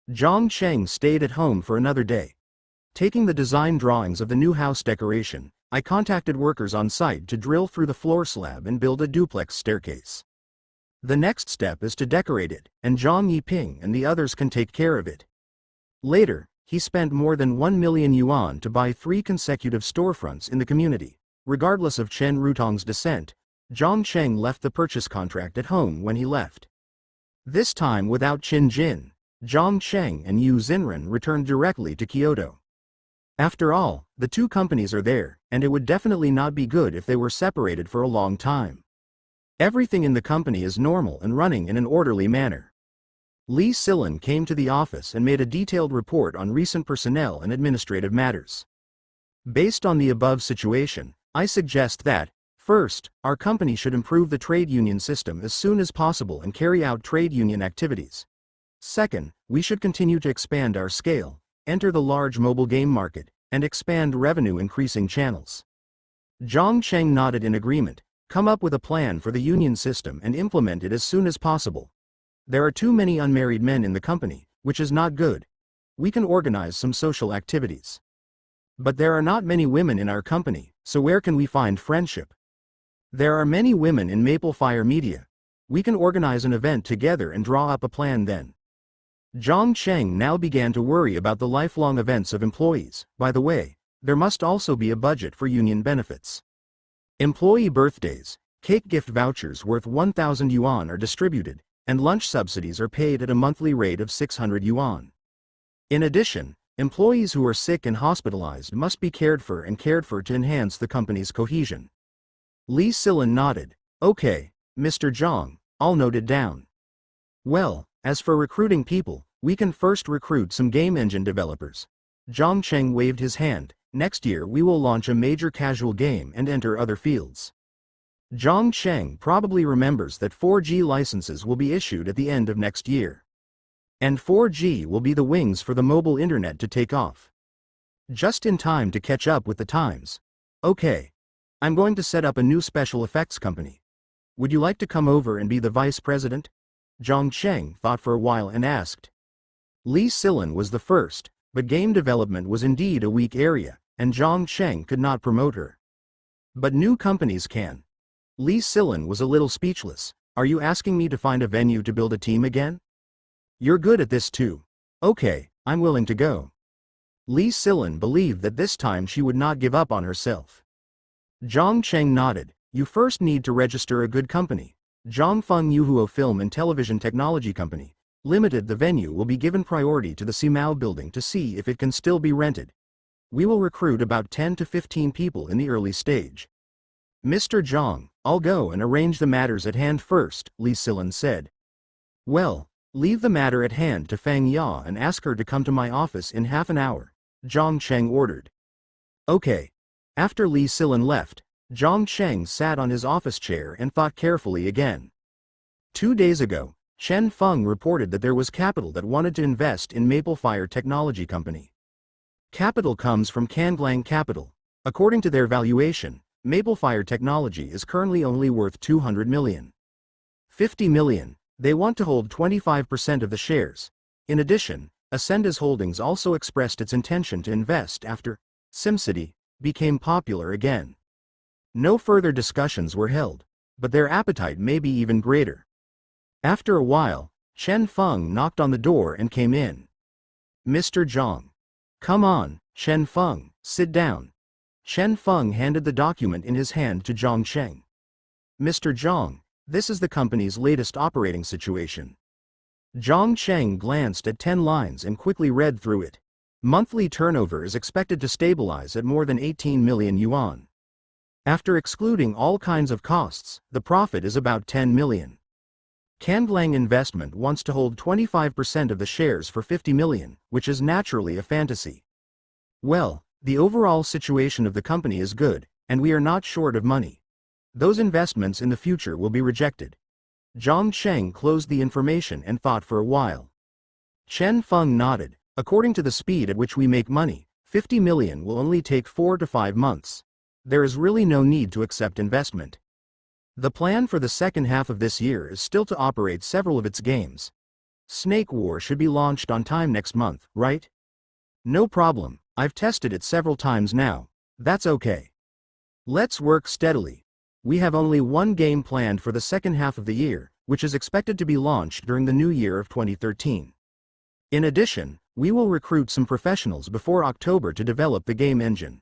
Zhang Cheng stayed at home for another day. Taking the design drawings of the new house decoration, I contacted workers on site to drill through the floor slab and build a duplex staircase. The next step is to decorate it, and Zhang Yiping and the others can take care of it. Later, he spent more than 1 million yuan to buy 3 consecutive storefronts in the community. Regardless of Chen Rutong's dissent, Zhang Cheng left the purchase contract at home when he left. This time without Qin Jin, Zhang Cheng and Yu Xinren returned directly to Kyoto. After all, the two companies are there, and it would definitely not be good if they were separated for a long time. Everything in the company is normal and running in an orderly manner. Li Silin came to the office and made a detailed report on recent personnel and administrative matters. Based on the above situation, I suggest that, first, our company should improve the trade union system as soon as possible and carry out trade union activities. Second, we should continue to expand our scale, enter the large mobile game market, and expand revenue-increasing channels. Zhang Cheng nodded in agreement. Come up with a plan for the union system and implement it as soon as possible. There are too many unmarried men in the company, which is not good. We can organize some social activities. But there are not many women in our company, so where can we find friendship? There are many women in Maple Fire Media. We can organize an event together and draw up a plan then. Zhang Cheng now began to worry about the lifelong events of employees. By the way, there must also be a budget for union benefits. Employee birthdays, cake gift vouchers worth 1,000 yuan are distributed, and lunch subsidies are paid at a monthly rate of 600 yuan. In addition, employees who are sick and hospitalized must be cared for to enhance the company's cohesion. Li Silin nodded. Okay, Mr. Zhang, I'll note it down. Well, as for recruiting people, we can first recruit some game engine developers. Zhang Cheng waved his hand. Next year we will launch a major casual game and enter other fields. Zhang Cheng probably remembers that 4G licenses will be issued at the end of next year. And 4G will be the wings for the mobile internet to take off. Just in time to catch up with the times. Okay. I'm going to set up a new special effects company. Would you like to come over and be the vice president? Zhang Cheng thought for a while and asked. Li Silin was the first, but game development was indeed a weak area, and Zhang Cheng could not promote her. But new companies can. Li Silin was a little speechless. Are you asking me to find a venue to build a team again? You're good at this too. Okay, I'm willing to go. Li Silin believed that this time she would not give up on herself. Zhang Cheng nodded. You first need to register a good company. Zhangfeng Yuhuo Film and Television Technology Company Limited. The venue will be given priority to the Simao building to see if it can still be rented. We will recruit about 10 to 15 people in the early stage. Mr. Zhang, I'll go and arrange the matters at hand first, Li Silin said. Well, leave the matter at hand to Fang Ya and ask her to come to my office in half an hour, Zhang Cheng ordered. Okay. After Li Silin left, Zhang Cheng sat on his office chair and thought carefully again. 2 days ago, Chen Feng reported that there was capital that wanted to invest in Maple Fire Technology Company. Capital comes from Canglang Capital. According to their valuation, Maple Fire Technology is currently only worth 200 million. 50 million, they want to hold 25% of the shares. In addition, Ascenda's Holdings also expressed its intention to invest after SimCity became popular again. No further discussions were held, but their appetite may be even greater. After a while, Chen Feng knocked on the door and came in. Mr. Zhang. Come on, Chen Feng, sit down. Chen Feng handed the document in his hand to Zhang Cheng. Mr. Zhang, this is the company's latest operating situation. Zhang Cheng glanced at 10 lines and quickly read through it. Monthly turnover is expected to stabilize at more than 18 million yuan. After excluding all kinds of costs, the profit is about 10 million. Canglang Investment wants to hold 25% of the shares for 50 million, which is naturally a fantasy. Well, the overall situation of the company is good, and we are not short of money. Those investments in the future will be rejected. Zhang Cheng closed the information and thought for a while. Chen Feng nodded. According to the speed at which we make money, 50 million will only take 4 to 5 months. There is really no need to accept investment. The plan for the second half of this year is still to operate several of its games. Snake War should be launched on time next month, right? No problem, I've tested it several times now. That's okay. Let's work steadily. We have only one game planned for the second half of the year, which is expected to be launched during the new year of 2013. In addition, we will recruit some professionals before October to develop the game engine.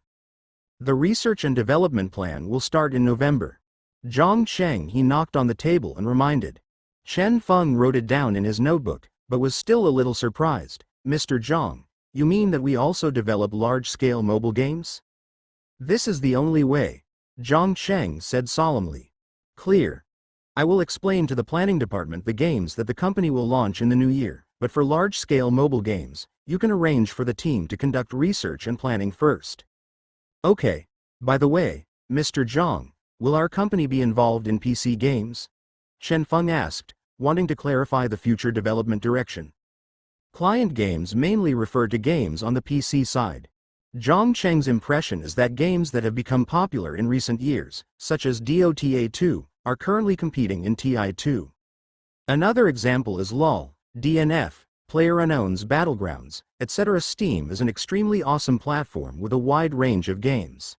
The research and development plan will start in November. Zhang Cheng he knocked on the table and reminded. Chen Feng wrote it down in his notebook, but was still a little surprised. Mr. Zhang, you mean that we also develop large-scale mobile games? This is the only way, Zhang Cheng said solemnly. Clear. I will explain to the planning department the games that the company will launch in the new year, but for large-scale mobile games, you can arrange for the team to conduct research and planning first. Okay. By the way, Mr. Zhang, will our company be involved in PC games? Chen Feng asked, wanting to clarify the future development direction. Client games mainly refer to games on the PC side. Zhang Cheng's impression is that games that have become popular in recent years, such as Dota 2, are currently competing in TI2. Another example is LoL, DNF, PlayerUnknown's Battlegrounds, etc. Steam is an extremely awesome platform with a wide range of games.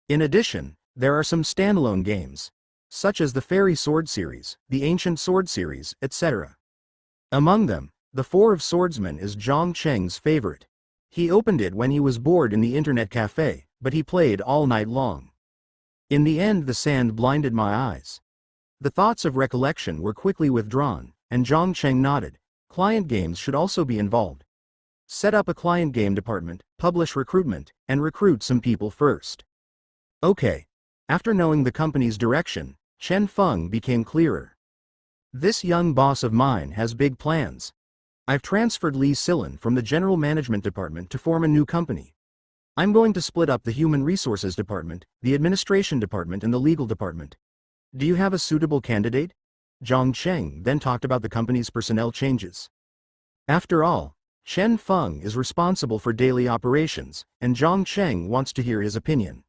In addition, there are some standalone games, such as the Fairy Sword series, the Ancient Sword series, etc. Among them, the Four of Swordsmen is Zhang Cheng's favorite. He opened it when he was bored in the internet cafe, but he played all night long. In the end, the sand blinded my eyes. The thoughts of recollection were quickly withdrawn, and Zhang Cheng nodded. Client games should also be involved. Set up a client game department, publish recruitment, and recruit some people first. Okay. After knowing the company's direction, Chen Feng became clearer. This young boss of mine has big plans. I've transferred Li Silan from the General Management Department to form a new company. I'm going to split up the Human Resources Department, the Administration Department and the Legal Department. Do you have a suitable candidate? Zhang Cheng then talked about the company's personnel changes. After all, Chen Feng is responsible for daily operations, and Zhang Cheng wants to hear his opinion.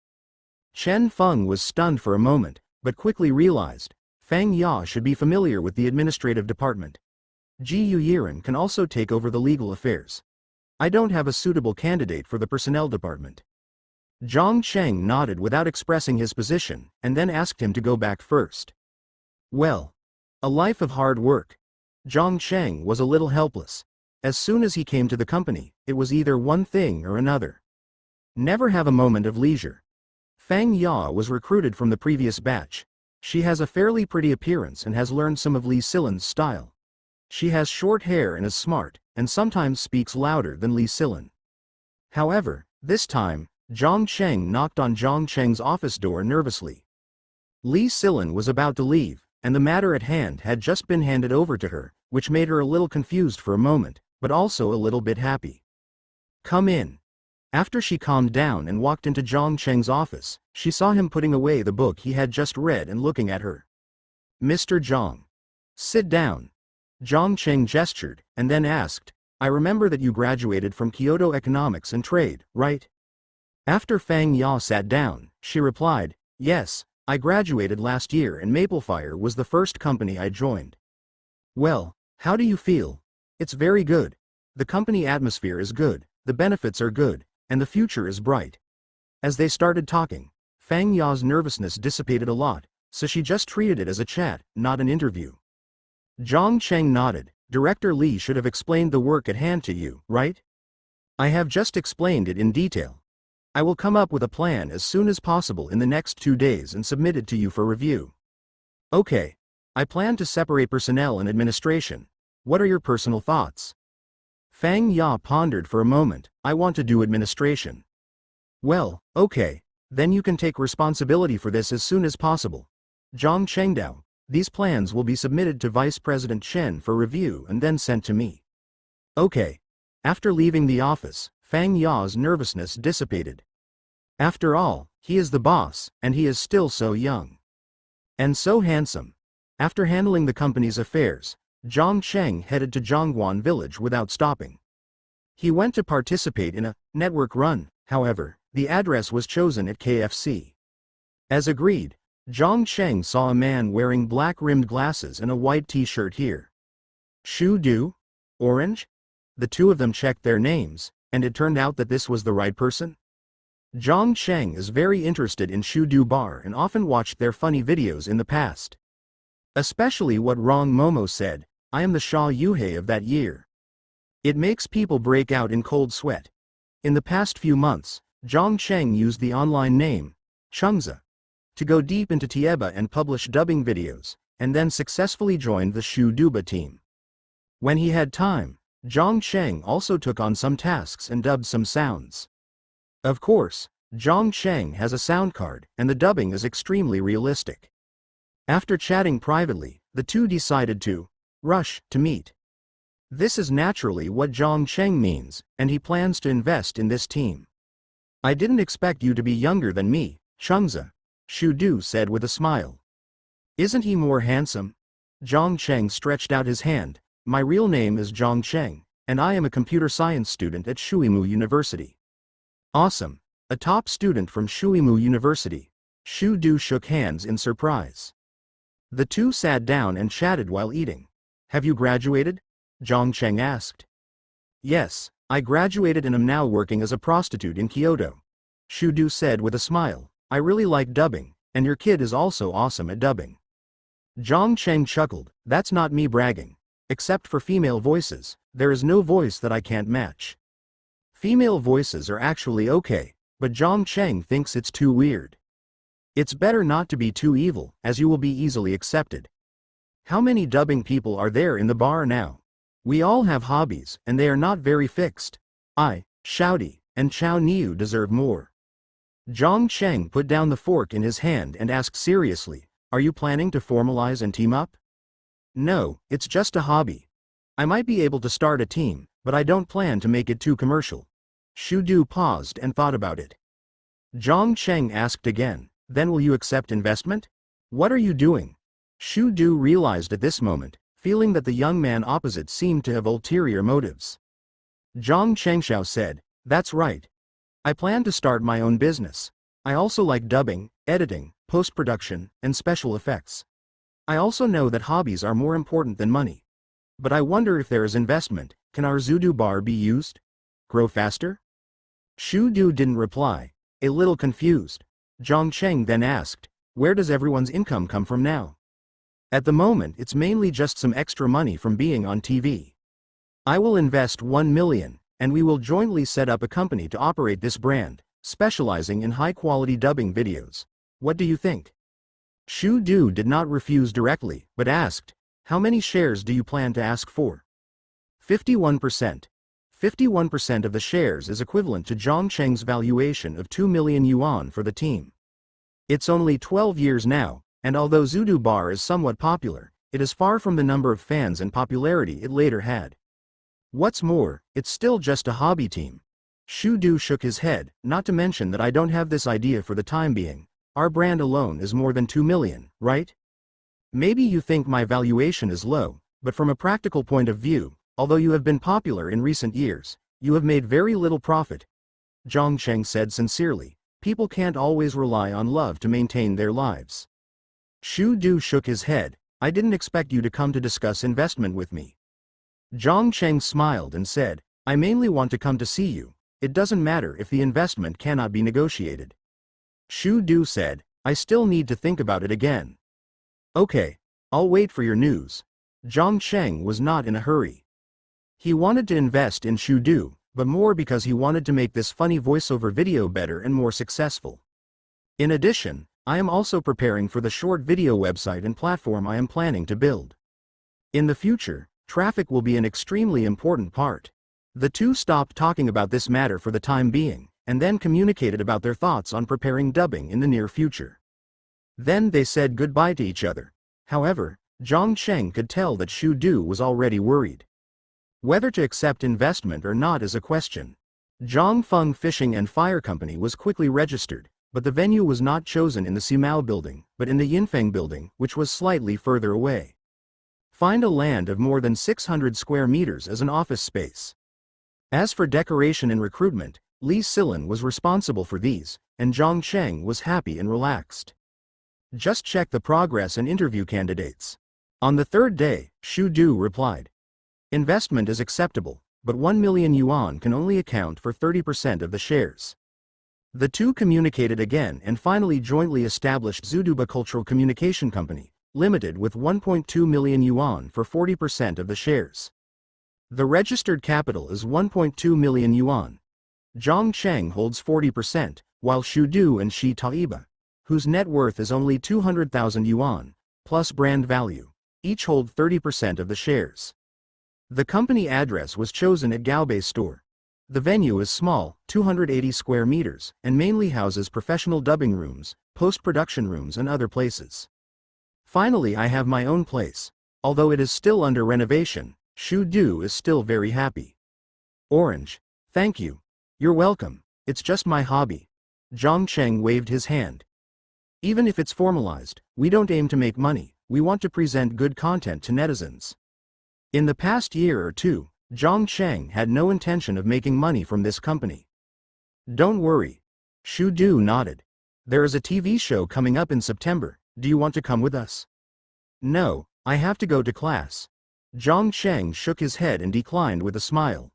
Chen Feng was stunned for a moment, but quickly realized, Fang Ya should be familiar with the administrative department. Ji Yuyiren can also take over the legal affairs. I don't have a suitable candidate for the personnel department. Zhang Cheng nodded without expressing his position, and then asked him to go back first. Well, a life of hard work. Zhang Cheng was a little helpless. As soon as he came to the company, it was either one thing or another. Never have a moment of leisure. Fang Ya was recruited from the previous batch. She has a fairly pretty appearance and has learned some of Li Silan's style. She has short hair and is smart, and sometimes speaks louder than Li Silan. However, this time, Zhang Cheng knocked on Zhang Cheng's office door nervously. Li Silan was about to leave, and the matter at hand had just been handed over to her, which made her a little confused for a moment, but also a little bit happy. Come in. After she calmed down and walked into Zhang Cheng's office, she saw him putting away the book he had just read and looking at her. Mr. Zhang. Sit down. Zhang Cheng gestured, and then asked, I remember that you graduated from Kyoto Economics and Trade, right? After Fang Ya sat down, she replied, yes, I graduated last year and Maplefire was the first company I joined. Well, how do you feel? It's very good. The company atmosphere is good, the benefits are good, and the future is bright. As they started talking, Fang Ya's nervousness dissipated a lot, so she just treated it as a chat, not an interview. Zhang Cheng nodded. Director Li should have explained the work at hand to you, right? I have just explained it in detail. I will come up with a plan as soon as possible in the next 2 days and submit it to you for review. Okay. I plan to separate personnel and administration. What are your personal thoughts? Fang Ya pondered for a moment. I want to do administration. Well, okay. Then you can take responsibility for this as soon as possible. Zhang Chengdao. These plans will be submitted to Vice President Chen for review and then sent to me. Okay. After leaving the office, Fang Ya's nervousness dissipated. After all, he is the boss, and he is still so young. And so handsome. After handling the company's affairs, Zhang Cheng headed to Zhongguan village without stopping. He went to participate in a network run, however, the address was chosen at KFC. As agreed, Zhang Cheng saw a man wearing black-rimmed glasses and a white t-shirt here. Shu Du? Orange? The two of them checked their names, and it turned out that this was the right person? Zhang Cheng is very interested in Shudu Bar and often watched their funny videos in the past. Especially what Rong Momo said, "I am the Xia Yuhei of that year." It makes people break out in cold sweat. In the past few months, Zhang Cheng used the online name, Chengza, to go deep into Tieba and publish dubbing videos, and then successfully joined the Shu Duba team. When he had time, Zhang Cheng also took on some tasks and dubbed some sounds. Of course, Zhang Cheng has a sound card, and the dubbing is extremely realistic. After chatting privately, the two decided to rush to meet. This is naturally what Zhang Cheng means, and he plans to invest in this team. "I didn't expect you to be younger than me, Chengza," Shu Du said with a smile. "Isn't he more handsome?" Zhang Cheng stretched out his hand. "My real name is Zhang Cheng, and I am a computer science student at Shuimu University." "Awesome, a top student from Shuimu University." Shu Du shook hands in surprise. The two sat down and chatted while eating. "Have you graduated?" Zhang Cheng asked. "Yes, I graduated and am now working as a prostitute in Kyoto," Shu Du said with a smile. "I really like dubbing, and your kid is also awesome at dubbing." Zhang Cheng chuckled. "That's not me bragging. Except for female voices, there is no voice that I can't match. Female voices are actually okay, but Zhang Cheng thinks it's too weird. It's better not to be too evil, as you will be easily accepted. How many dubbing people are there in the bar now? We all have hobbies, and they are not very fixed. I, Shouty, and Chao Niu deserve more." Zhang Cheng put down the fork in his hand and asked seriously, "Are you planning to formalize and team up?" "No, it's just a hobby. I might be able to start a team, but I don't plan to make it too commercial." Shu Du paused and thought about it. Zhang Cheng asked again, "Then will you accept investment? What are you doing?" Shu Du realized at this moment, feeling that the young man opposite seemed to have ulterior motives. Zhang Chengxiao said, "That's right. I plan to start my own business. I also like dubbing, editing, post-production, and special effects. I also know that hobbies are more important than money. But I wonder if there is investment. Can our Zudu bar be used? Grow faster?" Shu Du didn't reply, a little confused. Zhang Cheng then asked, "Where does everyone's income come from now?" "At the moment it's mainly just some extra money from being on TV. I will invest 1 million, and we will jointly set up a company to operate this brand, specializing in high-quality dubbing videos. What do you think?" Shu Du did not refuse directly, but asked, "How many shares do you plan to ask for?" 51%. 51% of the shares is equivalent to Zhang Cheng's valuation of 2 million yuan for the team. It's only 12 years now, and although Zudu Bar is somewhat popular, it is far from the number of fans and popularity it later had. What's more, it's still just a hobby team. Shu Du shook his head, "Not to mention that I don't have this idea for the time being. Our brand alone is more than 2 million, right? Maybe you think my valuation is low, but from a practical point of view, although you have been popular in recent years, you have made very little profit." Zhang Cheng said sincerely, "People can't always rely on love to maintain their lives." Shu Du shook his head, "I didn't expect you to come to discuss investment with me." Zhang Cheng smiled and said, "I mainly want to come to see you. It doesn't matter if the investment cannot be negotiated." Shu Du said, "I still need to think about it again." "Okay, I'll wait for your news." Zhang Cheng was not in a hurry. He wanted to invest in Shu Du, but more because he wanted to make this funny voiceover video better and more successful. In addition, I am also preparing for the short video website and platform I am planning to build. In the future, traffic will be an extremely important part. The two stopped talking about this matter for the time being, and then communicated about their thoughts on preparing dubbing in the near future. Then they said goodbye to each other. However, Zhang Cheng could tell that Shu Du was already worried. Whether to accept investment or not is a question. Zhangfeng Fishing and Fire Company was quickly registered, but the venue was not chosen in the Simao building, but in the Yinfeng building, which was slightly further away. Find a land of more than 600 square meters as an office space. As for decoration and recruitment, Li Silin was responsible for these, and Zhang Cheng was happy and relaxed. Just check the progress and interview candidates. On the third day, Shu Du replied. Investment is acceptable, but 1 million yuan can only account for 30% of the shares. The two communicated again and finally jointly established Zuduba Cultural Communication Company, Limited with 1.2 million yuan for 40% of the shares. The registered capital is 1.2 million yuan. Zhang Cheng holds 40%, while Xu Du and Shi Taiba, whose net worth is only 200,000 yuan, plus brand value, each hold 30% of the shares. The company address was chosen at Gaobei store. The venue is small, 280 square meters, and mainly houses professional dubbing rooms, post-production rooms and other places. Finally, I have my own place. Although it is still under renovation, Xu Du is still very happy. Orange. Thank you. You're welcome. It's just my hobby. Zhang Cheng waved his hand. Even if it's formalized, we don't aim to make money, we want to present good content to netizens. In the past year or two, Zhang Cheng had no intention of making money from this company. Don't worry. Xu Du nodded. There is a TV show coming up in September, do you want to come with us? No, I have to go to class. Zhang Cheng shook his head and declined with a smile.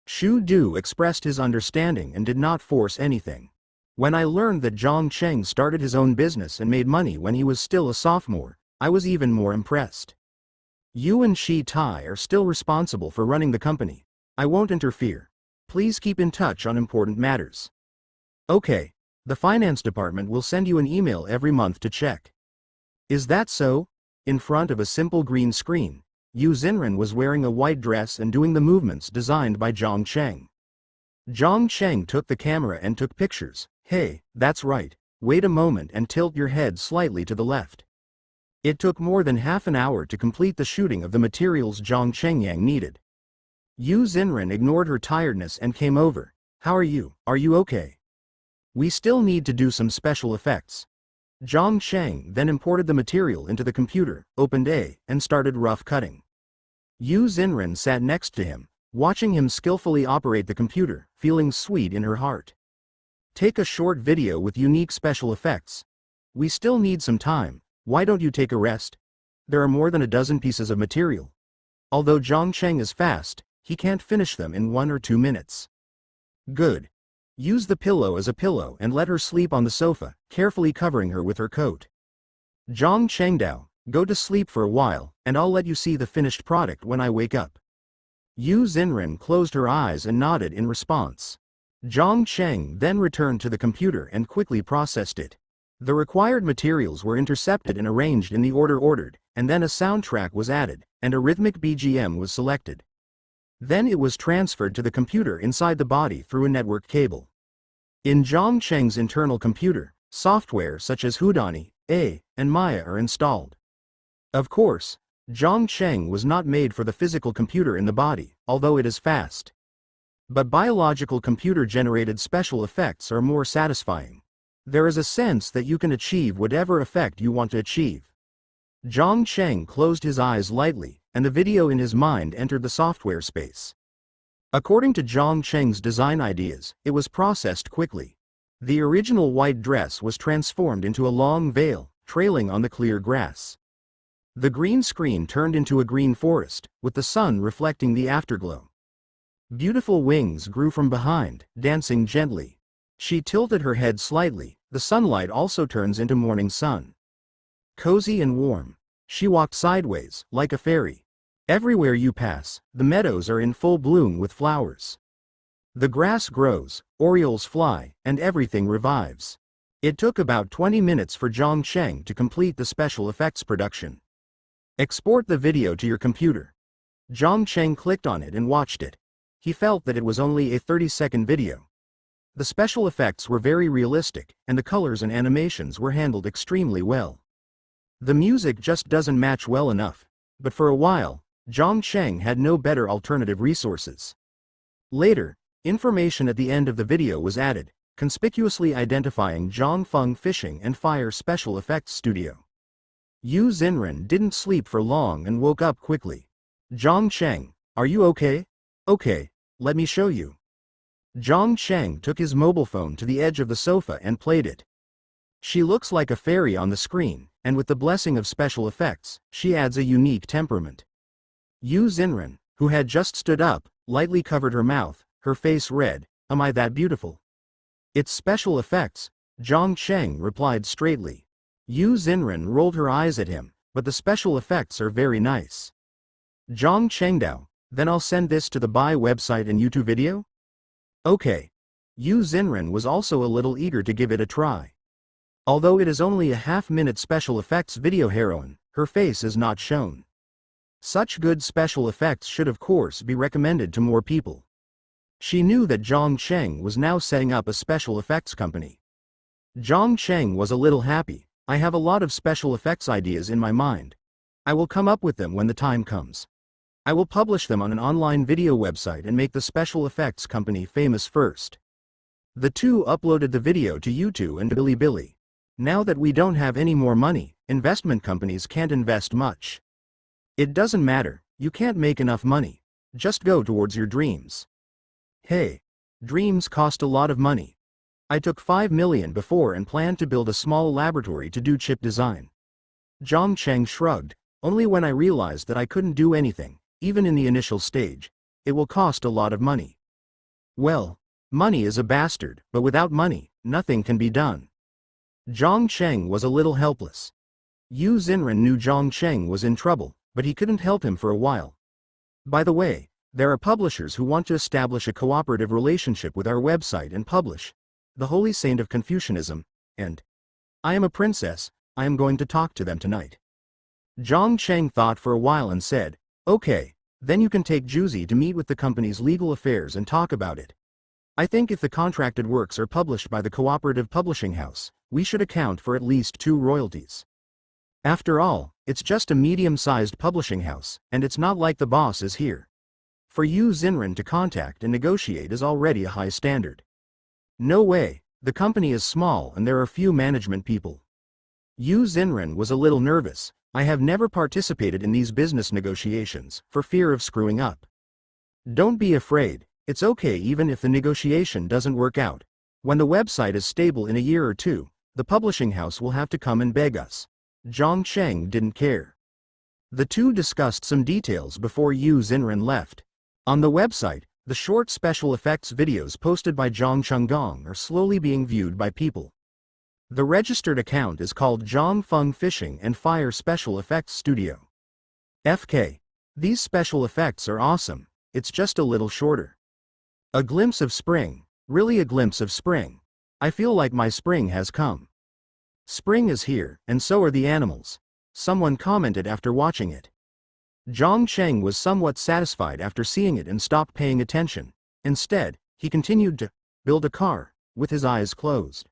Xu Du expressed his understanding and did not force anything. When I learned that Zhang Cheng started his own business and made money when he was still a sophomore, I was even more impressed. You and Shi Tai are still responsible for running the company. I won't interfere. Please keep in touch on important matters. Okay. The finance department will send you an email every month to check. Is that so? In front of a simple green screen, Yu Xinren was wearing a white dress and doing the movements designed by Zhang Cheng. Zhang Cheng took the camera and took pictures. Hey, that's right. Wait a moment and tilt your head slightly to the left. It took more than half an hour to complete the shooting of the materials Zhang Chengyang needed. Yu Xinren ignored her tiredness and came over. How are you? Are you okay? We still need to do some special effects. Zhang Cheng then imported the material into the computer, opened A, and started rough cutting. Yu Xinren sat next to him, watching him skillfully operate the computer, feeling sweet in her heart. Take a short video with unique special effects. We still need some time. Why don't you take a rest? There are more than a dozen pieces of material. Although Zhang Cheng is fast, he can't finish them in 1 or 2 minutes. Good. Use the pillow as a pillow and let her sleep on the sofa, carefully covering her with her coat. Zhang Chengdao, go to sleep for a while, and I'll let you see the finished product when I wake up. Yu Xinren closed her eyes and nodded in response. Zhang Cheng then returned to the computer and quickly processed it. The required materials were intercepted and arranged in the order ordered, and then a soundtrack was added, and a rhythmic BGM was selected. Then it was transferred to the computer inside the body through a network cable. In Zhang Cheng's internal computer, software such as Hudani, A, and Maya are installed. Of course, Zhang Cheng was not made for the physical computer in the body, although it is fast. But biological computer-generated special effects are more satisfying. There is a sense that you can achieve whatever effect you want to achieve. Zhang Cheng closed his eyes lightly, and the video in his mind entered the software space. According to Zhang Cheng's design ideas, it was processed quickly. The original white dress was transformed into a long veil, trailing on the clear grass. The green screen turned into a green forest, with the sun reflecting the afterglow. Beautiful wings grew from behind, dancing gently. She tilted her head slightly, the sunlight also turns into morning sun. Cozy and warm. She walked sideways, like a fairy. Everywhere you pass, the meadows are in full bloom with flowers. The grass grows, orioles fly, and everything revives. It took about 20 minutes for Zhang Cheng to complete the special effects production. Export the video to your computer. Zhang Cheng clicked on it and watched it. He felt that it was only a 30-second video. The special effects were very realistic, and the colors and animations were handled extremely well. The music just doesn't match well enough, but for a while, Zhang Cheng had no better alternative resources. Later, information at the end of the video was added, conspicuously identifying Zhang Feng Fishing and Fire Special Effects Studio. Yu Xinren didn't sleep for long and woke up quickly. Zhang Cheng, are you okay? Okay, let me show you. Zhang Cheng took his mobile phone to the edge of the sofa and played it. She looks like a fairy on the screen, and with the blessing of special effects, she adds a unique temperament. Yu Xinren, who had just stood up, lightly covered her mouth, her face red. Am I that beautiful? It's special effects, Zhang Cheng replied straightly. Yu Xinren rolled her eyes at him, but the special effects are very nice. Zhang Chengdao, then I'll send this to the Buy website and YouTube video? Okay. Yu Xinren was also a little eager to give it a try. Although it is only a half-minute special effects video heroine, her face is not shown. Such good special effects should of course be recommended to more people. She knew that Zhang Cheng was now setting up a special effects company. Zhang Cheng was a little happy. I have a lot of special effects ideas in my mind. I will come up with them when the time comes. I will publish them on an online video website and make the special effects company famous first. The two uploaded the video to YouTube and Bilibili. Now that we don't have any more money, investment companies can't invest much. It doesn't matter, you can't make enough money. Just go towards your dreams. Hey, dreams cost a lot of money. I took 5 million before and planned to build a small laboratory to do chip design. Zhang Cheng shrugged. Only when I realized that I couldn't do anything, even in the initial stage. It will cost a lot of money. Well, money is a bastard, but without money, nothing can be done. Zhang Cheng was a little helpless. Yu Xinren knew Zhang Cheng was in trouble, but he couldn't help him for a while. By the way, there are publishers who want to establish a cooperative relationship with our website and publish The Holy Saint of Confucianism, and I am a princess, I am going to talk to them tonight. Zhang Cheng thought for a while and said, okay, then you can take Juzi to meet with the company's legal affairs and talk about it. I think if the contracted works are published by the cooperative publishing house, we should account for at least 2 royalties. After all, it's just a medium-sized publishing house, and it's not like the boss is here. For Yu Xinren to contact and negotiate is already a high standard. No way, the company is small and there are few management people. Yu Xinren was a little nervous. I have never participated in these business negotiations, for fear of screwing up. Don't be afraid, it's okay even if the negotiation doesn't work out. When the website is stable in a year or 2, the publishing house will have to come and beg us. Zhang Cheng didn't care. The two discussed some details before Yu Xinren left. On the website, the short special effects videos posted by Zhang Chenggong are slowly being viewed by people. The registered account is called Zhang Feng Fishing and Fire Special Effects Studio. FK. These special effects are awesome, it's just a little shorter. A glimpse of spring, really a glimpse of spring. I feel like my spring has come. Spring is here, and so are the animals. Someone commented after watching it. Zhang Cheng was somewhat satisfied after seeing it and stopped paying attention. Instead, he continued to build a car, with his eyes closed.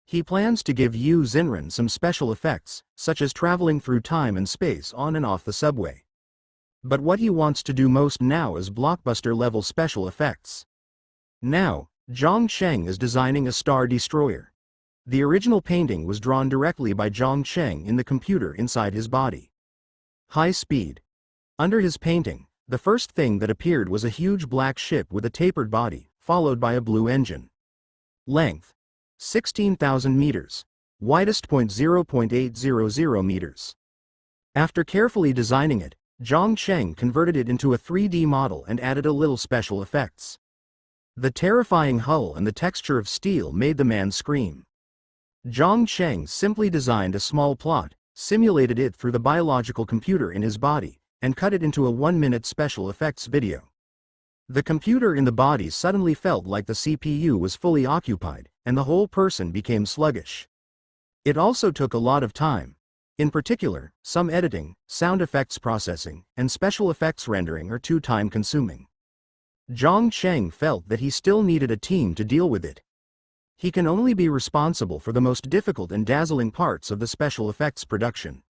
He plans to give Yu Xinren some special effects, such as traveling through time and space on and off the subway. But what he wants to do most now is blockbuster-level special effects. Now, Zhang Cheng is designing a star destroyer. The original painting was drawn directly by Zhang Cheng in the computer inside his body. High speed. Under his painting, the first thing that appeared was a huge black ship with a tapered body, followed by a blue engine. Length: 16,000 meters. Widest point 0.800 meters. After carefully designing it, Zhang Cheng converted it into a 3D model and added a little special effects. The terrifying hull and the texture of steel made the man scream. Zhang Cheng simply designed a small plot, simulated it through the biological computer in his body, and cut it into a 1-minute special effects video. The computer in the body suddenly felt like the CPU was fully occupied, and the whole person became sluggish. It also took a lot of time. In particular, some editing, sound effects processing, and special effects rendering are too time-consuming. Zhang Cheng felt that he still needed a team to deal with it. He can only be responsible for the most difficult and dazzling parts of the special effects production.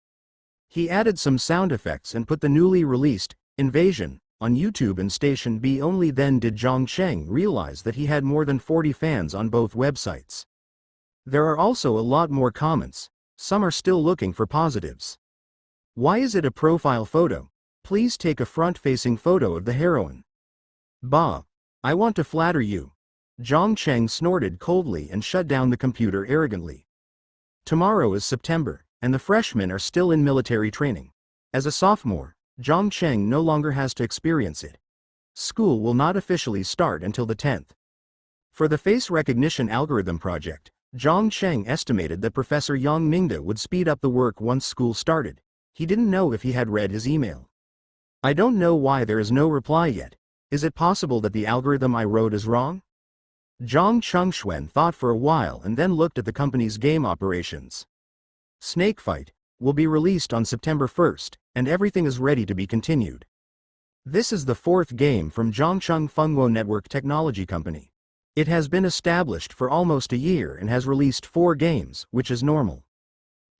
He added some sound effects and put the newly released Invasion on YouTube and Station B. Only then did Zhang Cheng realize that he had more than 40 fans on both websites. There are also a lot more comments. Some are still looking for positives. Why is it a profile photo? Please take a front-facing photo of the heroine. Bah! I want to flatter you. Zhang Cheng snorted coldly and shut down the computer arrogantly. Tomorrow is September, and the freshmen are still in military training. As a sophomore, Zhang Cheng no longer has to experience it. School will not officially start until the 10th. For the face recognition algorithm project, Zhang Cheng estimated that Professor Yang Mingda would speed up the work once school started. He didn't know if he had read his email. I don't know why there is no reply yet. Is it possible that the algorithm I wrote is wrong? Zhang Chengxuan thought for a while and then looked at the company's game operations. Snake Fight will be released on September 1st, and everything is ready to be continued. This is the fourth game from Zhongcheng Fengwo Network Technology Company. It has been established for almost a year and has released 4 games, which is normal.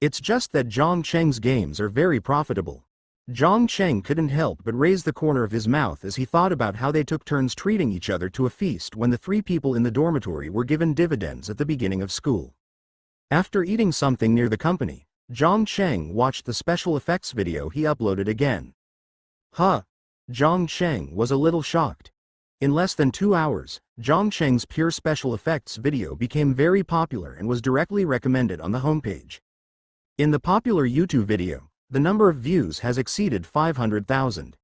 It's just that Zhang Cheng's games are very profitable. Zhang Cheng couldn't help but raise the corner of his mouth as he thought about how they took turns treating each other to a feast when the 3 people in the dormitory were given dividends at the beginning of school. After eating something near the company, Zhang Cheng watched the special effects video he uploaded again. Zhang Cheng was a little shocked. In less than 2 hours, Zhang Cheng's pure special effects video became very popular and was directly recommended on the homepage. In the popular YouTube video, the number of views has exceeded 500,000.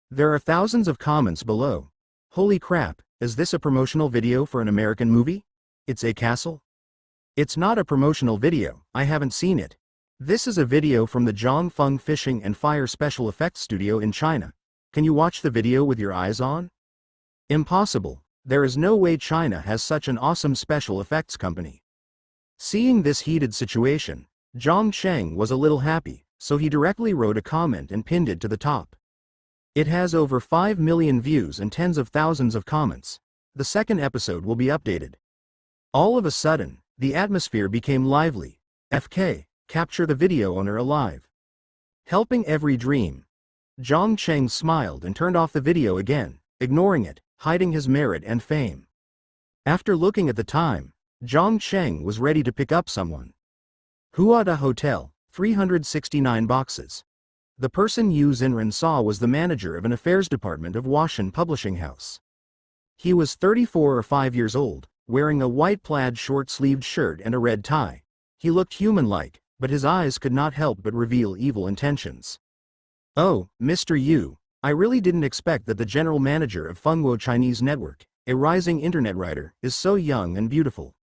There are thousands of comments below. Holy crap, is this a promotional video for an American movie? It's a castle? It's not a promotional video, I haven't seen it. This is a video from the Zhongfeng Fishing and Fire Special Effects Studio in China. Can you watch the video with your eyes on? Impossible. There is no way China has such an awesome special effects company. Seeing this heated situation, Zhang Cheng was a little happy, so he directly wrote a comment and pinned it to the top. It has over 5 million views and tens of thousands of comments. The second episode will be updated. All of a sudden, the atmosphere became lively. FK, capture the video owner alive. Helping every dream. Zhang Cheng smiled and turned off the video again, ignoring it, hiding his merit and fame. After looking at the time, Zhang Cheng was ready to pick up someone. Huada Hotel, 369 boxes. The person Yu Xinren saw was the manager of an affairs department of Washan Publishing House. He was 34 or 5 years old, wearing a white plaid short-sleeved shirt and a red tie. He looked human-like, but his eyes could not help but reveal evil intentions. Oh, Mr. Yu, I really didn't expect that the general manager of Fengwo Chinese Network, a rising internet writer, is so young and beautiful.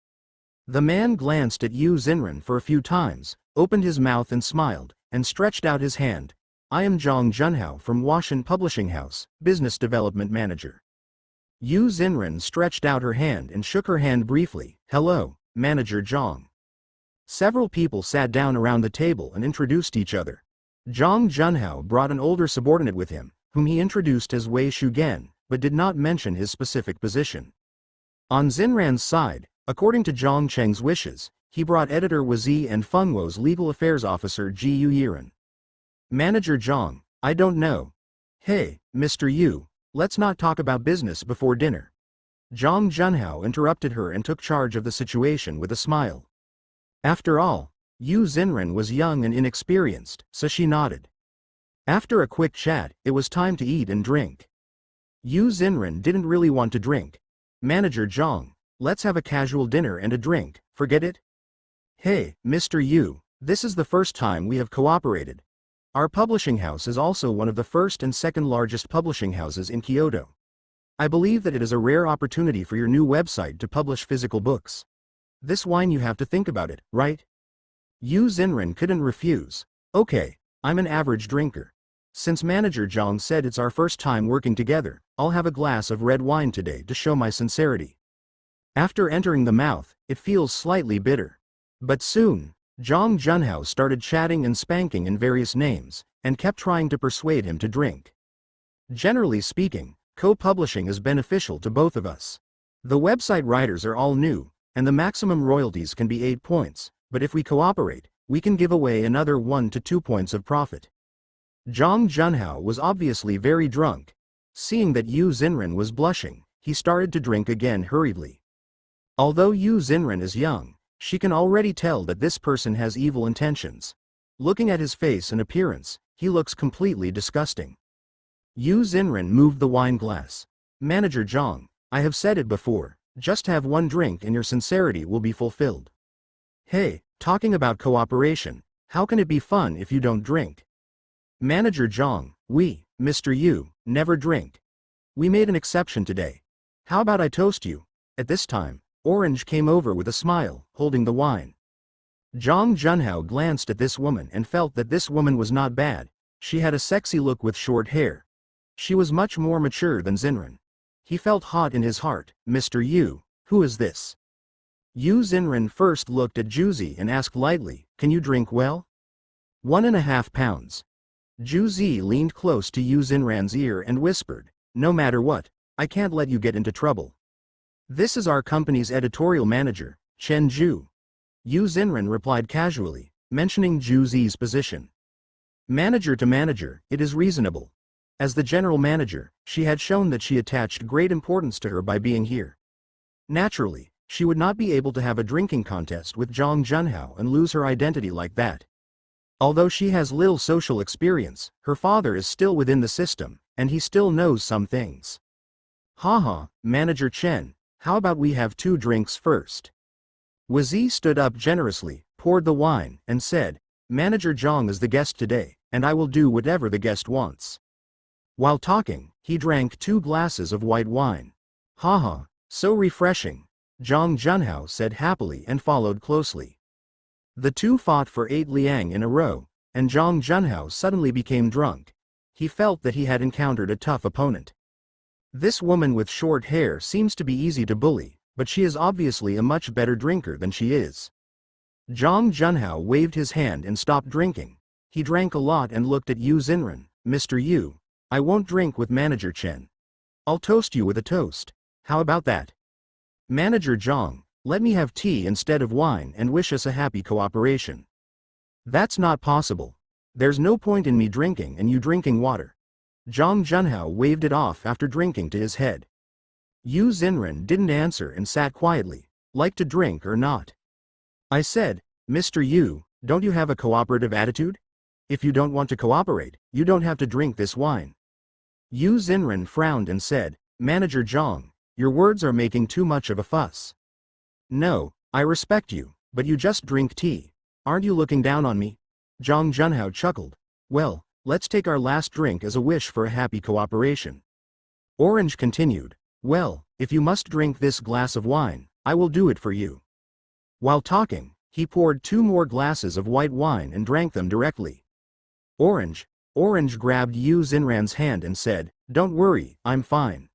The man glanced at Yu Xinren for a few times, opened his mouth and smiled, and stretched out his hand. I am Zhang Junhao from Washan Publishing House, Business Development Manager. Yu Xinren stretched out her hand and shook her hand briefly. Hello, Manager Zhang. Several people sat down around the table and introduced each other. Zhang Junhao brought an older subordinate with him, whom he introduced as Wei Shugen, but did not mention his specific position. On Xinran's side, according to Zhang Cheng's wishes, he brought editor Wazi and Fengwo's legal affairs officer Ji Yu Yiren. Manager Zhang, I don't know. Hey, Mr. Yu, let's not talk about business before dinner. Zhang Junhao interrupted her and took charge of the situation with a smile. After all, Yu Xinren was young and inexperienced, so she nodded. After a quick chat, it was time to eat and drink. Yu Xinren didn't really want to drink. Manager Zhang, let's have a casual dinner and a drink, forget it? Hey, Mr. Yu, this is the first time we have cooperated. Our publishing house is also one of the first and second largest publishing houses in Kyoto. I believe that it is a rare opportunity for your new website to publish physical books. This wine you have to think about it, right? Yu Xinren couldn't refuse. Okay, I'm an average drinker. Since Manager Zhang said it's our first time working together, I'll have a glass of red wine today to show my sincerity. After entering the mouth, it feels slightly bitter. But soon, Zhang Junhao started chatting and spanking in various names, and kept trying to persuade him to drink. Generally speaking, co-publishing is beneficial to both of us. The website writers are all new, and the maximum royalties can be 8 points, but if we cooperate, we can give away another 1 to 2 points of profit. Zhang Junhao was obviously very drunk. Seeing that Yu Xinren was blushing, he started to drink again hurriedly. Although Yu Xinren is young, she can already tell that this person has evil intentions. Looking at his face and appearance, he looks completely disgusting. Yu Xinren moved the wine glass. Manager Zhang, I have said it before, just have one drink and your sincerity will be fulfilled. Hey, talking about cooperation, how can it be fun if you don't drink? Manager Zhang, We, Mr. Yu, never drink. We made an exception today. How about I toast you? At this time, Orange came over with a smile, holding the wine. Zhang Junhao glanced at this woman and felt that this woman was not bad. She had a sexy look with short hair. She was much more mature than Xinren. He felt hot in his heart. Mr. Yu, who is this? Yu Xinren first looked at Juzi and asked lightly, can you drink well? 1.5 pounds. Juzi leaned close to Yu Xinren's ear and whispered, no matter what, I can't let you get into trouble. This is our company's editorial manager, Chen Zhu. Yu Xinren replied casually, mentioning Juzi's position. Manager to manager, it is reasonable. As the general manager, she had shown that she attached great importance to her by being here. Naturally, she would not be able to have a drinking contest with Zhang Junhao and lose her identity like that. Although she has little social experience, her father is still within the system, and he still knows some things. Haha, Manager Chen, how about we have 2 drinks first? Wazi stood up generously, poured the wine, and said, Manager Zhang is the guest today, and I will do whatever the guest wants. While talking, he drank 2 glasses of white wine. Haha, so refreshing, Zhang Junhao said happily and followed closely. The two fought for 8 liang in a row, and Zhang Junhao suddenly became drunk. He felt that he had encountered a tough opponent. This woman with short hair seems to be easy to bully, but she is obviously a much better drinker than she is. Zhang Junhao waved his hand and stopped drinking. He drank a lot and looked at Yu Xinren. Mr. Yu, I won't drink with Manager Chen. I'll toast you with a toast. How about that? Manager Zhang, let me have tea instead of wine and wish us a happy cooperation. That's not possible. There's no point in me drinking and you drinking water. Zhang Junhao waved it off after drinking to his head. Yu Xinren didn't answer and sat quietly, like to drink or not. I said, Mr. Yu, don't you have a cooperative attitude? If you don't want to cooperate, you don't have to drink this wine. Yu Xinren frowned and said, Manager Zhang, your words are making too much of a fuss. No, I respect you, but you just drink tea. Aren't you looking down on me? Zhang Junhao chuckled. Well, let's take our last drink as a wish for a happy cooperation. Orange continued. Well, if you must drink this glass of wine, I will do it for you. While talking, he poured 2 more glasses of white wine and drank them directly. Orange grabbed Yu Xinren's hand and said, Don't worry, I'm fine.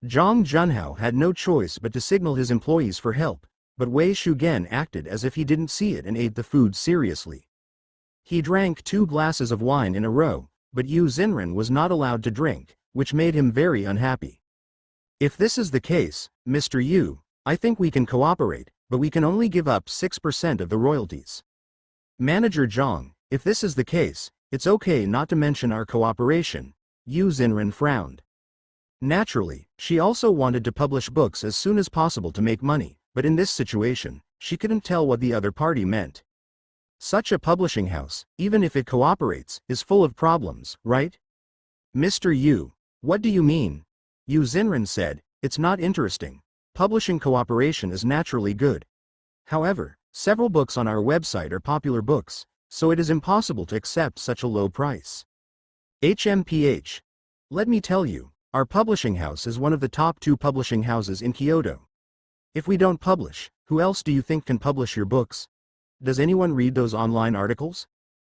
Zhang Junhao had no choice but to signal his employees for help, but Wei Shugen acted as if he didn't see it and ate the food seriously. He drank 2 glasses of wine in a row, but Yu Xinren was not allowed to drink, which made him very unhappy. If this is the case, Mr. Yu, I think we can cooperate, but we can only give up 6% of the royalties. Manager Zhang, if this is the case, it's okay not to mention our cooperation. Yu Xinren frowned. Naturally, she also wanted to publish books as soon as possible to make money, but in this situation, she couldn't tell what the other party meant. Such a publishing house, even if it cooperates, is full of problems, right? Mr. Yu, what do you mean? Yu Xinren said, it's not interesting. Publishing cooperation is naturally good. However, several books on our website are popular books, so it is impossible to accept such a low price. HMPH. Let me tell you, our publishing house is one of the top 2 publishing houses in Kyoto. If we don't publish, who else do you think can publish your books? Does anyone read those online articles?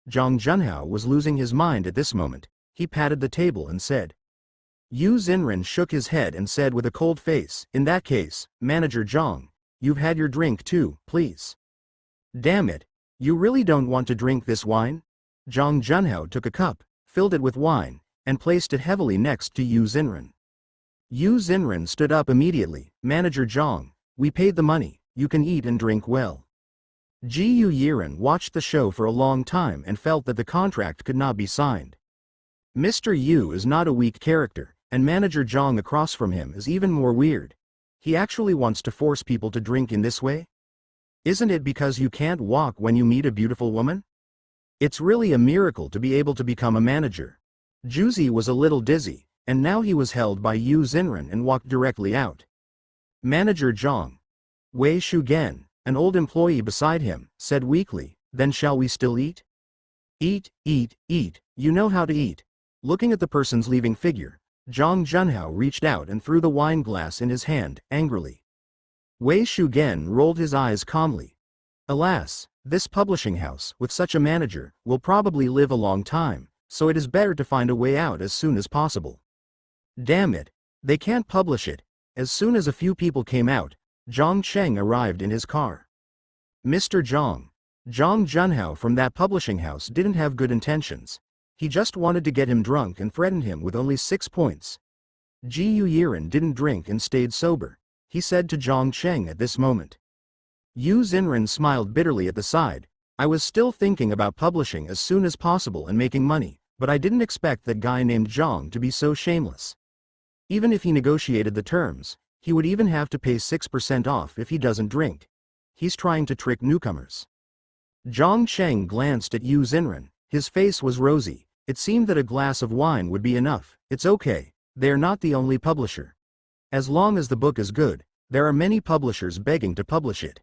Zhang Junhao was losing his mind at this moment. He patted the table and said. Yu Xinren shook his head and said with a cold face, in that case, Manager Zhang, you've had your drink too, please. Damn it, you really don't want to drink this wine? Zhang Junhao took a cup, filled it with wine, and placed it heavily next to Yu Xinren. Yu Xinren stood up immediately. Manager Zhang, we paid the money, you can eat and drink well. Ji Yu Yiren watched the show for a long time and felt that the contract could not be signed. Mr. Yu is not a weak character, and Manager Zhang across from him is even more weird. He actually wants to force people to drink in this way? Isn't it because you can't walk when you meet a beautiful woman? It's really a miracle to be able to become a manager. Juzi was a little dizzy, and now he was held by Yu Xinren and walked directly out. Manager Zhang. Wei Shugen, an old employee beside him, said weakly, then shall we still eat? Eat, eat, eat, you know how to eat. Looking at the person's leaving figure, Zhang Junhao reached out and threw the wine glass in his hand, angrily. Wei Shugen rolled his eyes calmly. Alas, this publishing house, with such a manager, will probably live a long time, so it is better to find a way out as soon as possible. Damn it, they can't publish it. As soon as a few people came out, Zhang Cheng arrived in his car. Mr. Zhang Junhao from that publishing house didn't have good intentions. He just wanted to get him drunk and threatened him with only 6 points. Ji Yiren didn't drink and stayed sober, he said to Zhang Cheng at this moment. Yu Xinren smiled bitterly at the side. I was still thinking about publishing as soon as possible and making money, but I didn't expect that guy named Zhang to be so shameless. Even if he negotiated the terms, he would even have to pay 6% off if he doesn't drink. He's trying to trick newcomers. Zhang Cheng glanced at Yu Xinren. His face was rosy. It seemed that a glass of wine would be enough. It's okay, they're not the only publisher. As long as the book is good, there are many publishers begging to publish it.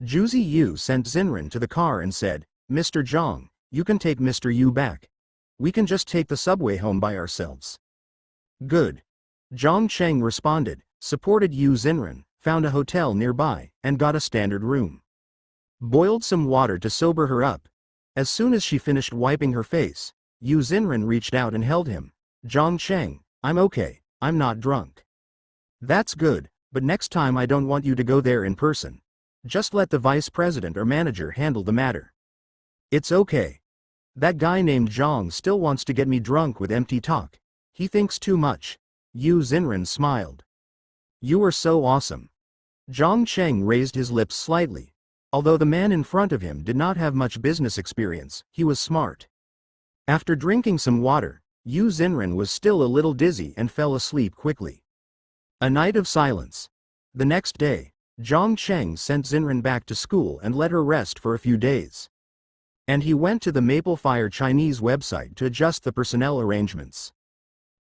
Juzi Yu sent Xinren to the car and said, Mr. Zhang, you can take Mr. Yu back. We can just take the subway home by ourselves. Good. Zhang Cheng responded, supported Yu Xinren, found a hotel nearby, and got a standard room. Boiled some water to sober her up. As soon as she finished wiping her face, Yu Xinren reached out and held him. Zhang Cheng, I'm okay, I'm not drunk. That's good, but next time I don't want you to go there in person. Just let the vice president or manager handle the matter. It's okay. That guy named Zhang still wants to get me drunk with empty talk. He thinks too much. Yu Xinren smiled. You are so awesome. Zhang Cheng raised his lips slightly. Although the man in front of him did not have much business experience, he was smart. After drinking some water, Yu Xinren was still a little dizzy and fell asleep quickly. A night of silence. The next day, Zhang Cheng sent Xinren back to school and let her rest for a few days. And he went to the Maple Fire Chinese website to adjust the personnel arrangements.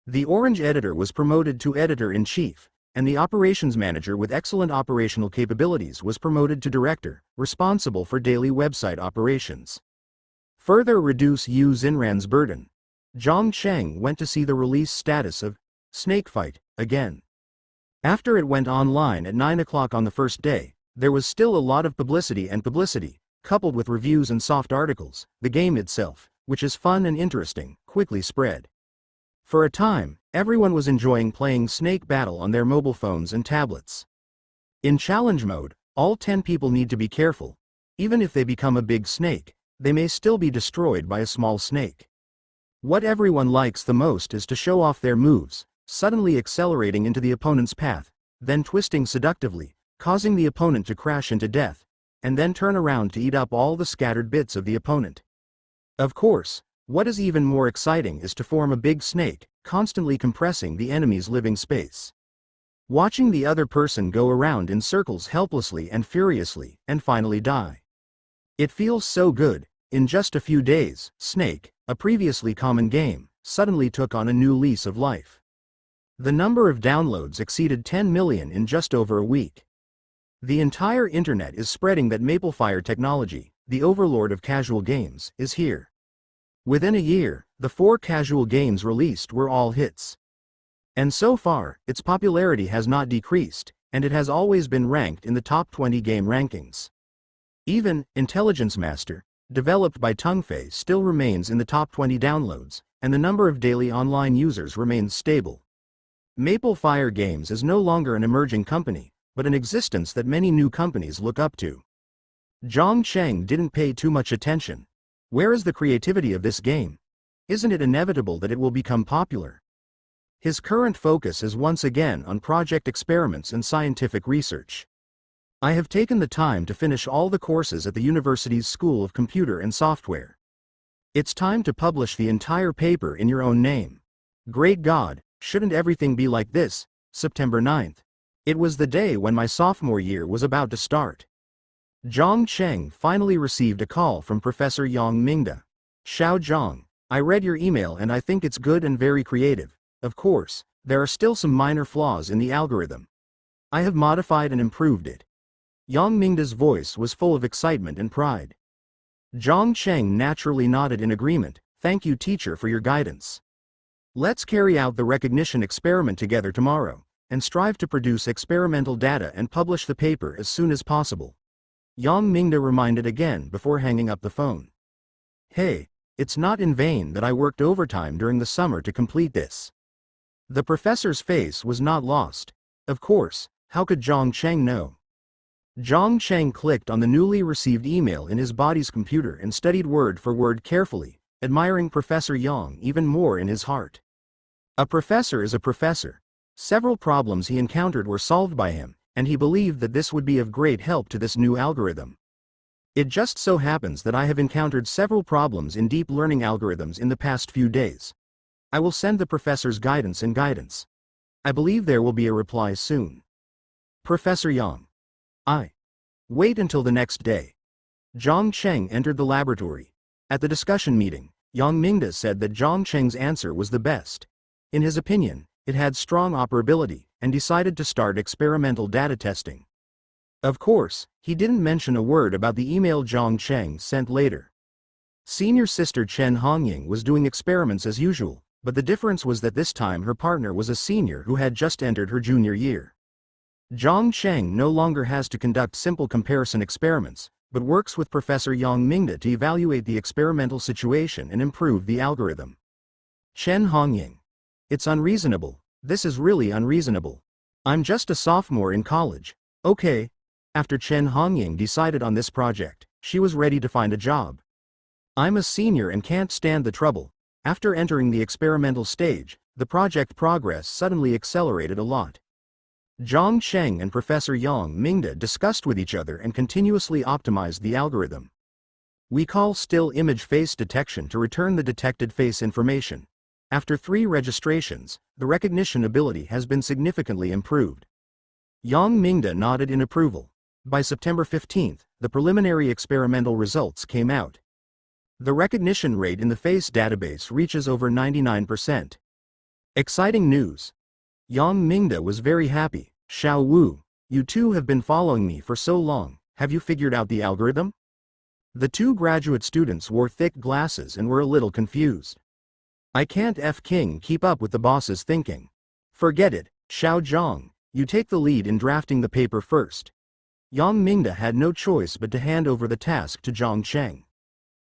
The Orange editor was promoted to editor-in-chief, and the operations manager with excellent operational capabilities was promoted to director, responsible for daily website operations. Further reduce Yu Xinren's burden, Zhang Cheng went to see the release status of Snake Fight again. After it went online at 9 o'clock on the first day, there was still a lot of publicity, coupled with reviews and soft articles. The game itself, which is fun and interesting, quickly spread. For a time, everyone was enjoying playing Snake Battle on their mobile phones and tablets. In challenge mode, all 10 people need to be careful. Even if they become a big snake, they may still be destroyed by a small snake. What everyone likes the most is to show off their moves, suddenly accelerating into the opponent's path, then twisting seductively, causing the opponent to crash into death, and then turn around to eat up all the scattered bits of the opponent. Of course, what is even more exciting is to form a big snake, constantly compressing the enemy's living space. Watching the other person go around in circles helplessly and furiously, and finally die. It feels so good. In just a few days, Snake, a previously common game, suddenly took on a new lease of life. The number of downloads exceeded 10 million in just over a week. The entire internet is spreading that Maplefire Technology, the overlord of casual games, is here. Within a year, the 4 casual games released were all hits. And so far, its popularity has not decreased, and it has always been ranked in the top 20 game rankings. Even Intelligence Master, developed by Tungfei, still remains in the top 20 downloads, and the number of daily online users remains stable. Maplefire Games is no longer an emerging company, but an existence that many new companies look up to. Zhang Cheng didn't pay too much attention. Where is the creativity of this game? Isn't it inevitable that it will become popular? His current focus is once again on project experiments and scientific research. I have taken the time to finish all the courses at the university's School of Computer and Software. It's time to publish the entire paper in your own name. Great God, shouldn't everything be like this? September 9th. It was the day when my sophomore year was about to start. Zhang Cheng finally received a call from Professor Yang Mingda. Xiao Zhang, I read your email and I think it's good and very creative. Of course, there are still some minor flaws in the algorithm. I have modified and improved it. Yang Mingda's voice was full of excitement and pride. Zhang Cheng naturally nodded in agreement. Thank you, teacher, for your guidance. Let's carry out the recognition experiment together tomorrow, and strive to produce experimental data and publish the paper as soon as possible. Yang Mingde reminded again before hanging up the phone. Hey, it's not in vain that I worked overtime during the summer to complete this. The professor's face was not lost. Of course, how could Zhang Cheng know? Zhang Cheng clicked on the newly received email in his body's computer and studied word for word carefully, admiring Professor Yang even more in his heart. A professor is a professor. Several problems he encountered were solved by him, and he believed that this would be of great help to this new algorithm. It just so happens that I have encountered several problems in deep learning algorithms in the past few days. I will send the professor's guidance. I believe there will be a reply soon. Professor Yang. Wait until the next day. Zhang Cheng entered the laboratory. At the discussion meeting, Yang Mingde said that Zhang Cheng's answer was the best. In his opinion, it had strong operability, and decided to start experimental data testing. Of course, he didn't mention a word about the email Zhang Cheng sent later. Senior sister Chen Hongying was doing experiments as usual, but the difference was that this time her partner was a senior who had just entered her junior year. Zhang Cheng no longer has to conduct simple comparison experiments, but works with Professor Yang Mingde to evaluate the experimental situation and improve the algorithm. Chen Hongying. It's unreasonable. This is really unreasonable. I'm just a sophomore in college. Okay. After Chen Hongying decided on this project, she was ready to find a job. I'm a senior and can't stand the trouble. After entering the experimental stage, the project progress suddenly accelerated a lot. Zhang Cheng and Professor Yang Mingde discussed with each other and continuously optimized the algorithm. We call still image face detection to return the detected face information. After 3 registrations, the recognition ability has been significantly improved. Yang Mingde nodded in approval. By September 15, the preliminary experimental results came out. The recognition rate in the face database reaches over 99%. Exciting news. Yang Mingde was very happy. Xiao Wu, you two have been following me for so long, have you figured out the algorithm? The 2 graduate students wore thick glasses and were a little confused. I can't keep up with the boss's thinking. Forget it, Xiao Zhang, you take the lead in drafting the paper first. Yang Mingde had no choice but to hand over the task to Zhang Cheng.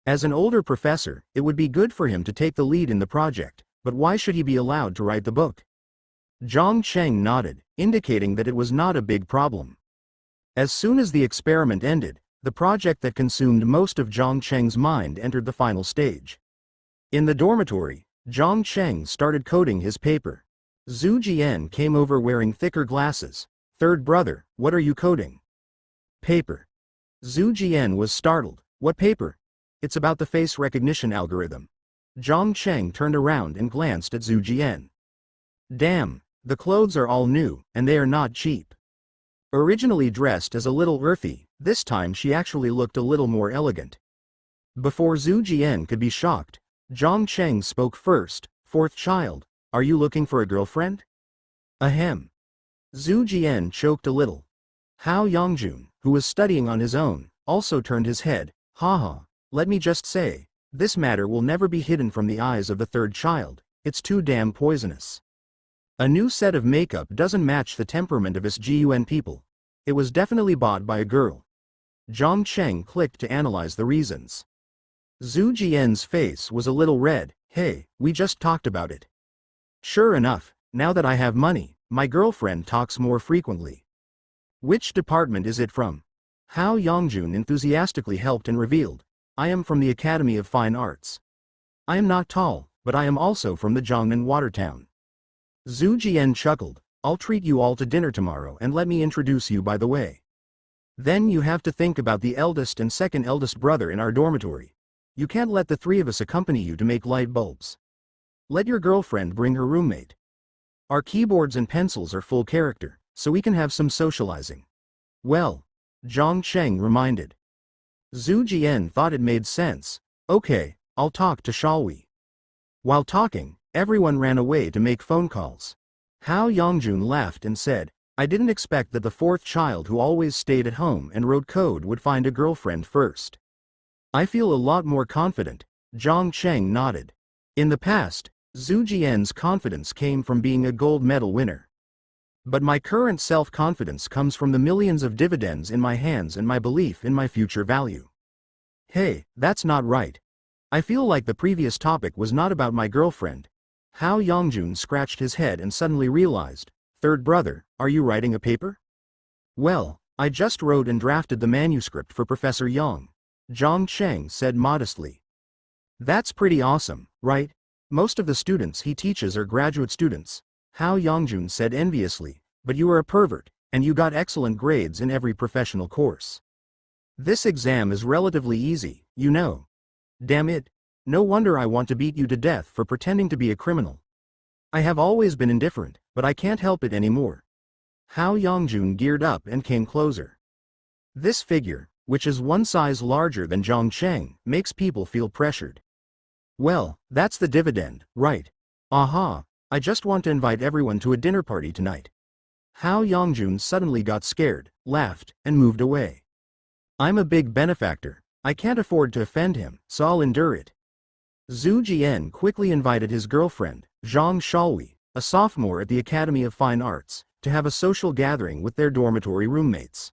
As an older professor, it would be good for him to take the lead in the project, but why should he be allowed to write the book? Zhang Cheng nodded, indicating that it was not a big problem. As soon as the experiment ended, the project that consumed most of Zhang Cheng's mind entered the final stage. In the dormitory, Zhang Cheng started coding his paper. Zhu Jian came over wearing thicker glasses. Third brother, what are you coding? Paper. Zhu Jian was startled. What paper? It's about the face recognition algorithm. Zhang Cheng turned around and glanced at Zhu Jian. Damn, the clothes are all new, and they are not cheap. Originally dressed as a little earthy, this time she actually looked a little more elegant. Before Zhu Jian could be shocked, Zhang Cheng spoke first. 4th child, are you looking for a girlfriend? Ahem. Zhu Jian choked a little. Hao Yangjun, who was studying on his own, also turned his head. Haha, let me just say, this matter will never be hidden from the eyes of the 3rd child, it's too damn poisonous. A new set of makeup doesn't match the temperament of us GUN people. It was definitely bought by a girl. Zhang Cheng clicked to analyze the reasons. Zhu Jian's face was a little red. Hey, we just talked about it. Sure enough, now that I have money, my girlfriend talks more frequently. Which department is it from? Hao Yangjun enthusiastically helped and revealed. I am from the Academy of Fine Arts. I am not tall, but I am also from the Jiangnan Watertown. Zhu Jian chuckled. I'll treat you all to dinner tomorrow and let me introduce you by the way. Then you have to think about the eldest and second eldest brother in our dormitory. You can't let the 3 of us accompany you to make light bulbs. Let your girlfriend bring her roommate. Our keyboards and pencils are full character, so we can have some socializing. Well, Zhang Cheng reminded. Zhu Jian thought it made sense. Okay, I'll talk to Shalwi. While talking, everyone ran away to make phone calls. Hao Yangjun laughed and said, I didn't expect that the 4th child who always stayed at home and wrote code would find a girlfriend first. I feel a lot more confident. Zhang Cheng nodded. In the past, Zhu Jian's confidence came from being a gold medal winner. But my current self-confidence comes from the millions of dividends in my hands and my belief in my future value. Hey, that's not right. I feel like the previous topic was not about my girlfriend. Hao Yongjun scratched his head and suddenly realized, "Third brother, are you writing a paper?" "Well, I just wrote and drafted the manuscript for Professor Yang," Zhang Cheng said modestly. "That's pretty awesome, right? Most of the students he teaches are graduate students," Hao Yongjun said enviously, "but you are a pervert, and you got excellent grades in every professional course. This exam is relatively easy, you know. Damn it. No wonder I want to beat you to death for pretending to be a criminal. I have always been indifferent, but I can't help it anymore." Hao Yongjun geared up and came closer. This figure, which is one size larger than Zhang Cheng, makes people feel pressured. "Well, that's the dividend, right? Aha, I just want to invite everyone to a dinner party tonight." Hao Yongjun suddenly got scared, laughed, and moved away. "I'm a big benefactor. I can't afford to offend him, so I'll endure it." Zhu Jian quickly invited his girlfriend, Zhang Shalwi, a sophomore at the Academy of Fine Arts, to have a social gathering with their dormitory roommates.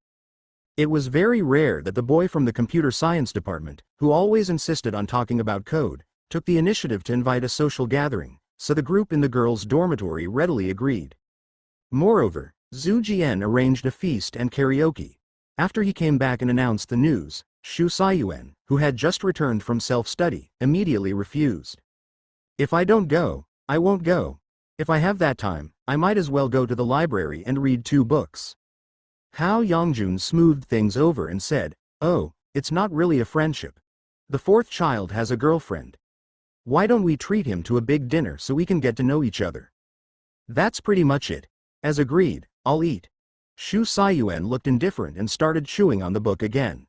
It was very rare that the boy from the computer science department, who always insisted on talking about code, took the initiative to invite a social gathering, so the group in the girls' dormitory readily agreed. Moreover, Zhu Jian arranged a feast and karaoke. After he came back and announced the news, Xu Saiyuan, who had just returned from self-study, immediately refused. "If I don't go, I won't go. If I have that time, I might as well go to the library and read 2 books. Hao Yongjun smoothed things over and said, "Oh, it's not really a friendship. The 4th child has a girlfriend. Why don't we treat him to a big dinner so we can get to know each other?" "That's pretty much it. As agreed, I'll eat." Xu Saiyuan looked indifferent and started chewing on the book again.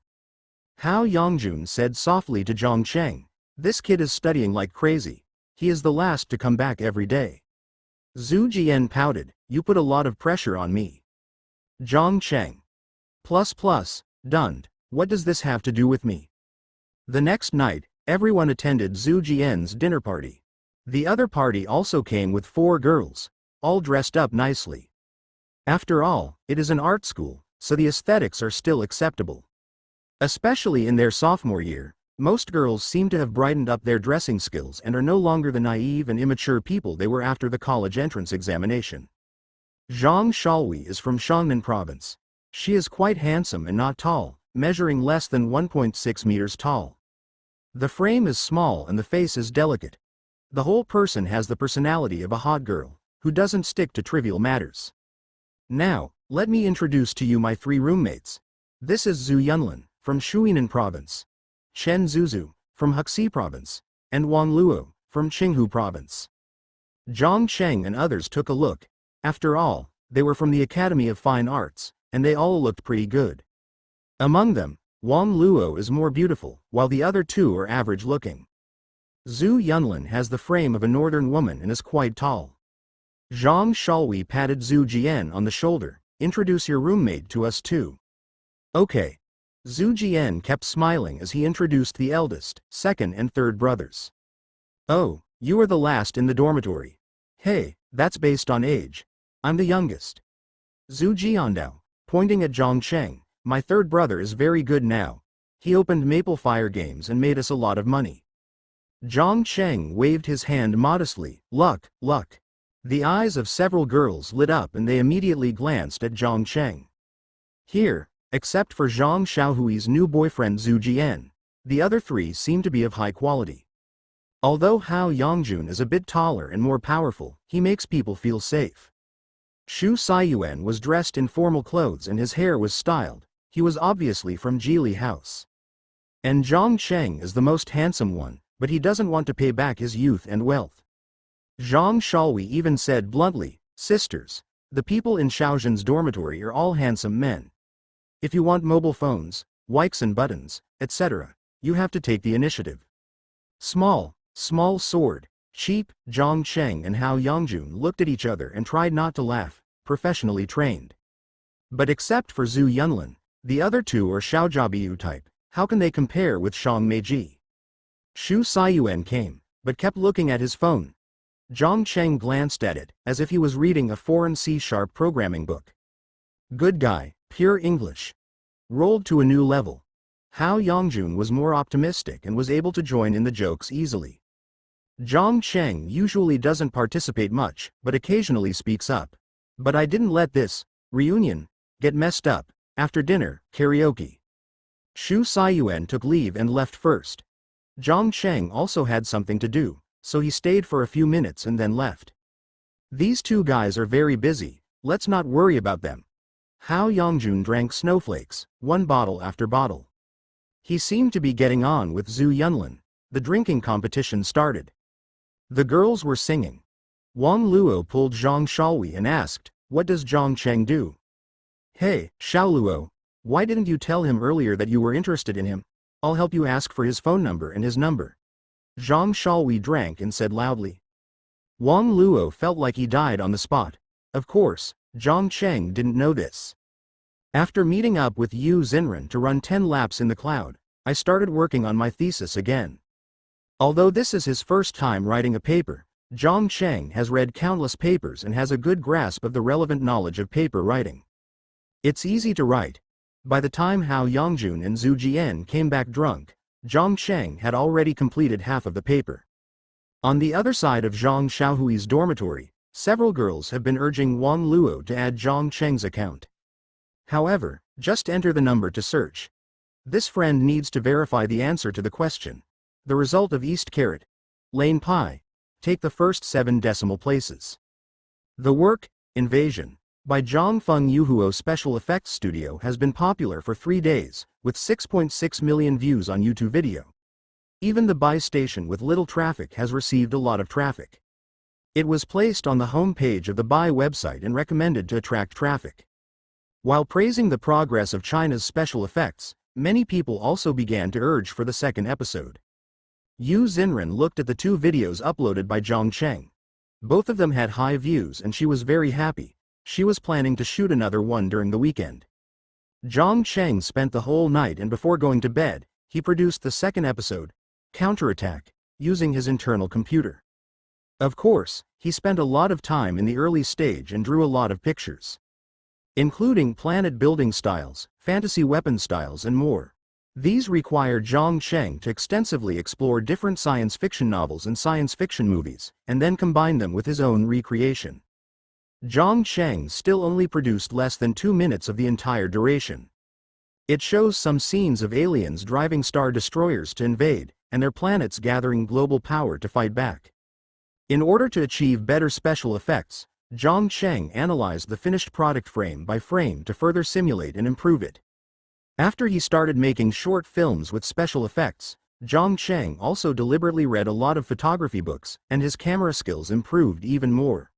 Hao Yongjun said softly to Zhang Cheng, "This kid is studying like crazy. He is the last to come back every day." Zhu Jian pouted, "You put a lot of pressure on me." Zhang Cheng. Dunned, "What does this have to do with me?" The next night, everyone attended Zhu Jian's dinner party. The other party also came with 4 girls, all dressed up nicely. After all, it is an art school, so the aesthetics are still acceptable. Especially in their sophomore year, most girls seem to have brightened up their dressing skills and are no longer the naive and immature people they were after the college entrance examination. Zhang Shalwi is from Shangnan province. She is quite handsome and not tall, measuring less than 1.6 meters tall. The frame is small and the face is delicate. The whole person has the personality of a hot girl, who doesn't stick to trivial matters. Now, let me introduce to you my 3 roommates. This is Zhu Yunlin, from Shuinan province, Chen Zuzu, from Huxi province, and Wang Luo, from Qinghu province. Zhang Cheng and others took a look. After all, they were from the Academy of Fine Arts, and they all looked pretty good. Among them, Wang Luo is more beautiful, while the other 2 are average looking. Zhu Yunlin has the frame of a northern woman and is quite tall. Zhang Shalwi patted Zhu Jian on the shoulder. "Introduce your roommate to us too." "Okay." Zhu Jian kept smiling as he introduced the eldest, 2nd and 3rd brothers. "Oh, you are the last in the dormitory. Hey, that's based on age. I'm the youngest." Zhu Jiandao, pointing at Zhang Cheng, "My 3rd brother is very good now. He opened Maple Fire Games and made us a lot of money." Zhang Cheng waved his hand modestly. Luck. The eyes of several girls lit up and they immediately glanced at Zhang Cheng. Here, except for Zhang Xiaohui's new boyfriend Zhu Jian, the other 3 seem to be of high quality. Although Hao Yongjun is a bit taller and more powerful, he makes people feel safe. Xu Saiyuan was dressed in formal clothes and his hair was styled. He was obviously from Jili House. And Zhang Cheng is the most handsome one, but he doesn't want to pay back his youth and wealth. Zhang Shalwi even said bluntly, "Sisters, the people in Xiaozhen's dormitory are all handsome men. If you want mobile phones, wikes and buttons, etc., you have to take the initiative." Small sword, cheap. Zhang Cheng and Hao Yongjun looked at each other and tried not to laugh, professionally trained. But except for Zhu Yunlin, the other 2 are Xiaojiabiyu type. How can they compare with Shang Meiji? Xu Saiyuan came, but kept looking at his phone. Zhang Cheng glanced at it, as if he was reading a foreign C-sharp programming book. Good guy, pure English. Rolled to a new level. Hao Yongjun was more optimistic and was able to join in the jokes easily. Zhang Cheng usually doesn't participate much, but occasionally speaks up. But I didn't let this reunion get messed up. After dinner, karaoke. Xu Saiyuan took leave and left first. Zhang Cheng also had something to do, so he stayed for a few minutes and then left. These two guys are very busy, let's not worry about them. Hao Yongjun drank snowflakes, one bottle after bottle. He seemed to be getting on with Zhu Yunlin. The drinking competition started. The girls were singing. Wang Luo pulled Zhang Shaolui and asked, "What does Zhang Cheng do?" "Hey, Shaoluo, why didn't you tell him earlier that you were interested in him? I'll help you ask for his phone number and his number." Zhang Shaolui drank and said loudly. Wang Luo felt like he died on the spot. Of course, Zhang Cheng didn't know this. After meeting up with Yu Xinren to run 10 laps in the cloud, I started working on my thesis again. Although this is his first time writing a paper, Zhang Cheng has read countless papers and has a good grasp of the relevant knowledge of paper writing. It's easy to write. By the time Hao Yongjun and Zhu Jian came back drunk, Zhang Cheng had already completed half of the paper. On the other side of Zhang Shaohui's dormitory, several girls have been urging Wang Luo to add Zhang Cheng's account. However, just enter the number to search. This friend needs to verify the answer to the question. The result of East Carat, Lane Pi. Take the first 7 decimal places. The work, Invasion, by Zhangfeng Yuhuo Special Effects Studio has been popular for 3 days, with 6.6 million views on YouTube video. Even the buy station with little traffic has received a lot of traffic. It was placed on the home page of the buy website and recommended to attract traffic. While praising the progress of China's special effects, many people also began to urge for the second episode. Yu Xinren looked at the 2 videos uploaded by Zhang Cheng. Both of them had high views and she was very happy. She was planning to shoot another one during the weekend. Zhang Cheng spent the whole night and before going to bed, he produced the second episode, Counterattack, using his internal computer. Of course, he spent a lot of time in the early stage and drew a lot of pictures, including planet building styles, fantasy weapon styles and more. These required Zhang Cheng to extensively explore different science fiction novels and science fiction movies, and then combine them with his own recreation. Zhang Cheng still only produced less than 2 minutes of the entire duration. It shows some scenes of aliens driving star destroyers to invade, and their planets gathering global power to fight back. In order to achieve better special effects, Zhang Cheng analyzed the finished product frame by frame to further simulate and improve it. After he started making short films with special effects, Zhang Cheng also deliberately read a lot of photography books, and his camera skills improved even more.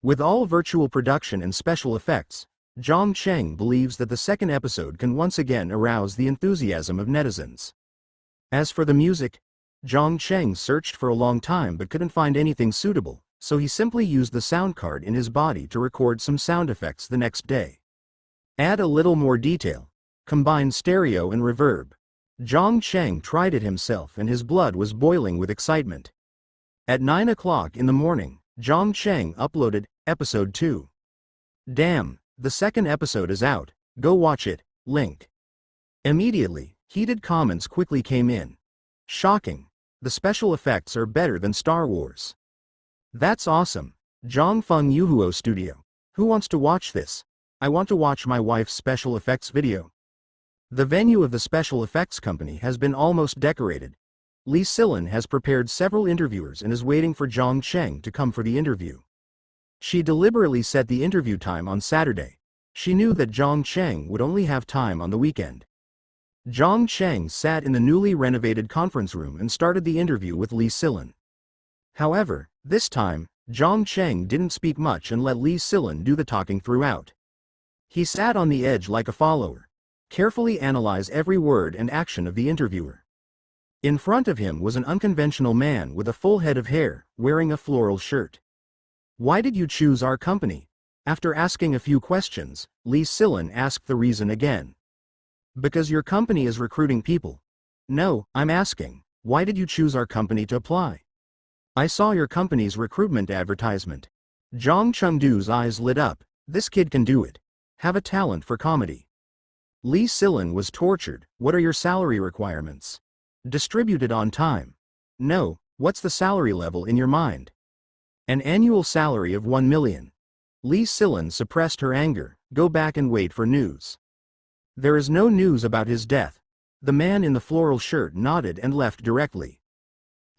With all virtual production and special effects, Zhang Cheng believes that the second episode can once again arouse the enthusiasm of netizens. As for the music, Zhang Cheng searched for a long time but couldn't find anything suitable, so he simply used the sound card in his body to record some sound effects the next day. Add a little more detail. Combine stereo and reverb. Zhang Cheng tried it himself and his blood was boiling with excitement. At 9 o'clock in the morning, Zhang Cheng uploaded episode 2. Damn, the second episode is out, go watch it, link. Immediately, heated comments quickly came in. Shocking. The special effects are better than Star Wars. That's awesome. Zhangfeng Yuhuo Studio. Who wants to watch this? I want to watch my wife's special effects video. The venue of the special effects company has been almost decorated. Li Silin has prepared several interviewers and is waiting for Zhang Cheng to come for the interview. She deliberately set the interview time on Saturday. She knew that Zhang Cheng would only have time on the weekend. Zhang Cheng sat in the newly renovated conference room and started the interview with Li Silin. However, this time, Zhang Cheng didn't speak much and let Li Silin do the talking throughout. He sat on the edge like a follower, carefully analyze every word and action of the interviewer. In front of him was an unconventional man with a full head of hair, wearing a floral shirt. Why did you choose our company? After asking a few questions, Li Silin asked the reason again. Because your company is recruiting people. No, I'm asking, why did you choose our company to apply? I saw your company's recruitment advertisement. Zhang Chengdu's eyes lit up. This kid can do it. Have a talent for comedy. Li Silin was tortured. What are your salary requirements? Distributed on time. No, what's the salary level in your mind? An annual salary of 1 million. Li Silin suppressed her anger. Go back and wait for news. There is no news about his death. The man in the floral shirt nodded and left directly.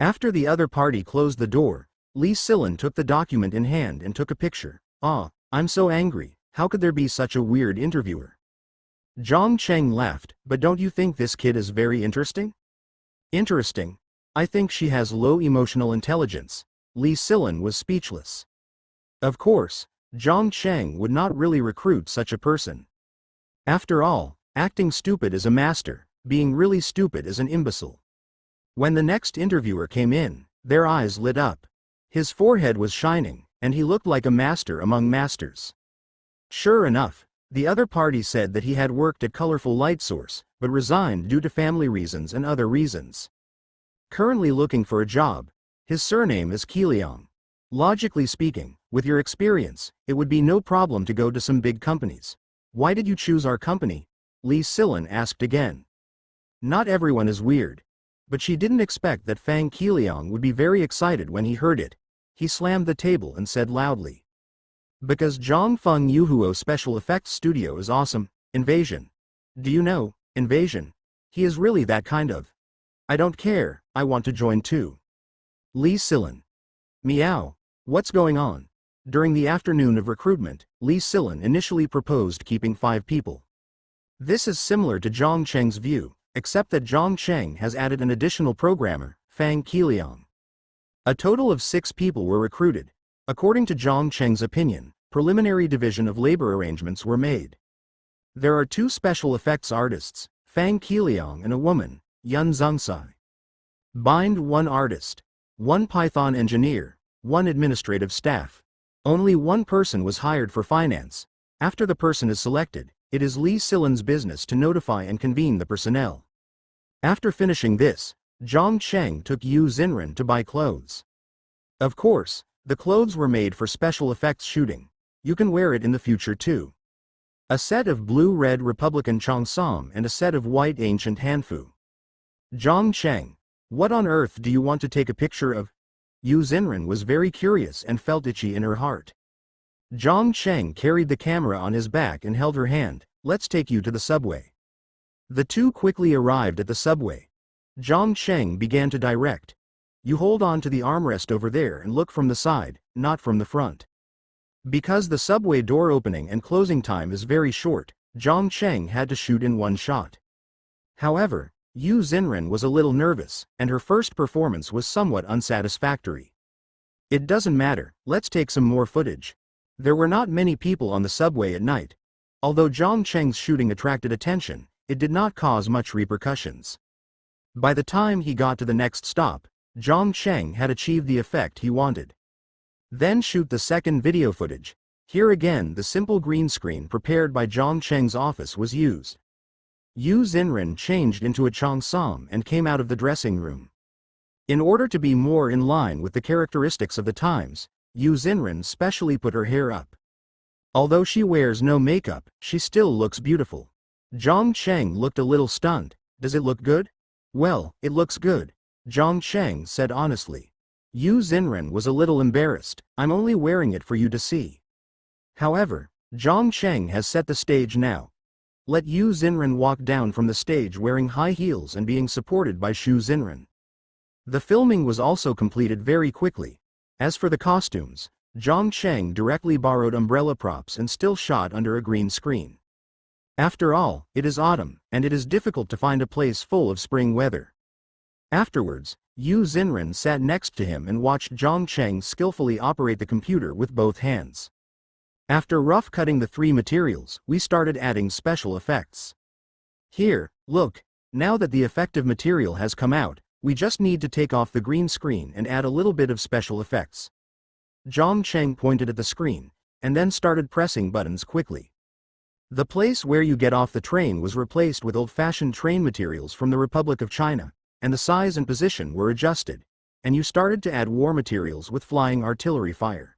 After the other party closed the door, Li Silin took the document in hand and took a picture. Ah, I'm so angry. How could there be such a weird interviewer? Zhang Cheng laughed. But don't you think this kid is very interesting? Interesting? I think she has low emotional intelligence. Li Silin was speechless. Of course, Zhang Cheng would not really recruit such a person. After all, acting stupid is a master, being really stupid is an imbecile. When the next interviewer came in, their eyes lit up. His forehead was shining, and he looked like a master among masters. Sure enough, the other party said that he had worked at Colorful Light Source, but resigned due to family reasons and other reasons. Currently looking for a job. His surname is Qiliang. Logically speaking, with your experience, it would be no problem to go to some big companies. Why did you choose our company? Li Silin asked again. Not everyone is weird. But she didn't expect that Fang Qiliang would be very excited when he heard it. He slammed the table and said loudly. Because Zhongfeng Yuhuo Special Effects Studio is awesome. Invasion. Do you know, Invasion? He is really that kind of. I don't care, I want to join too. Li Silin. Meow. What's going on? During the afternoon of recruitment, Li Silin initially proposed keeping 5 people. This is similar to Zhang Cheng's view, except that Zhang Cheng has added an additional programmer, Fang Qiliang. A total of 6 people were recruited. According to Zhang Cheng's opinion, preliminary division of labor arrangements were made. There are 2 special effects artists, Fang Qiliang, and a woman, Yun Zhengsai. Bind 1 artist, 1 Python engineer, 1 administrative staff. Only 1 person was hired for finance. After the person is selected, it is Li Silin's business to notify and convene the personnel. After finishing this, Zhang Cheng took Yu Xinren to buy clothes. Of course, the clothes were made for special effects shooting. You can wear it in the future too. A set of blue-red Republican Cheongsam and a set of white ancient Hanfu. Zhang Cheng, what on earth do you want to take a picture of? Yu Xinren was very curious and felt itchy in her heart. Zhang Cheng carried the camera on his back and held her hand. Let's take you to the subway. The 2 quickly arrived at the subway. Zhang Cheng began to direct. You hold on to the armrest over there and look from the side, not from the front. Because the subway door opening and closing time is very short, Zhang Cheng had to shoot in 1 shot. However, Yu Xinren was a little nervous, and her first performance was somewhat unsatisfactory. It doesn't matter, let's take some more footage. There were not many people on the subway at night. Although Zhang Cheng's shooting attracted attention, it did not cause much repercussions. By the time he got to the next stop, Zhang Cheng had achieved the effect he wanted. Then shoot the second video footage. Here again the simple green screen prepared by Zhang Cheng's office was used. Yu Xinren changed into a Cheongsam and came out of the dressing room. In order to be more in line with the characteristics of the times, Yu Xinren specially put her hair up. Although she wears no makeup, she still looks beautiful. Zhang Cheng looked a little stunned. Does it look good? Well, it looks good, Zhang Cheng said honestly. Yu Xinren was a little embarrassed. I'm only wearing it for you to see. However, Zhang Cheng has set the stage now. Let Yu Xinren walk down from the stage wearing high heels and being supported by Shu Xinren. The filming was also completed very quickly. As for the costumes, Zhang Cheng directly borrowed umbrella props and still shot under a green screen. After all, it is autumn, and it is difficult to find a place full of spring weather. Afterwards, Yu Xinren sat next to him and watched Zhang Cheng skillfully operate the computer with both hands. After rough cutting the 3 materials, we started adding special effects. Here, look, now that the effective material has come out, we just need to take off the green screen and add a little bit of special effects. Zhang Cheng pointed at the screen, and then started pressing buttons quickly. The place where you get off the train was replaced with old-fashioned train materials from the Republic of China, and the size and position were adjusted. and you started to add war materials with flying artillery fire.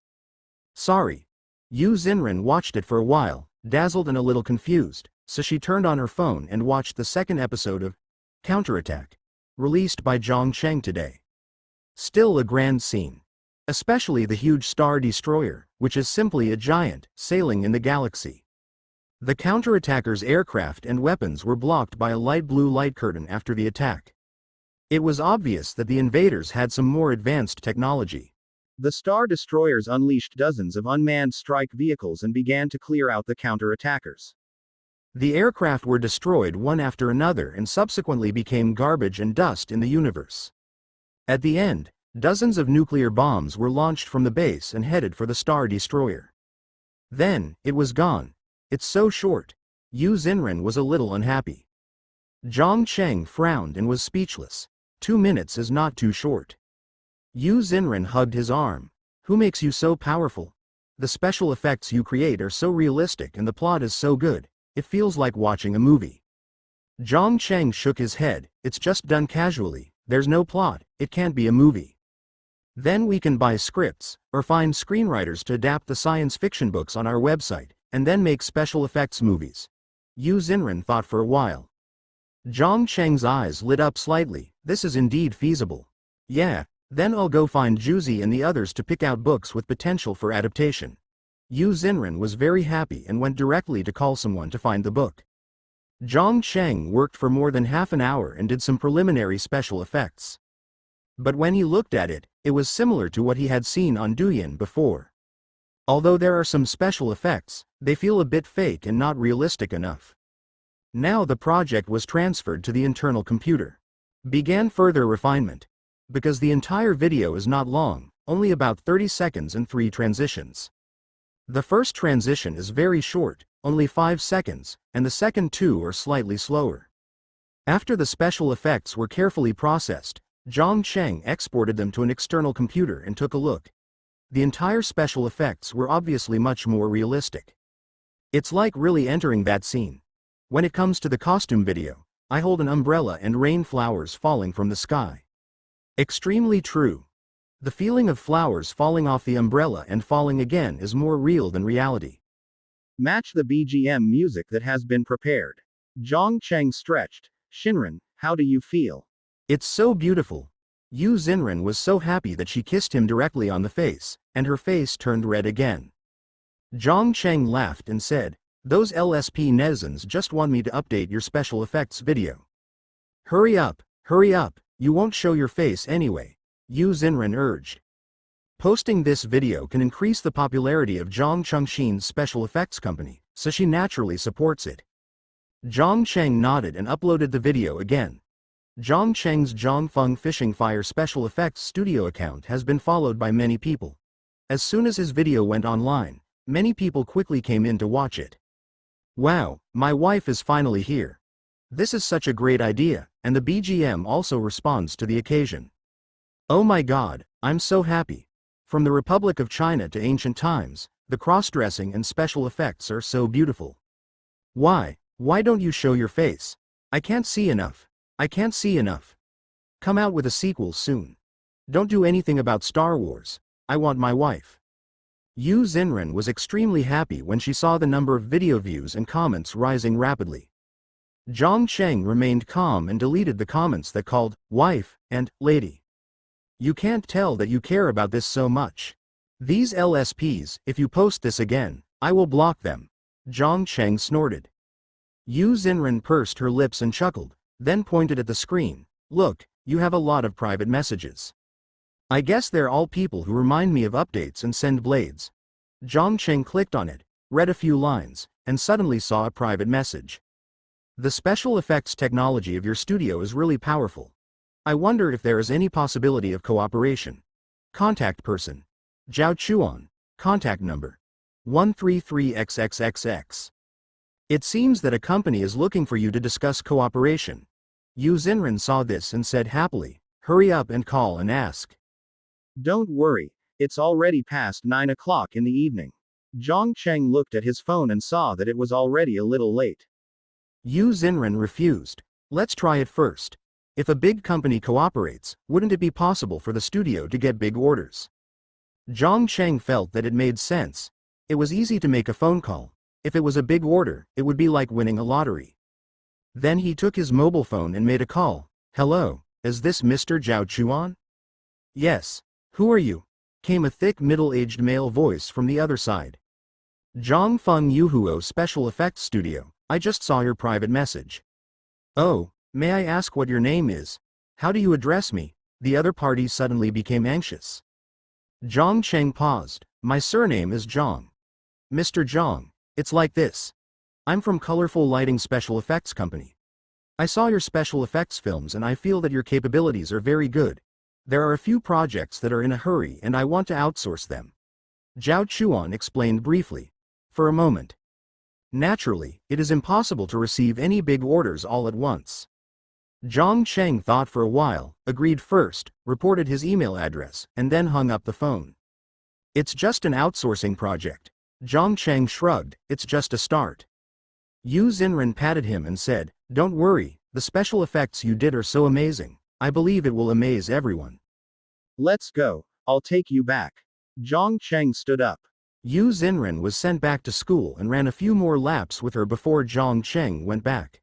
Sorry. Yu Xinren watched it for a while, dazzled and a little confused, so she turned on her phone and watched the second episode of Counterattack, released by Zhang Cheng today. Still a grand scene. Especially the huge Star Destroyer, which is simply a giant, sailing in the galaxy. The counterattackers' aircraft and weapons were blocked by a light blue light curtain after the attack. It was obvious that the invaders had some more advanced technology. The Star Destroyers unleashed dozens of unmanned strike vehicles and began to clear out the counterattackers. The aircraft were destroyed one after another and subsequently became garbage and dust in the universe. At the end, dozens of nuclear bombs were launched from the base and headed for the Star Destroyer. Then, it was gone. It's so short. Yu Xinren was a little unhappy. Zhang Cheng frowned and was speechless. 2 minutes is not too short. Yu Xinren hugged his arm. Who makes you so powerful? The special effects you create are so realistic and the plot is so good, it feels like watching a movie. Zhang Cheng shook his head. It's just done casually, there's no plot, it can't be a movie. Then we can buy scripts, or find screenwriters to adapt the science fiction books on our website, and then make special effects movies. Yu Xinren thought for a while. Zhang Cheng's eyes lit up slightly. This is indeed feasible. Yeah. Then I'll go find Juzi and the others to pick out books with potential for adaptation. Yu Xinren was very happy and went directly to call someone to find the book. Zhang Cheng worked for more than half an hour and did some preliminary special effects. But when he looked at it, it was similar to what he had seen on Douyin before. Although there are some special effects, they feel a bit fake and not realistic enough. Now the project was transferred to the internal computer. Began further refinement. Because the entire video is not long, only about 30 seconds and 3 transitions. The first transition is very short, only 5 seconds, and the second 2 are slightly slower. After the special effects were carefully processed, Zhang Cheng exported them to an external computer and took a look. The entire special effects were obviously much more realistic. It's like really entering that scene. When it comes to the costume video, I hold an umbrella and rain flowers falling from the sky. Extremely true. The feeling of flowers falling off the umbrella and falling again is more real than reality. Match the BGM music that has been prepared. Zhang Cheng stretched. Xinren, how do you feel? It's so beautiful. Yu Xinren was so happy that she kissed him directly on the face, and her face turned red again. Zhang Cheng laughed and said, those LSP netizens just want me to update your special effects video. Hurry up, hurry up. You won't show your face anyway, Yu Xinren urged. Posting this video can increase the popularity of Zhang Chengxin's special effects company, so she naturally supports it. Zhang Cheng nodded and uploaded the video again. Zhang Cheng's Zhangfeng Fishing Fire special effects studio account has been followed by many people. As soon as his video went online, many people quickly came in to watch it. Wow, my wife is finally here. This is such a great idea, and the BGM also responds to the occasion. Oh my god, I'm so happy. From the Republic of China to ancient times, the cross-dressing and special effects are so beautiful. Why don't you show your face? I can't see enough. I can't see enough. Come out with a sequel soon. Don't do anything about Star Wars. I want my wife. Yu Xinren was extremely happy when she saw the number of video views and comments rising rapidly. Zhang Cheng remained calm and deleted the comments that called wife and lady. You can't tell that you care about this so much. These LSPs, if you post this again, I will block them. Zhang Cheng snorted. Yu Xinren pursed her lips and chuckled, then pointed at the screen. Look, you have a lot of private messages. I guess they're all people who remind me of updates and send blades. Zhang Cheng clicked on it, read a few lines, and suddenly saw a private message. The special effects technology of your studio is really powerful. I wonder if there is any possibility of cooperation. Contact person. Zhao Chuan. Contact number. 133XXXX. It seems that a company is looking for you to discuss cooperation. Yu Xinren saw this and said happily, hurry up and call and ask. Don't worry, it's already past 9 o'clock in the evening. Zhang Cheng looked at his phone and saw that it was already a little late. Yu Xinren refused. Let's try it first. If a big company cooperates, wouldn't it be possible for the studio to get big orders? Zhang Cheng felt that it made sense. It was easy to make a phone call. If it was a big order, it would be like winning a lottery. Then he took his mobile phone and made a call. "Hello, is this Mr. Zhao Chuan?" "Yes. Who are you?" came a thick middle-aged male voice from the other side. "Zhang Feng Yuhuo Special Effects Studio, I just saw your private message." "Oh, may I ask what your name is? How do you address me?" The other party suddenly became anxious. Zhang Cheng paused. "My surname is Zhang. Mr. Zhang, it's like this. I'm from Colorful Lighting Special Effects Company. I saw your special effects films and I feel that your capabilities are very good. There are a few projects that are in a hurry and I want to outsource them." Zhao Chuan explained briefly. For a moment. Naturally, it is impossible to receive any big orders all at once. Zhang Cheng thought for a while, agreed first, reported his email address, and then hung up the phone. "It's just an outsourcing project." Zhang Cheng shrugged. "It's just a start." Yu Xinren patted him and said, "Don't worry, the special effects you did are so amazing. I believe it will amaze everyone." "Let's go, I'll take you back." Zhang Cheng stood up. Yu Xinren was sent back to school and ran a few more laps with her before Zhang Cheng went back.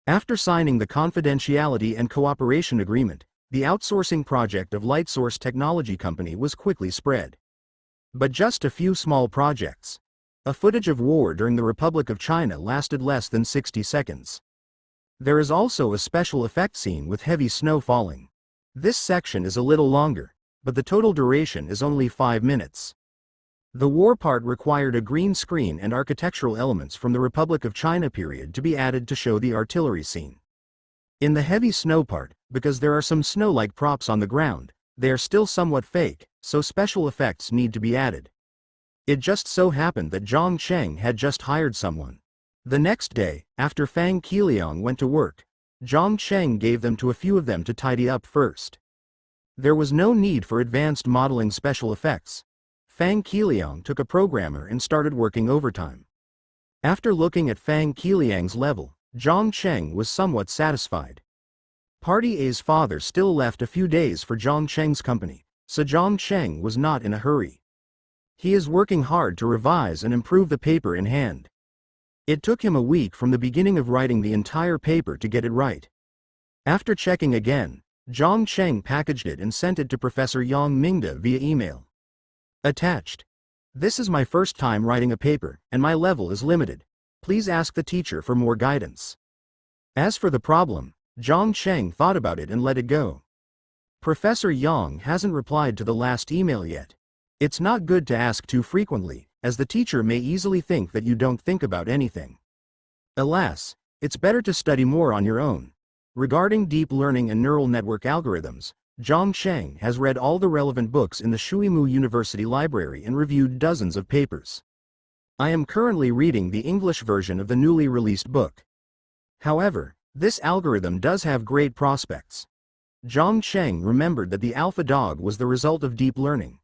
After signing the confidentiality and cooperation agreement, the outsourcing project of Lightsource Technology Company was quickly spread. But just a few small projects. A footage of war during the Republic of China lasted less than 60 seconds. There is also a special effect scene with heavy snow falling. This section is a little longer, but the total duration is only 5 minutes. The war part required a green screen and architectural elements from the Republic of China period to be added to show the artillery scene. In the heavy snow part, because there are some snow-like props on the ground, they are still somewhat fake, so special effects need to be added. It just so happened that Zhang Cheng had just hired someone. The next day, after Fang Qiliang went to work, Zhang Cheng gave them to a few of them to tidy up first. There was no need for advanced modeling special effects. Fang Qiliang took a programmer and started working overtime. After looking at Fang Qiliang's level, Zhang Cheng was somewhat satisfied. Party A's father still left a few days for Zhang Cheng's company, so Zhang Cheng was not in a hurry. He is working hard to revise and improve the paper in hand. It took him a week from the beginning of writing the entire paper to get it right. After checking again, Zhang Cheng packaged it and sent it to Professor Yang Mingde via email. Attached. "This is my first time writing a paper, and my level is limited. Please ask the teacher for more guidance." As for the problem, Zhang Cheng thought about it and let it go. Professor Yang hasn't replied to the last email yet. It's not good to ask too frequently, as the teacher may easily think that you don't think about anything. Alas, it's better to study more on your own. Regarding deep learning and neural network algorithms, Zhang Cheng has read all the relevant books in the Shuimu University Library and reviewed dozens of papers. I am currently reading the English version of the newly released book. However, this algorithm does have great prospects. Zhang Cheng remembered that the AlphaDog was the result of deep learning.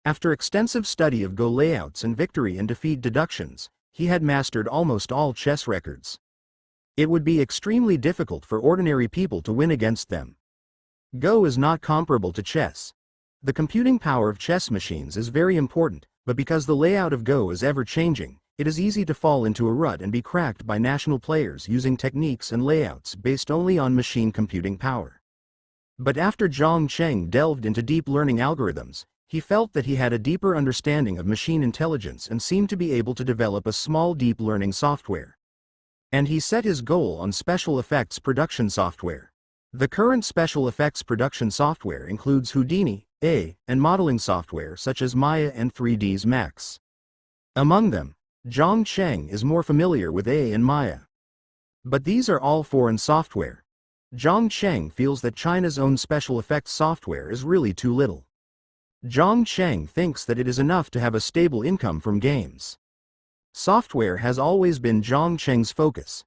After extensive study of Go layouts and victory and defeat deductions, he had mastered almost all chess records. It would be extremely difficult for ordinary people to win against them. Go is not comparable to chess. The computing power of chess machines is very important, but because the layout of Go is ever-changing, it is easy to fall into a rut and be cracked by national players using techniques and layouts based only on machine computing power. But after Zhang Cheng delved into deep learning algorithms, he felt that he had a deeper understanding of machine intelligence and seemed to be able to develop a small deep learning software. And he set his goal on special effects production software. The current special effects production software includes Houdini, A, and modeling software such as Maya and 3ds Max. Among them, Zhang Cheng is more familiar with A and Maya. But these are all foreign software. Zhang Cheng feels that China's own special effects software is really too little. Zhang Cheng thinks that it is enough to have a stable income from games. Software has always been Zhang Cheng's focus.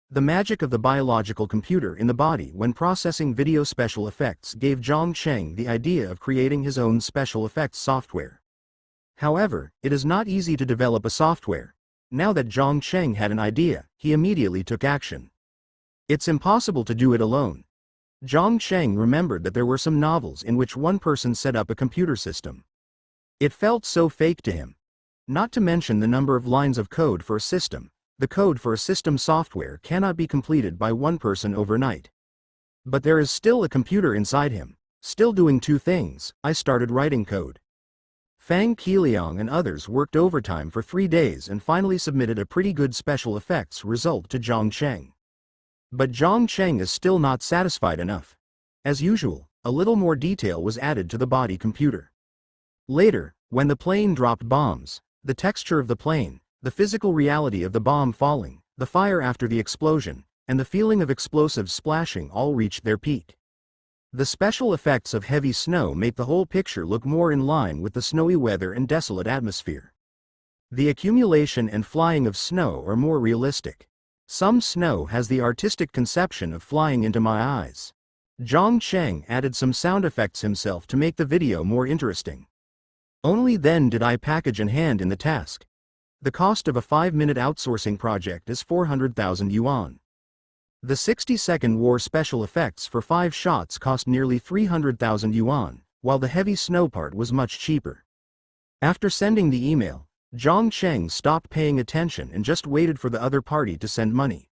The magic of the biological computer in the body when processing video special effects gave Zhang Cheng the idea of creating his own special effects software. However, it is not easy to develop a software. Now that Zhang Cheng had an idea, he immediately took action. It's impossible to do it alone. Zhang Cheng remembered that there were some novels in which one person set up a computer system. It felt so fake to him. Not to mention the number of lines of code for a system. The code for a system software cannot be completed by one person overnight. But there is still a computer inside him, still doing two things. I started writing code. Fang Qiliang and others worked overtime for 3 days and finally submitted a pretty good special effects result to Zhang Cheng. But Zhang Cheng is still not satisfied enough. As usual, a little more detail was added to the body computer. Later, when the plane dropped bombs, the texture of the plane, the physical reality of the bomb falling, the fire after the explosion, and the feeling of explosives splashing all reached their peak. The special effects of heavy snow make the whole picture look more in line with the snowy weather and desolate atmosphere. The accumulation and flying of snow are more realistic. Some snow has the artistic conception of flying into my eyes. Zhang Cheng added some sound effects himself to make the video more interesting. Only then did I package and hand in the task. The cost of a 5-minute outsourcing project is 400,000 yuan. The 60-second war special effects for 5 shots cost nearly 300,000 yuan, while the heavy snow part was much cheaper. After sending the email, Zhang Cheng stopped paying attention and just waited for the other party to send money.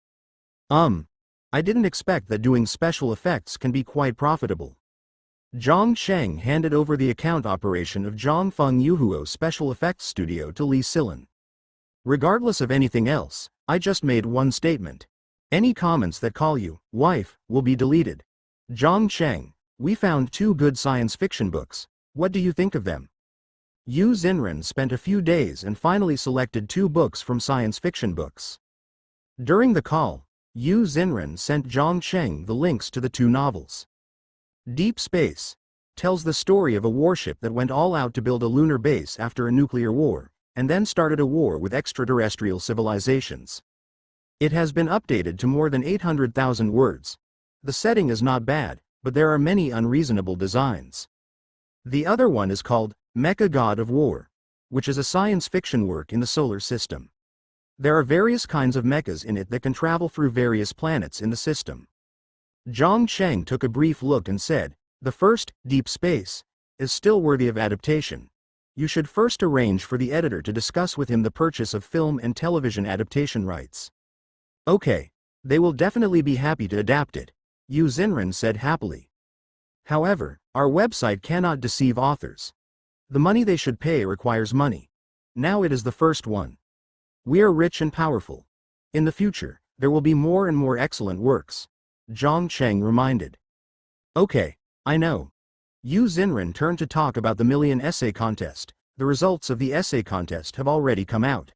I didn't expect that doing special effects can be quite profitable. Zhang Cheng handed over the account operation of Zhangfeng Yuhuo Special Effects Studio to Li Silan. Regardless of anything else, I just made one statement. Any comments that call you wife will be deleted. Zhang Cheng, we found 2 good science fiction books. What do you think of them? Yu Xinren spent a few days and finally selected 2 books from science fiction books. During the call, Yu Xinren sent Zhang Cheng the links to the 2 novels. Deep Space tells the story of a warship that went all out to build a lunar base after a nuclear war, and then started a war with extraterrestrial civilizations. It has been updated to more than 800,000 words. The setting is not bad, but there are many unreasonable designs. The other one is called Mecha God of War, which is a science fiction work in the solar system. There are various kinds of mechas in it that can travel through various planets in the system. Zhang Cheng took a brief look and said, the first, Deep Space, is still worthy of adaptation. You should first arrange for the editor to discuss with him the purchase of film and television adaptation rights. Okay, they will definitely be happy to adapt it, Yu Xinren said happily. However, our website cannot deceive authors. The money they should pay requires money. Now it is the first one. We are rich and powerful. In the future, there will be more and more excellent works. Zhang Cheng reminded. Okay, I know. Yu Xinren turned to talk about the Million Essay Contest. The results of the essay contest have already come out.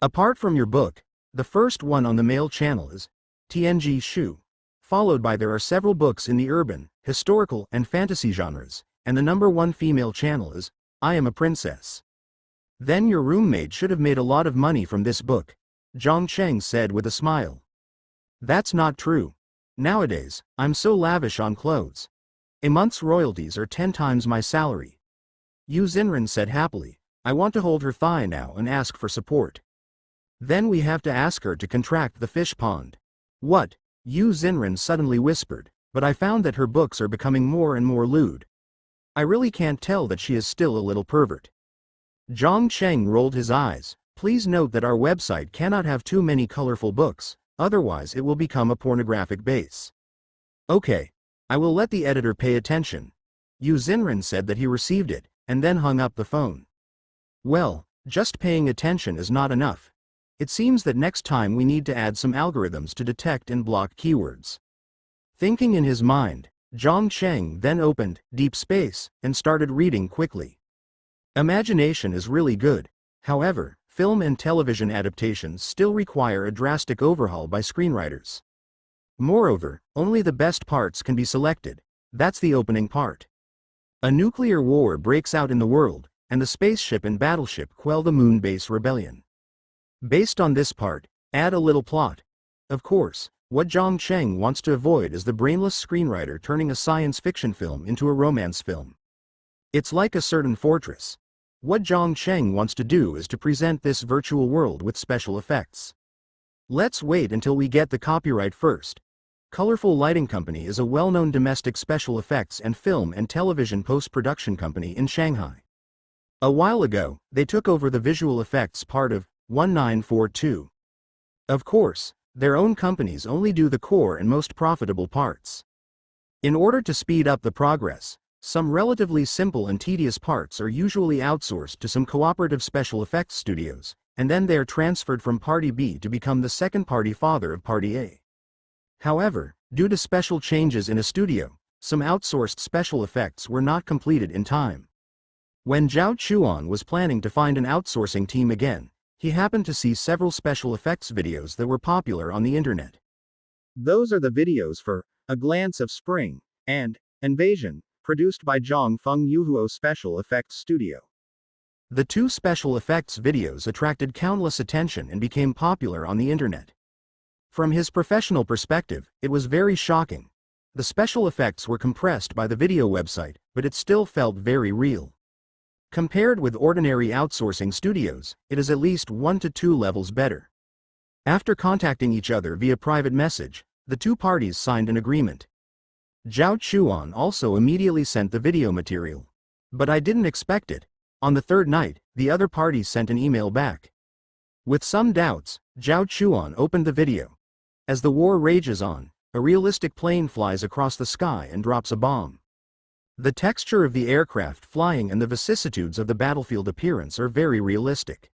Apart from your book, the first one on the male channel is Tianji Shu, followed by there are several books in the urban, historical, and fantasy genres, and the number 1 female channel is I Am a Princess. Then your roommate should have made a lot of money from this book, Zhang Cheng said with a smile. That's not true. Nowadays, I'm so lavish on clothes. A month's royalties are 10 times my salary. Yu Xinren said happily. I want to hold her thigh now and ask for support. Then we have to ask her to contract the fish pond. What? Yu Xinren suddenly whispered, but I found that her books are becoming more and more lewd. I really can't tell that she is still a little pervert. Zhang Cheng rolled his eyes. Please note that our website cannot have too many colorful books, otherwise it will become a pornographic base. Okay. I will let the editor pay attention. Yu Xinren said that he received it, and then hung up the phone. Well, just paying attention is not enough. It seems that next time we need to add some algorithms to detect and block keywords. Thinking in his mind, Zhang Cheng then opened Deep Space and started reading quickly. Imagination is really good. However, film and television adaptations still require a drastic overhaul by screenwriters. Moreover, only the best parts can be selected. That's the opening part. A nuclear war breaks out in the world, and the spaceship and battleship quell the moon base rebellion. Based on this part, add a little plot. Of course, what Zhang Cheng wants to avoid is the brainless screenwriter turning a science fiction film into a romance film. It's like a certain fortress. What Zhang Cheng wants to do is to present this virtual world with special effects. Let's wait until we get the copyright first. Colorful Lighting Company is a well-known domestic special effects and film and television post-production company in Shanghai. A while ago, they took over the visual effects part of 1942. Of course, their own companies only do the core and most profitable parts. In order to speed up the progress, some relatively simple and tedious parts are usually outsourced to some cooperative special effects studios, and then they are transferred from Party B to become the second-party father of Party A. However, due to special changes in a studio, some outsourced special effects were not completed in time. When Zhao Chuan was planning to find an outsourcing team again, he happened to see several special effects videos that were popular on the internet. Those are the videos for A Glance of Spring and Invasion, produced by Zhongfeng Yuhuo Special Effects Studio. The two special effects videos attracted countless attention and became popular on the internet. From his professional perspective, it was very shocking. The special effects were compressed by the video website, but it still felt very real. Compared with ordinary outsourcing studios, it is at least 1 to 2 levels better. After contacting each other via private message, the two parties signed an agreement. Zhao Chuan also immediately sent the video material. But I didn't expect it. On the third night, the other party sent an email back. With some doubts, Zhao Chuan opened the video. As the war rages on, a realistic plane flies across the sky and drops a bomb. The texture of the aircraft flying and the vicissitudes of the battlefield appearance are very realistic.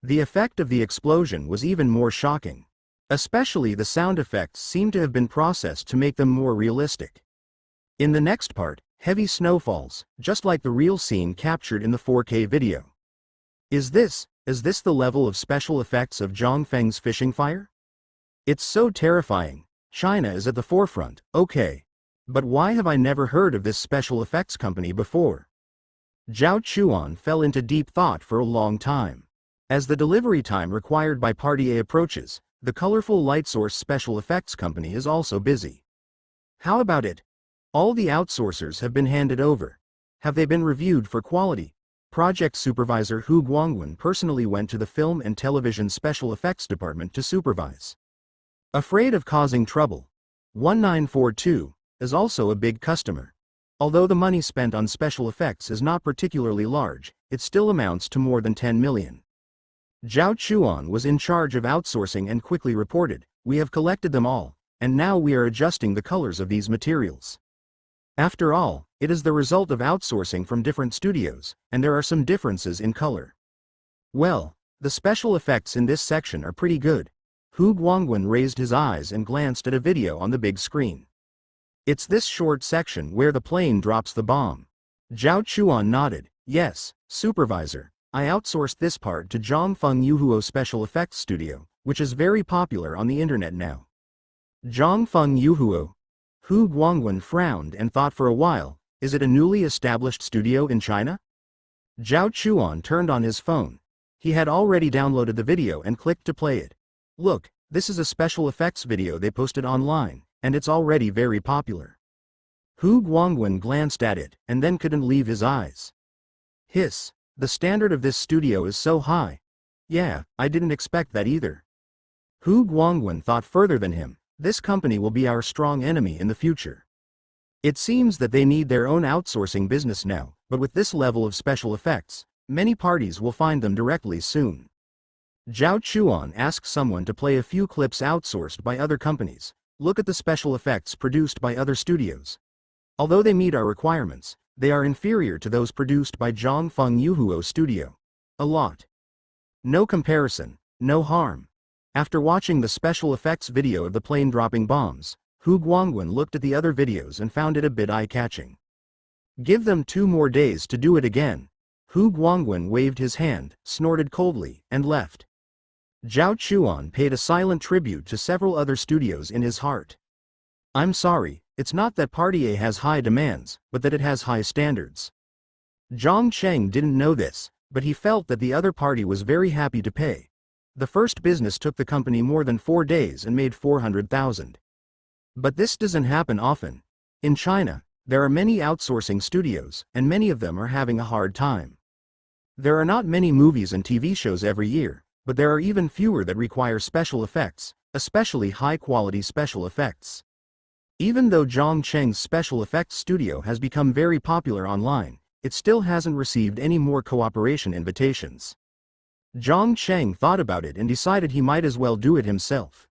The effect of the explosion was even more shocking. Especially the sound effects seem to have been processed to make them more realistic. In the next part, heavy snowfalls, just like the real scene captured in the 4K video. Is this the level of special effects of Zhongfeng's fishing fire? It's so terrifying. China is at the forefront, okay. But why have I never heard of this special effects company before? Zhao Chuan fell into deep thought for a long time. As the delivery time required by Party A approaches, the colorful light source special effects company is also busy. How about it? All the outsourcers have been handed over. Have they been reviewed for quality? Project supervisor Hu Guangwen personally went to the film and television special effects department to supervise. Afraid of causing trouble, 1942 is also a big customer. Although the money spent on special effects is not particularly large, it still amounts to more than 10 million. Zhao Chuan was in charge of outsourcing and quickly reported, "We have collected them all, and now we are adjusting the colors of these materials." After all, it is the result of outsourcing from different studios, and there are some differences in color. Well, the special effects in this section are pretty good. Hu Guangwen raised his eyes and glanced at a video on the big screen. It's this short section where the plane drops the bomb. Zhao Chuan nodded. Yes, supervisor, I outsourced this part to Zhongfeng Yuhuo Special Effects Studio, which is very popular on the internet now. Zhongfeng Yuhuo. Hu Guangwen frowned and thought for a while, is it a newly established studio in China? Zhao Chuan turned on his phone. He had already downloaded the video and clicked to play it. Look, this is a special effects video they posted online, and it's already very popular. Hu Guangwen glanced at it, and then couldn't leave his eyes. Hiss, the standard of this studio is so high. Yeah, I didn't expect that either. Hu Guangwen thought further than him, this company will be our strong enemy in the future. It seems that they need their own outsourcing business now, but with this level of special effects, many parties will find them directly soon. Zhao Chuan asked someone to play a few clips outsourced by other companies. Look at the special effects produced by other studios. Although they meet our requirements, they are inferior to those produced by Zhongfeng Yuhuo Studio. A lot. No comparison, no harm. After watching the special effects video of the plane dropping bombs, Hu Guangwen looked at the other videos and found it a bit eye-catching. Give them 2 more days to do it again. Hu Guangwen waved his hand, snorted coldly, and left. Zhao Chuan paid a silent tribute to several other studios in his heart. I'm sorry, it's not that Party A has high demands, but that it has high standards. Zhang Cheng didn't know this, but he felt that the other party was very happy to pay. The first business took the company more than 4 days and made 400,000. But this doesn't happen often. In China, there are many outsourcing studios, and many of them are having a hard time. There are not many movies and TV shows every year, but there are even fewer that require special effects, especially high-quality special effects. Even though Zhang Cheng's special effects studio has become very popular online, it still hasn't received any more cooperation invitations. Zhang Cheng thought about it and decided he might as well do it himself.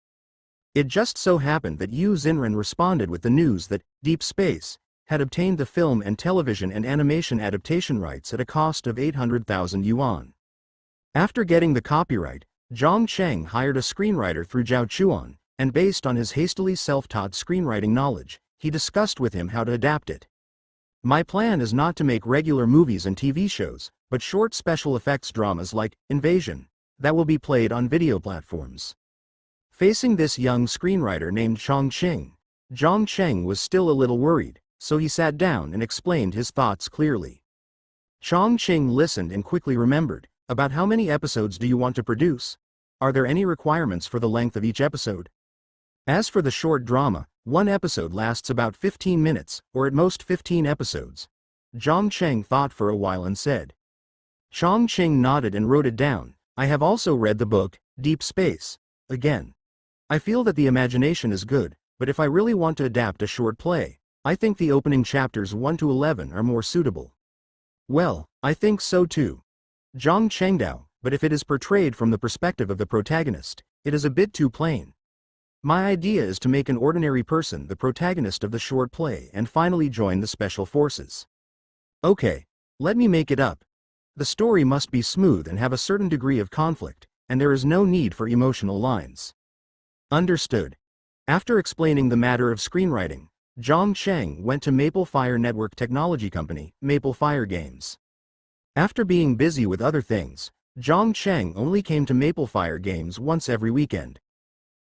It just so happened that Yu Xinren responded with the news that Deep Space had obtained the film and television and animation adaptation rights at a cost of 800,000 yuan. After getting the copyright, Zhang Cheng hired a screenwriter through Zhao Chuan, and based on his hastily self-taught screenwriting knowledge, he discussed with him how to adapt it. My plan is not to make regular movies and TV shows, but short special effects dramas like Invasion, that will be played on video platforms. Facing this young screenwriter named Chongqing, Zhang Cheng was still a little worried, so he sat down and explained his thoughts clearly. Chongqing listened and quickly remembered. About how many episodes do you want to produce? Are there any requirements for the length of each episode? As for the short drama, one episode lasts about 15 minutes, or at most 15 episodes. Zhang Cheng thought for a while and said. Chongqing nodded and wrote it down. I have also read the book, Deep Space. Again. I feel that the imagination is good, but if I really want to adapt a short play, I think the opening chapters 1 to 11 are more suitable. Well, I think so too. Zhang Chengdao, but if it is portrayed from the perspective of the protagonist, it is a bit too plain. My idea is to make an ordinary person the protagonist of the short play and finally join the special forces. Okay, let me make it up. The story must be smooth and have a certain degree of conflict, and there is no need for emotional lines. Understood. After explaining the matter of screenwriting, Zhang Cheng went to Maple Fire Network technology company, Maple Fire Games. After being busy with other things, Zhang Cheng only came to Maple Fire Games once every weekend.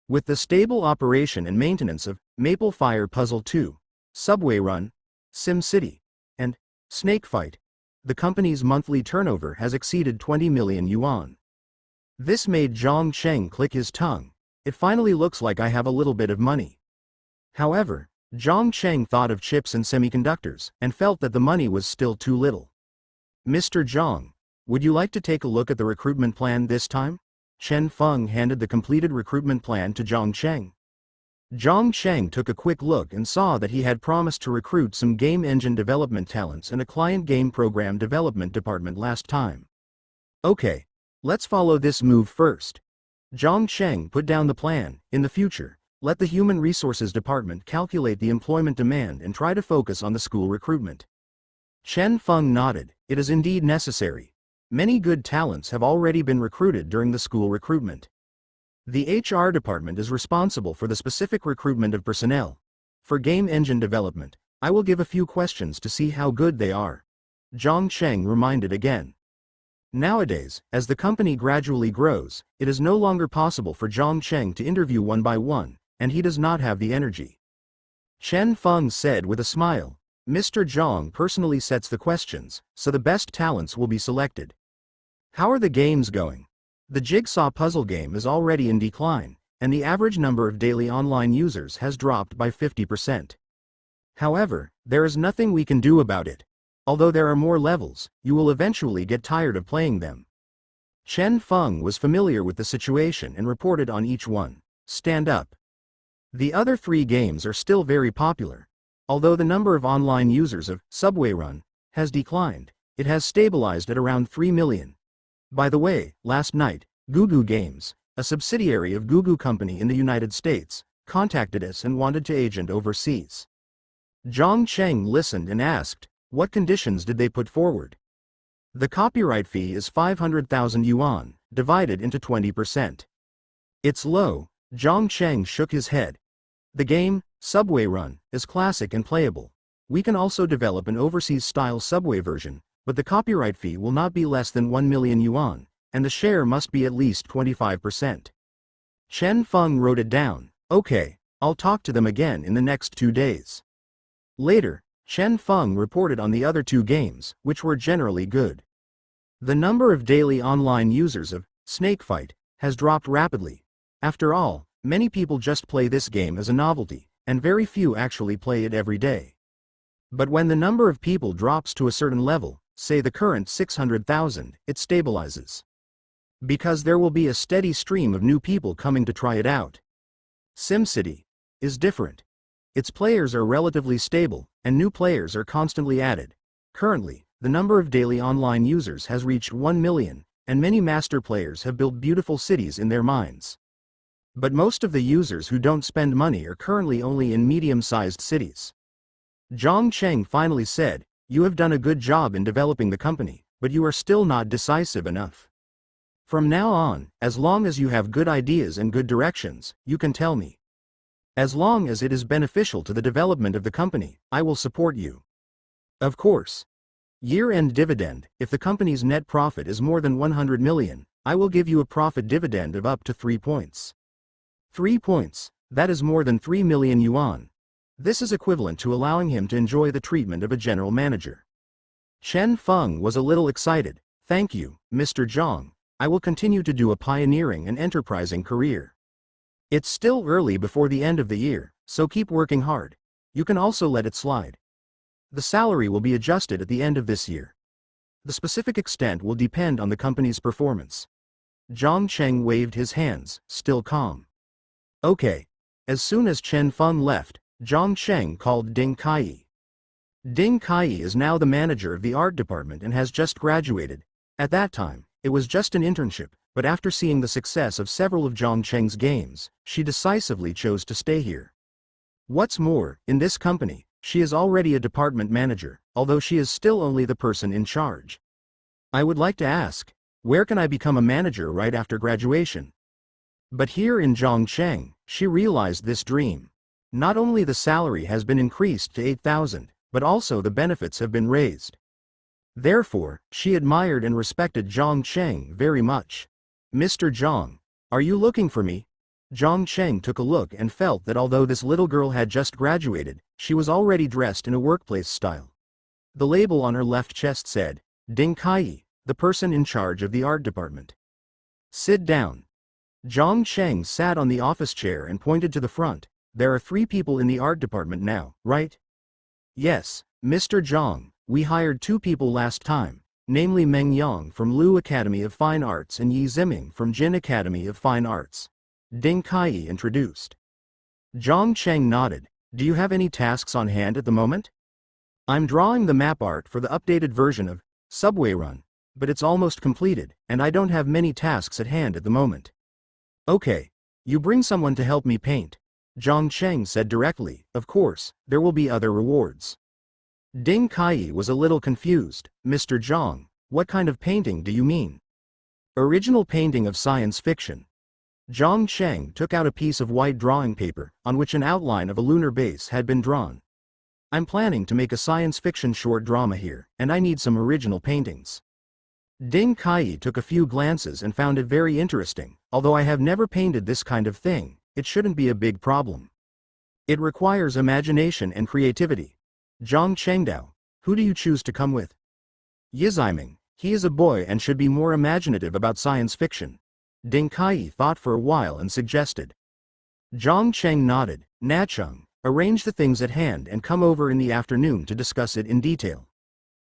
With the stable operation and maintenance of Maple Fire Puzzle 2, Subway Run, Sim City, and Snake Fight, the company's monthly turnover has exceeded 20 million yuan. This made Zhang Cheng click his tongue. It finally looks like I have a little bit of money. However, Zhang Cheng thought of chips and semiconductors and felt that the money was still too little. Mr. Zhang, would you like to take a look at the recruitment plan this time? Chen Feng handed the completed recruitment plan to Zhang Cheng. Zhang Cheng took a quick look and saw that he had promised to recruit some game engine development talents and a client game program development department last time. Okay, let's follow this move first. Zhang Cheng put down the plan. In the future, let the Human Resources Department calculate the employment demand and try to focus on the school recruitment. Chen Feng nodded. It is indeed necessary. Many good talents have already been recruited during the school recruitment. The HR department is responsible for the specific recruitment of personnel. For game engine development, I will give a few questions to see how good they are. Zhang Cheng reminded again. Nowadays, as the company gradually grows, it is no longer possible for Zhang Cheng to interview one by one, and he does not have the energy. Chen Feng said with a smile. Mr. Zhang personally sets the questions, so the best talents will be selected. How are the games going? The jigsaw puzzle game is already in decline, and the average number of daily online users has dropped by 50%. However, there is nothing we can do about it. Although there are more levels, you will eventually get tired of playing them. Chen Feng was familiar with the situation and reported on each one. Stand up. The other 3 games are still very popular. Although the number of online users of Subway Run has declined, it has stabilized at around 3 million. By the way, last night, Gugu Games, a subsidiary of Gugu Company in the United States, contacted us and wanted to agent overseas. Zhang Cheng listened and asked, what conditions did they put forward? The copyright fee is 500,000 yuan, divided into 20%. It's low. Zhang Cheng shook his head. The game, Subway Run, is classic and playable. We can also develop an overseas-style Subway version, but the copyright fee will not be less than 1 million yuan, and the share must be at least 25%. Chen Feng wrote it down. Okay, I'll talk to them again in the next 2 days. Later, Chen Feng reported on the other 2 games, which were generally good. The number of daily online users of Snake Fight has dropped rapidly. After all, many people just play this game as a novelty, and very few actually play it every day. But when the number of people drops to a certain level, say the current 600,000, it stabilizes. Because there will be a steady stream of new people coming to try it out. SimCity is different. Its players are relatively stable, and new players are constantly added. Currently, the number of daily online users has reached 1 million, and many master players have built beautiful cities in their minds. But most of the users who don't spend money are currently only in medium-sized cities. Zhang Cheng finally said, "You have done a good job in developing the company, but you are still not decisive enough. From now on, as long as you have good ideas and good directions, you can tell me. As long as it is beneficial to the development of the company, I will support you. Of course. Year-end dividend, if the company's net profit is more than 100 million, I will give you a profit dividend of up to 3 points. 3 points, that is more than 3 million yuan. This is equivalent to allowing him to enjoy the treatment of a general manager." Chen Feng was a little excited. "Thank you, Mr. Zhang. I will continue to do a pioneering and enterprising career. It's still early before the end of the year, so keep working hard. You can also let it slide. The salary will be adjusted at the end of this year. The specific extent will depend on the company's performance." Zhang Cheng waved his hands, still calm. "Okay." As soon as Chen Feng left, Zhang Cheng called Ding Kai. Ding Kai is now the manager of the art department and has just graduated. At that time, it was just an internship, but after seeing the success of several of Zhang Cheng's games, she decisively chose to stay here. What's more, in this company, she is already a department manager, although she is still only the person in charge. I would like to ask, where can I become a manager right after graduation? But here in Zhangcheng, she realized this dream. Not only the salary has been increased to 8,000, but also the benefits have been raised. Therefore, she admired and respected Zhang Cheng very much. "Mr. Zhang, are you looking for me?" Zhang Cheng took a look and felt that although this little girl had just graduated, she was already dressed in a workplace style. The label on her left chest said, "Ding Kai, the person in charge of the art department." "Sit down." Zhang Cheng sat on the office chair and pointed to the front. "There are 3 people in the art department now, right?" "Yes, Mr. Zhang. We hired 2 people last time, namely Meng Yang from Lu Academy of Fine Arts and Yi Ziming from Jin Academy of Fine Arts," Ding Kai introduced. Zhang Cheng nodded. "Do you have any tasks on hand at the moment?" "I'm drawing the map art for the updated version of Subway Run, but it's almost completed, and I don't have many tasks at hand at the moment." "Okay. You bring someone to help me paint," Zhang Cheng said directly. "Of course, there will be other rewards." Ding Kai was a little confused. "Mr. Zhang, what kind of painting do you mean?" "Original painting of science fiction." Zhang Cheng took out a piece of white drawing paper, on which an outline of a lunar base had been drawn. "I'm planning to make a science fiction short drama here, and I need some original paintings." Ding Kai took a few glances and found it very interesting. "Although I have never painted this kind of thing, it shouldn't be a big problem. It requires imagination and creativity." "Zhang Chengdao, who do you choose to come with?" "Yiziming, he is a boy and should be more imaginative about science fiction." Ding Kai thought for a while and suggested. Zhang Cheng nodded. "Nacheng, arrange the things at hand and come over in the afternoon to discuss it in detail."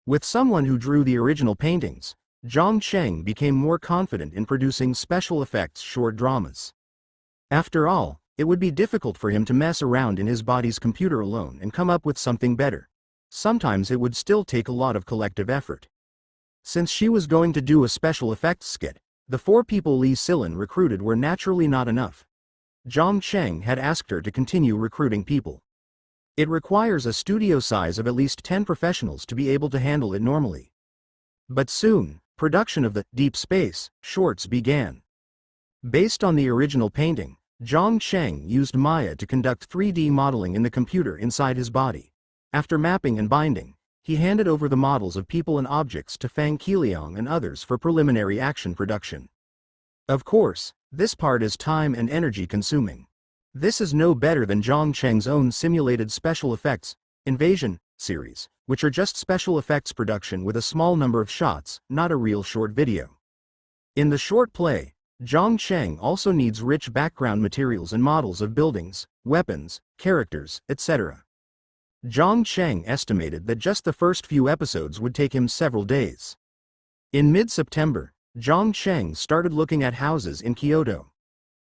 With someone who drew the original paintings, Zhang Cheng became more confident in producing special effects short dramas. After all, it would be difficult for him to mess around in his body's computer alone and come up with something better. Sometimes it would still take a lot of collective effort. Since she was going to do a special effects skit, the 4 people Li Silin recruited were naturally not enough. Zhang Cheng had asked her to continue recruiting people. It requires a studio size of at least 10 professionals to be able to handle it normally. But soon, production of the Deep Space shorts began. Based on the original painting, Zhang Cheng used Maya to conduct 3D modeling in the computer inside his body. After mapping and binding, he handed over the models of people and objects to Fang Qiliang and others for preliminary action production. Of course, this part is time and energy consuming. This is no better than Zhang Cheng's own simulated special effects Invasion series, which are just special effects production with a small number of shots, not a real short video. In the short play, Zhang Cheng also needs rich background materials and models of buildings, weapons, characters, etc. Zhang Cheng estimated that just the first few episodes would take him several days. In mid-September, Zhang Cheng started looking at houses in Kyoto.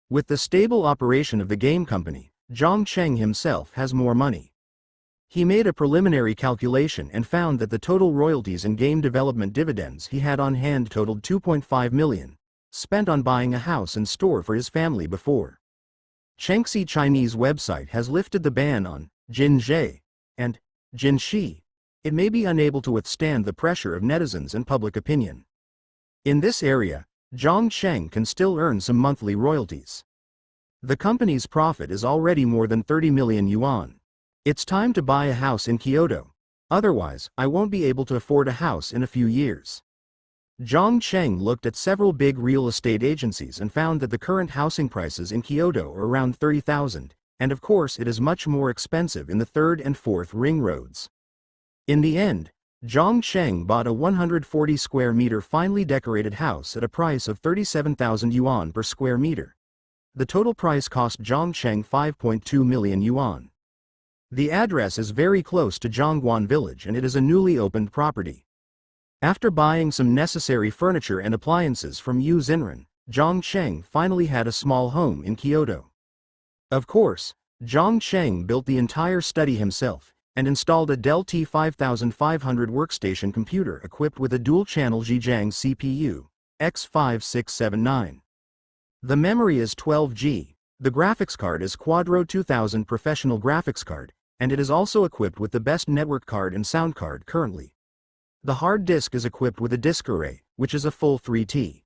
With the stable operation of the game company, Zhang Cheng himself has more money. He made a preliminary calculation and found that the total royalties and game development dividends he had on hand totaled 2.5 million, spent on buying a house and store for his family before. Chengxi Chinese website has lifted the ban on Jinzhe and Jinshi. It may be unable to withstand the pressure of netizens and public opinion. In this area, Zhang Cheng can still earn some monthly royalties. The company's profit is already more than 30 million yuan. It's time to buy a house in Kyoto. Otherwise, I won't be able to afford a house in a few years. Zhang Cheng looked at several big real estate agencies and found that the current housing prices in Kyoto are around 30,000, and of course it is much more expensive in the 3rd and 4th ring roads. In the end, Zhang Cheng bought a 140 square meter finely decorated house at a price of 37,000 yuan per square meter. The total price cost Zhang Cheng 5.2 million yuan. The address is very close to Zhongguan village and it is a newly opened property. After buying some necessary furniture and appliances from Yu Xinren, Zhang Cheng finally had a small home in Kyoto. Of course, Zhang Cheng built the entire study himself, and installed a Dell T5500 workstation computer equipped with a dual-channel Zhejiang CPU, X5679. The memory is 12 GB, the graphics card is Quadro 2000 professional graphics card, and it is also equipped with the best network card and sound card currently. The hard disk is equipped with a disk array, which is a full 3T.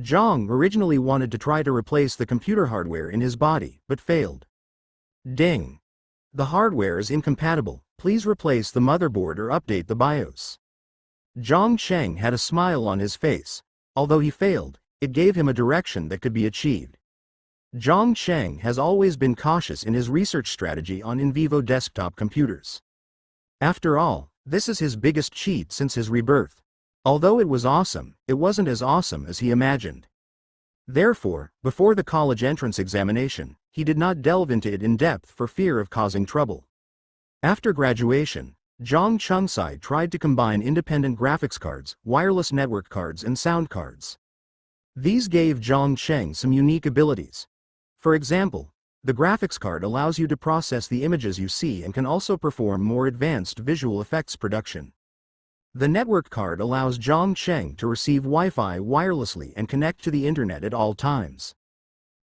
Zhang originally wanted to try to replace the computer hardware in his body, but failed. Ding! The hardware is incompatible, please replace the motherboard or update the BIOS. Zhang Cheng had a smile on his face. Although he failed, it gave him a direction that could be achieved. Zhang Cheng has always been cautious in his research strategy on in vivo desktop computers. After all, this is his biggest cheat since his rebirth. Although it was awesome, it wasn't as awesome as he imagined. Therefore, before the college entrance examination, he did not delve into it in depth for fear of causing trouble. After graduation, Zhang Chengxi tried to combine independent graphics cards, wireless network cards and sound cards. These gave Zhang Cheng some unique abilities. For example, the graphics card allows you to process the images you see and can also perform more advanced visual effects production. The network card allows Zhang Cheng to receive Wi-Fi wirelessly and connect to the internet at all times.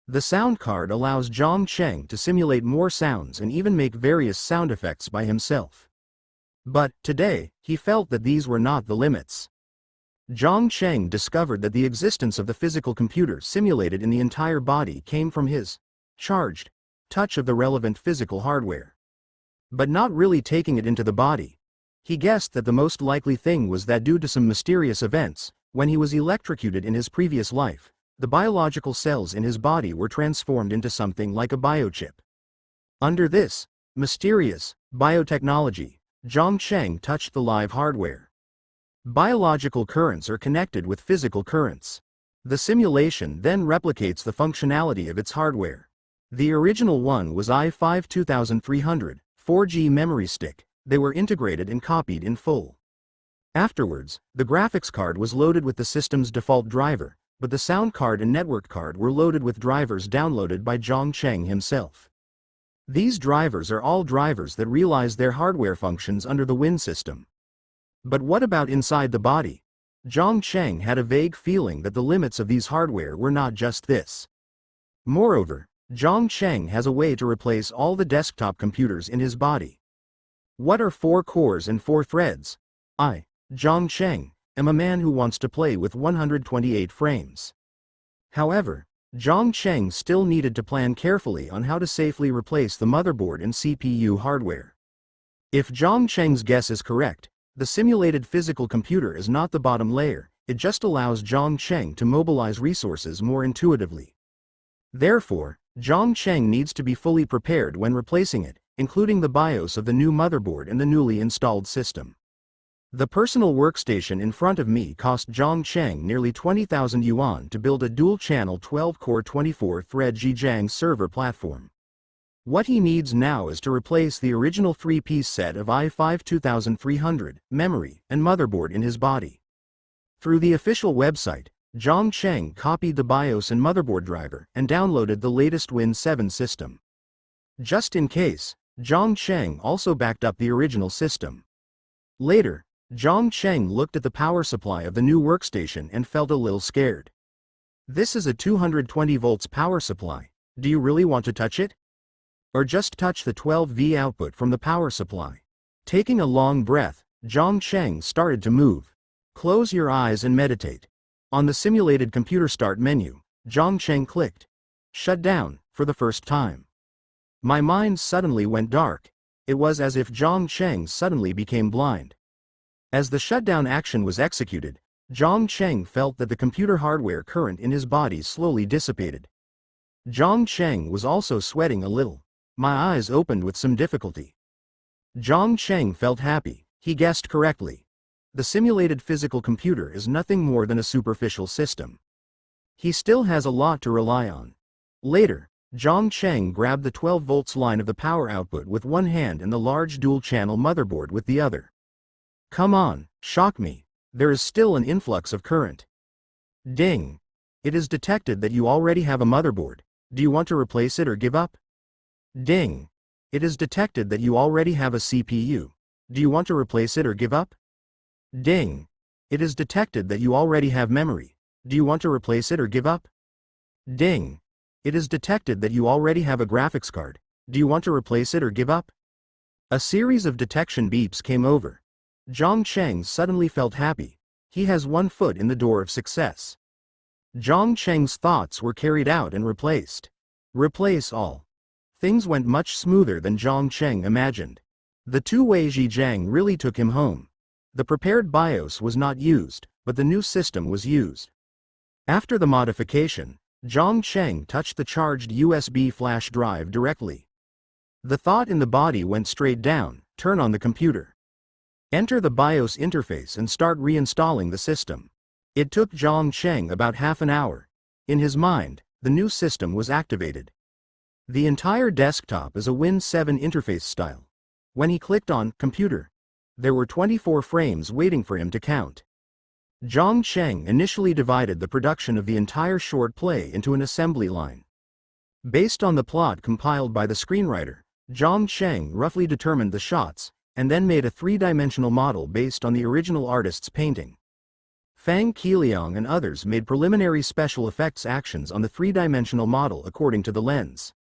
The sound card allows Zhang Cheng to simulate more sounds and even make various sound effects by himself. But, today, he felt that these were not the limits. Zhang Cheng discovered that the existence of the physical computer simulated in the entire body came from his charged touch of the relevant physical hardware. But not really taking it into the body. He guessed that the most likely thing was that due to some mysterious events, when he was electrocuted in his previous life, the biological cells in his body were transformed into something like a biochip. Under this mysterious biotechnology, Zhang Cheng touched the live hardware. Biological currents are connected with physical currents. The simulation then replicates the functionality of its hardware. The original one was i5 2300, 4G memory stick. They were integrated and copied in full. Afterwards, the graphics card was loaded with the system's default driver, but the sound card and network card were loaded with drivers downloaded by Zhang Cheng himself. These drivers are all drivers that realize their hardware functions under the Win system. But what about inside the body? Zhang Cheng had a vague feeling that the limits of these hardware were not just this. Moreover, Zhang Cheng has a way to replace all the desktop computers in his body. What are 4 cores and 4 threads? I, Zhang Cheng, am a man who wants to play with 128 frames. However, Zhang Cheng still needed to plan carefully on how to safely replace the motherboard and CPU hardware. If Zhang Cheng's guess is correct, the simulated physical computer is not the bottom layer, it just allows Zhang Cheng to mobilize resources more intuitively. Therefore, Zhang Cheng needs to be fully prepared when replacing it, including the BIOS of the new motherboard and the newly installed system. The personal workstation in front of me cost Zhang Cheng nearly 20,000 yuan to build a dual-channel 12-core 24-thread Zhejiang server platform. What he needs now is to replace the original 3-piece set of i5 2300, memory, and motherboard in his body. Through the official website, Zhang Cheng copied the BIOS and motherboard driver and downloaded the latest Win 7 system. Just in case, Zhang Cheng also backed up the original system. Later, Zhang Cheng looked at the power supply of the new workstation and felt a little scared. This is a 220 volts power supply. Do you really want to touch it? Or just touch the 12V output from the power supply? Taking a long breath, Zhang Cheng started to move. Close your eyes and meditate. On the simulated computer start menu, Zhang Cheng clicked shut down for the first time. My mind suddenly went dark. It was as if Zhang Cheng suddenly became blind. As the shutdown action was executed, Zhang Cheng felt that the computer hardware current in his body slowly dissipated. Zhang Cheng was also sweating a little. My eyes opened with some difficulty. Zhang Cheng felt happy. He guessed correctly. The simulated physical computer is nothing more than a superficial system. He still has a lot to rely on. Later, Zhang Cheng grabbed the 12 volts line of the power output with one hand and the large dual-channel motherboard with the other. Come on, shock me. There is still an influx of current. Ding. It is detected that you already have a motherboard. Do you want to replace it or give up? Ding. It is detected that you already have a CPU. Do you want to replace it or give up? Ding. It is detected that you already have memory. Do you want to replace it or give up? Ding. It is detected that you already have a graphics card. Do you want to replace it or give up? A series of detection beeps came over. Zhang Cheng suddenly felt happy. He has one foot in the door of success. Zhang Cheng's thoughts were carried out and replaced. Replace all. Things went much smoother than Zhang Cheng imagined. The two-way Zhejiang really took him home. The prepared BIOS was not used, but the new system was used. After the modification, Zhang Cheng touched the charged USB flash drive directly. The thought in the body went straight down: turn on the computer. Enter the BIOS interface and start reinstalling the system. It took Zhang Cheng about half an hour. In his mind, the new system was activated. The entire desktop is a Win 7 interface style. When he clicked on Computer, there were 24 frames waiting for him to count. Zhang Cheng initially divided the production of the entire short play into an assembly line. Based on the plot compiled by the screenwriter, Zhang Cheng roughly determined the shots, and then made a three-dimensional model based on the original artist's painting. Fang Qiliang and others made preliminary special effects actions on the three-dimensional model according to the lens.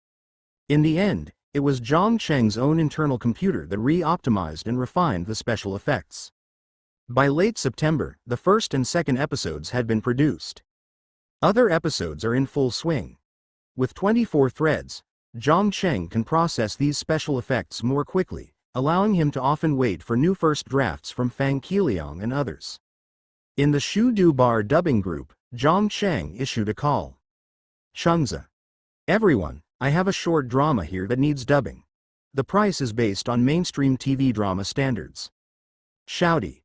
In the end, it was Zhang Cheng's own internal computer that re-optimized and refined the special effects. By late September, the first and second episodes had been produced. Other episodes are in full swing. With 24 threads, Zhang Cheng can process these special effects more quickly, allowing him to often wait for new first drafts from Fang Qiliang and others. In the Shu Du Bar dubbing group, Zhang Cheng issued a call. Chengzi. Everyone, I have a short drama here that needs dubbing. The price is based on mainstream TV drama standards. Shouty.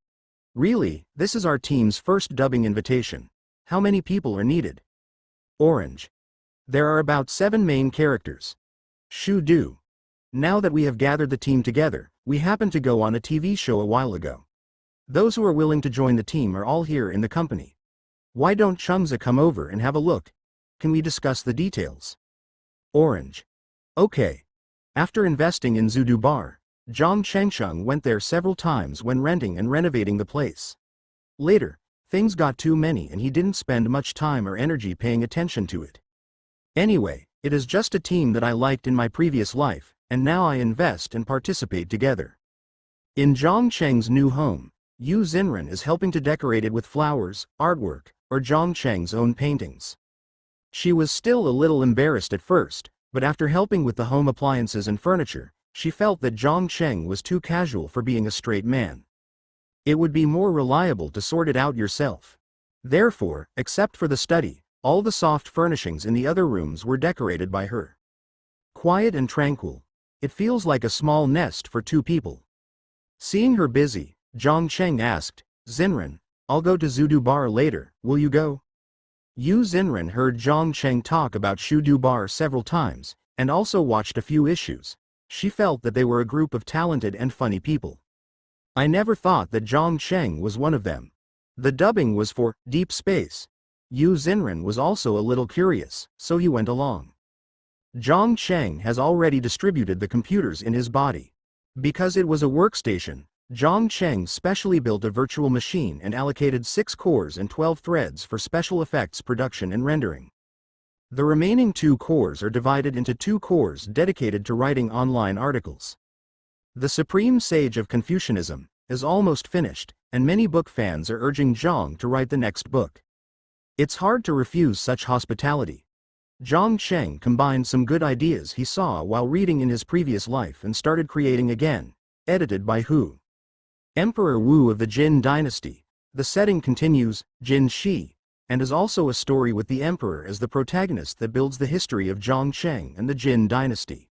Really, this is our team's first dubbing invitation. How many people are needed? Orange. There are about 7 main characters. Shu Du. Now that we have gathered the team together, we happened to go on a TV show a while ago. Those who are willing to join the team are all here in the company. Why don't Chengzi come over and have a look? Can we discuss the details? Orange. Okay. After investing in Zudu Bar, Zhang Chengsheng went there several times when renting and renovating the place. Later, things got too many and he didn't spend much time or energy paying attention to it. Anyway, it is just a team that I liked in my previous life, and now I invest and participate together. In Zhang Cheng's new home, Yu Xinren is helping to decorate it with flowers, artwork, or Zhang Cheng's own paintings. She was still a little embarrassed at first, but after helping with the home appliances and furniture, she felt that Zhang Cheng was too casual for being a straight man. It would be more reliable to sort it out yourself. Therefore, except for the study, all the soft furnishings in the other rooms were decorated by her. Quiet and tranquil. It feels like a small nest for 2 people. Seeing her busy, Zhang Cheng asked, Xinren, I'll go to Zudu Bar later, will you go? Yu Xinren heard Zhang Cheng talk about Shu Du Bar several times, and also watched a few issues. She felt that they were a group of talented and funny people. I never thought that Zhang Cheng was one of them. The dubbing was for Deep Space. Yu Xinren was also a little curious, so he went along. Zhang Cheng has already distributed the computers in his body. Because it was a workstation, Zhang Cheng specially built a virtual machine and allocated 6 cores and 12 threads for special effects production and rendering. The remaining 2 cores are divided into 2 cores dedicated to writing online articles. The Supreme Sage of Confucianism is almost finished, and many book fans are urging Zhang to write the next book. It's hard to refuse such hospitality. Zhang Cheng combined some good ideas he saw while reading in his previous life and started creating again, edited by Hu. Emperor Wu of the Jin dynasty. The setting continues, Jin Shi, and is also a story with the emperor as the protagonist that builds the history of Zhang Cheng and the Jin dynasty.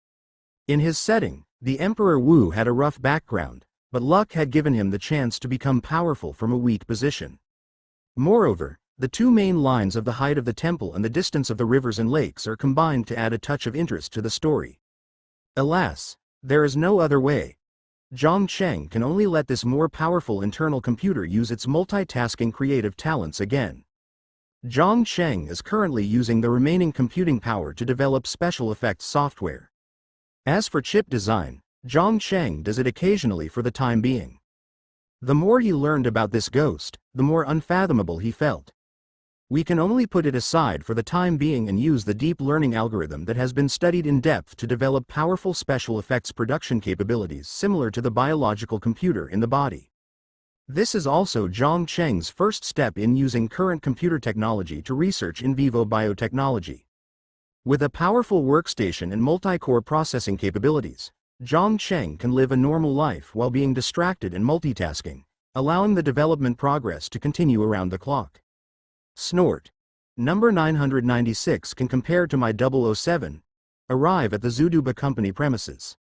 In his setting, the Emperor Wu had a rough background, but luck had given him the chance to become powerful from a weak position. Moreover, the 2 main lines of the height of the temple and the distance of the rivers and lakes are combined to add a touch of interest to the story. Alas, there is no other way. Zhang Cheng can only let this more powerful internal computer use its multitasking creative talents again. Zhang Cheng is currently using the remaining computing power to develop special effects software. As for chip design, Zhang Cheng does it occasionally for the time being. The more he learned about this ghost, the more unfathomable he felt. We can only put it aside for the time being and use the deep learning algorithm that has been studied in depth to develop powerful special effects production capabilities similar to the biological computer in the body. This is also Zhang Cheng's first step in using current computer technology to research in vivo biotechnology. With a powerful workstation and multi-core processing capabilities, Zhang Cheng can live a normal life while being distracted and multitasking, allowing the development progress to continue around the clock. Snort. Number 996 can compare to my 007. Arrive at the Zuduba company premises.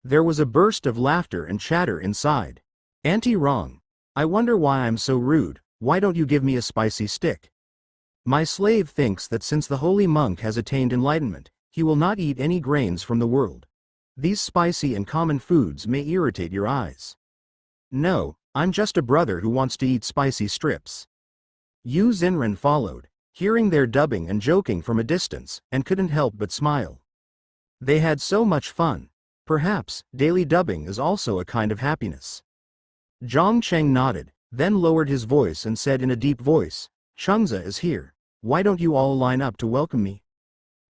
There was a burst of laughter and chatter inside. Auntie wrong. I wonder why I'm so rude. Why don't you give me a spicy stick? My slave thinks that since the holy monk has attained enlightenment, he will not eat any grains from the world. These spicy and common foods may irritate your eyes. No, I'm just a brother who wants to eat spicy strips. Yu Xinren followed, hearing their dubbing and joking from a distance, and couldn't help but smile. They had so much fun. Perhaps, daily dubbing is also a kind of happiness. Zhang Cheng nodded, then lowered his voice and said in a deep voice, Chengza is here. Why don't you all line up to welcome me?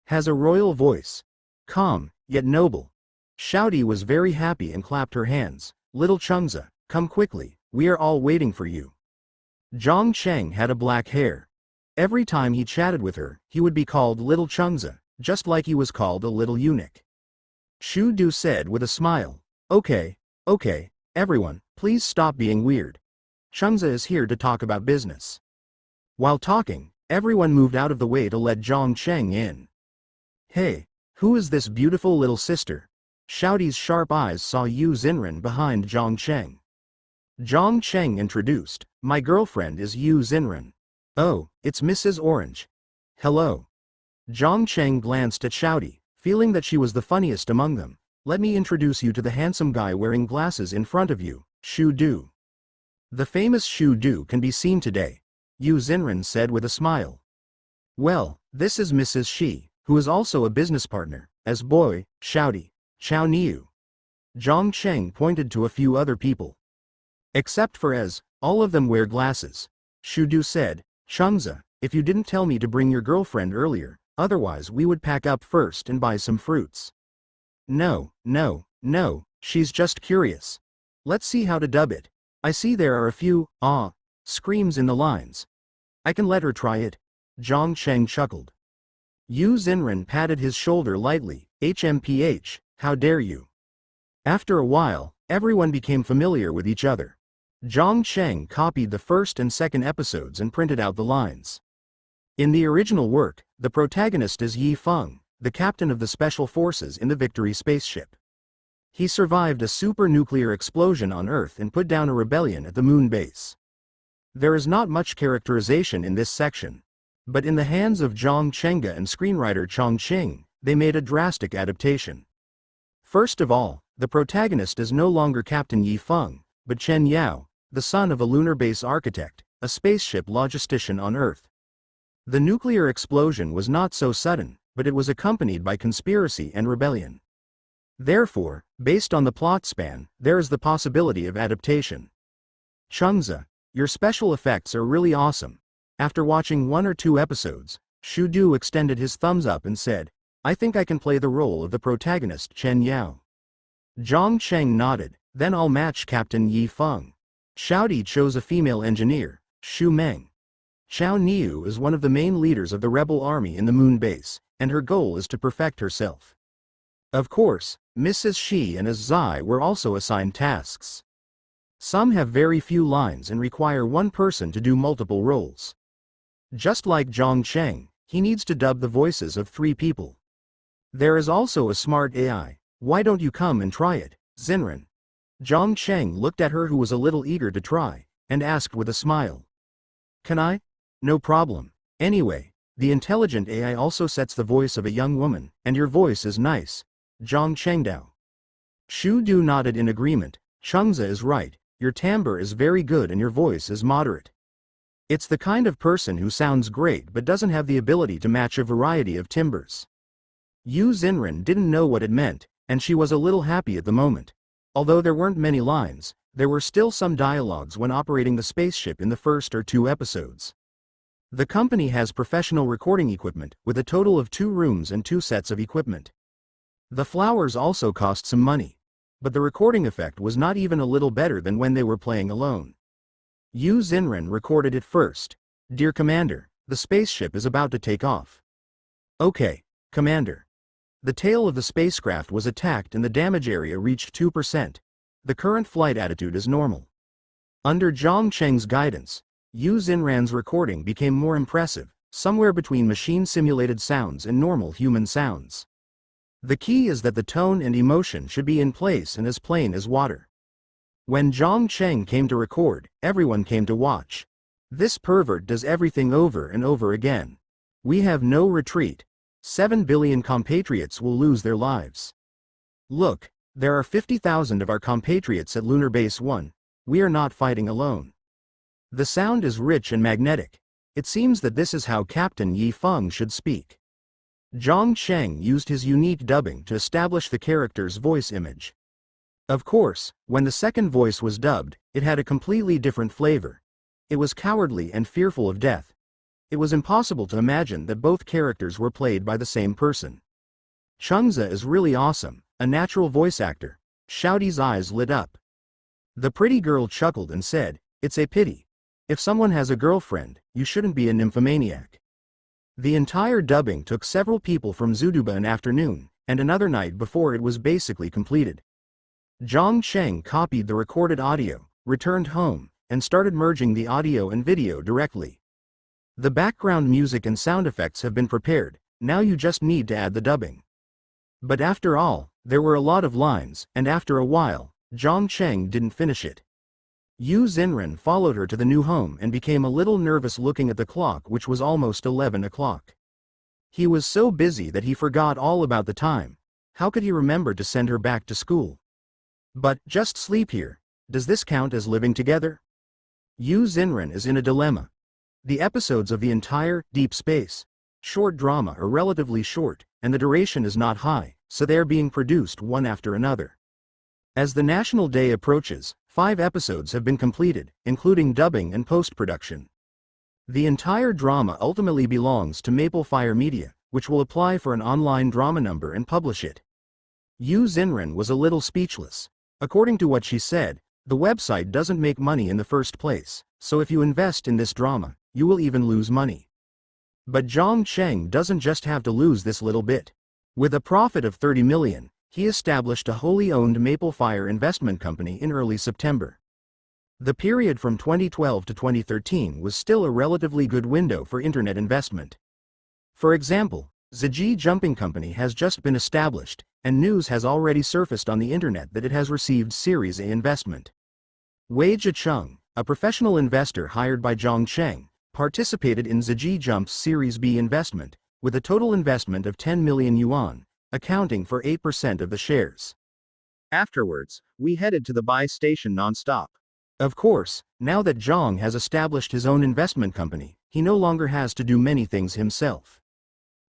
Has a royal voice. Calm, yet noble. Shouty was very happy and clapped her hands. Little Chengza, come quickly, we are all waiting for you. Zhang Cheng had a black hair. Every time he chatted with her, he would be called Little Chengza, just like he was called a little eunuch. Shu Du said with a smile, Okay, everyone, please stop being weird. Chengza is here to talk about business. While talking, everyone moved out of the way to let Zhang Cheng in. Hey, who is this beautiful little sister? Shouty's sharp eyes saw Yu Xinren behind Zhang Cheng. Zhang Cheng introduced, My girlfriend is Yu Xinren. Oh, it's Mrs. Orange. Hello. Zhang Cheng glanced at Shouty, feeling that she was the funniest among them. Let me introduce you to the handsome guy wearing glasses in front of you, Shu Du. The famous Shu Du can be seen today, Yu Xinren said with a smile. Well, this is Mrs. Shi, who is also a business partner, as Boy, Shouty, Chao Niu. Zhang Cheng pointed to a few other people. Except for Ez, all of them wear glasses. Shu Du said, Chengza, if you didn't tell me to bring your girlfriend earlier, otherwise we would pack up first and buy some fruits. No, she's just curious. Let's see how to dub it. I see there are a few, screams in the lines. I can let her try it. Zhang Cheng chuckled. Yu Xinren patted his shoulder lightly, HMPH, how dare you. After a while, everyone became familiar with each other. Zhang Cheng copied the first and second episodes and printed out the lines. In the original work, the protagonist is Yi Feng, the captain of the special forces in the Victory spaceship. He survived a super-nuclear explosion on Earth and put down a rebellion at the moon base. There is not much characterization in this section. But in the hands of Zhang Chenga and screenwriter Chong Qing, they made a drastic adaptation. First of all, the protagonist is no longer Captain Yi Feng, but Chen Yao, the son of a lunar base architect, a spaceship logistician on Earth. The nuclear explosion was not so sudden, but it was accompanied by conspiracy and rebellion. Therefore, based on the plot span, there is the possibility of adaptation. Chungza, your special effects are really awesome. After watching 1 or 2 episodes, Shu Du extended his thumbs up and said, I think I can play the role of the protagonist Chen Yao. Zhang Cheng nodded, then I'll match Captain Yi Feng. Xiaodi chose a female engineer, Xu Meng. Chao Niu is one of the main leaders of the rebel army in the moon base, and her goal is to perfect herself. Of course, Mrs. Shi and Zai were also assigned tasks. Some have very few lines and require one person to do multiple roles. Just like Zhang Cheng, he needs to dub the voices of 3 people. There is also a smart AI. Why don't you come and try it, Zinran? Zhang Cheng looked at her, who was a little eager to try, and asked with a smile. Can I? No problem. Anyway, the intelligent AI also sets the voice of a young woman, and your voice is nice. Zhang Chengdao. Shu Du nodded in agreement. Chungza is right, your timbre is very good and your voice is moderate. It's the kind of person who sounds great but doesn't have the ability to match a variety of timbres. Yu Zinran didn't know what it meant, and she was a little happy at the moment. Although there weren't many lines, there were still some dialogues when operating the spaceship in the first or 2 episodes. The company has professional recording equipment, with a total of 2 rooms and 2 sets of equipment. The flowers also cost some money, but the recording effect was not even a little better than when they were playing alone. Yu Zinran recorded it first. Dear Commander, the spaceship is about to take off. Okay, Commander. The tail of the spacecraft was attacked and the damage area reached 2%. The current flight attitude is normal. Under Zhang Cheng's guidance, Yu Zinran's recording became more impressive, somewhere between machine-simulated sounds and normal human sounds. The key is that the tone and emotion should be in place and as plain as water. When Zhang Cheng came to record, everyone came to watch. This pervert does everything over and over again. We have no retreat. 7 billion compatriots will lose their lives. Look, there are 50,000 of our compatriots at Lunar Base 1. We are not fighting alone. The sound is rich and magnetic. It seems that this is how Captain Yi Feng should speak. Zhang Cheng used his unique dubbing to establish the character's voice image. Of course, when the second voice was dubbed, it had a completely different flavor. It was cowardly and fearful of death. It was impossible to imagine that both characters were played by the same person. Chungza is really awesome, a natural voice actor. Xiaodi's eyes lit up. The pretty girl chuckled and said, it's a pity. If someone has a girlfriend, you shouldn't be a nymphomaniac. The entire dubbing took several people from Zuduba an afternoon, and another night before it was basically completed. Zhang Cheng copied the recorded audio, returned home, and started merging the audio and video directly. The background music and sound effects have been prepared, now you just need to add the dubbing. But after all, there were a lot of lines, and after a while, Zhang Cheng didn't finish it. Yu Zinran followed her to the new home and became a little nervous looking at the clock, which was almost 11 o'clock. He was so busy that he forgot all about the time. How could he remember to send her back to school? But, just sleep here. Does this count as living together? Yu Zinran is in a dilemma. The episodes of the entire Deep Space short drama are relatively short, and the duration is not high, so they are being produced one after another. As the National Day approaches, 5 episodes have been completed, including dubbing and post-production. The entire drama ultimately belongs to Maple Fire Media, which will apply for an online drama number and publish it. Yu Zinran was a little speechless. According to what she said, the website doesn't make money in the first place, so if you invest in this drama, you will even lose money. But Zhang Cheng doesn't just have to lose this little bit. With a profit of 30 million, he established a wholly owned Maple Fire investment company in early September. The period from 2012 to 2013 was still a relatively good window for internet investment. For example, Ziji Jumping Company has just been established, and news has already surfaced on the internet that it has received Series A investment. Wei Jicheng, a professional investor hired by Zhang Cheng, participated in Ziji Jump's Series B investment, with a total investment of 10 million yuan, accounting for 8% of the shares. Afterwards, we headed to the buy station non-stop. Of course, now that Zhang has established his own investment company, he no longer has to do many things himself.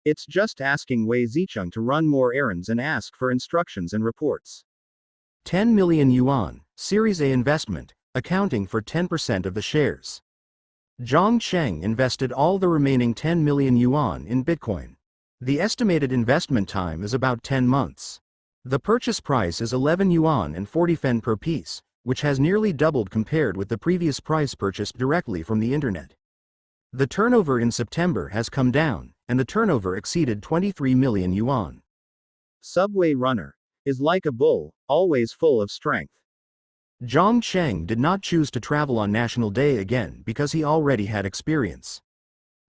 It's just asking Wei Zicheng to run more errands and ask for instructions and reports. 10 million yuan, Series A investment, accounting for 10% of the shares. Zhang Cheng invested all the remaining 10 million yuan in Bitcoin. The estimated investment time is about 10 months. The purchase price is 11 yuan and 40 fen per piece, which has nearly doubled compared with the previous price purchased directly from the internet. The turnover in September has come down, and the turnover exceeded 23 million yuan. Subway runner is like a bull, always full of strength. Zhang Cheng did not choose to travel on National Day again because he already had experience.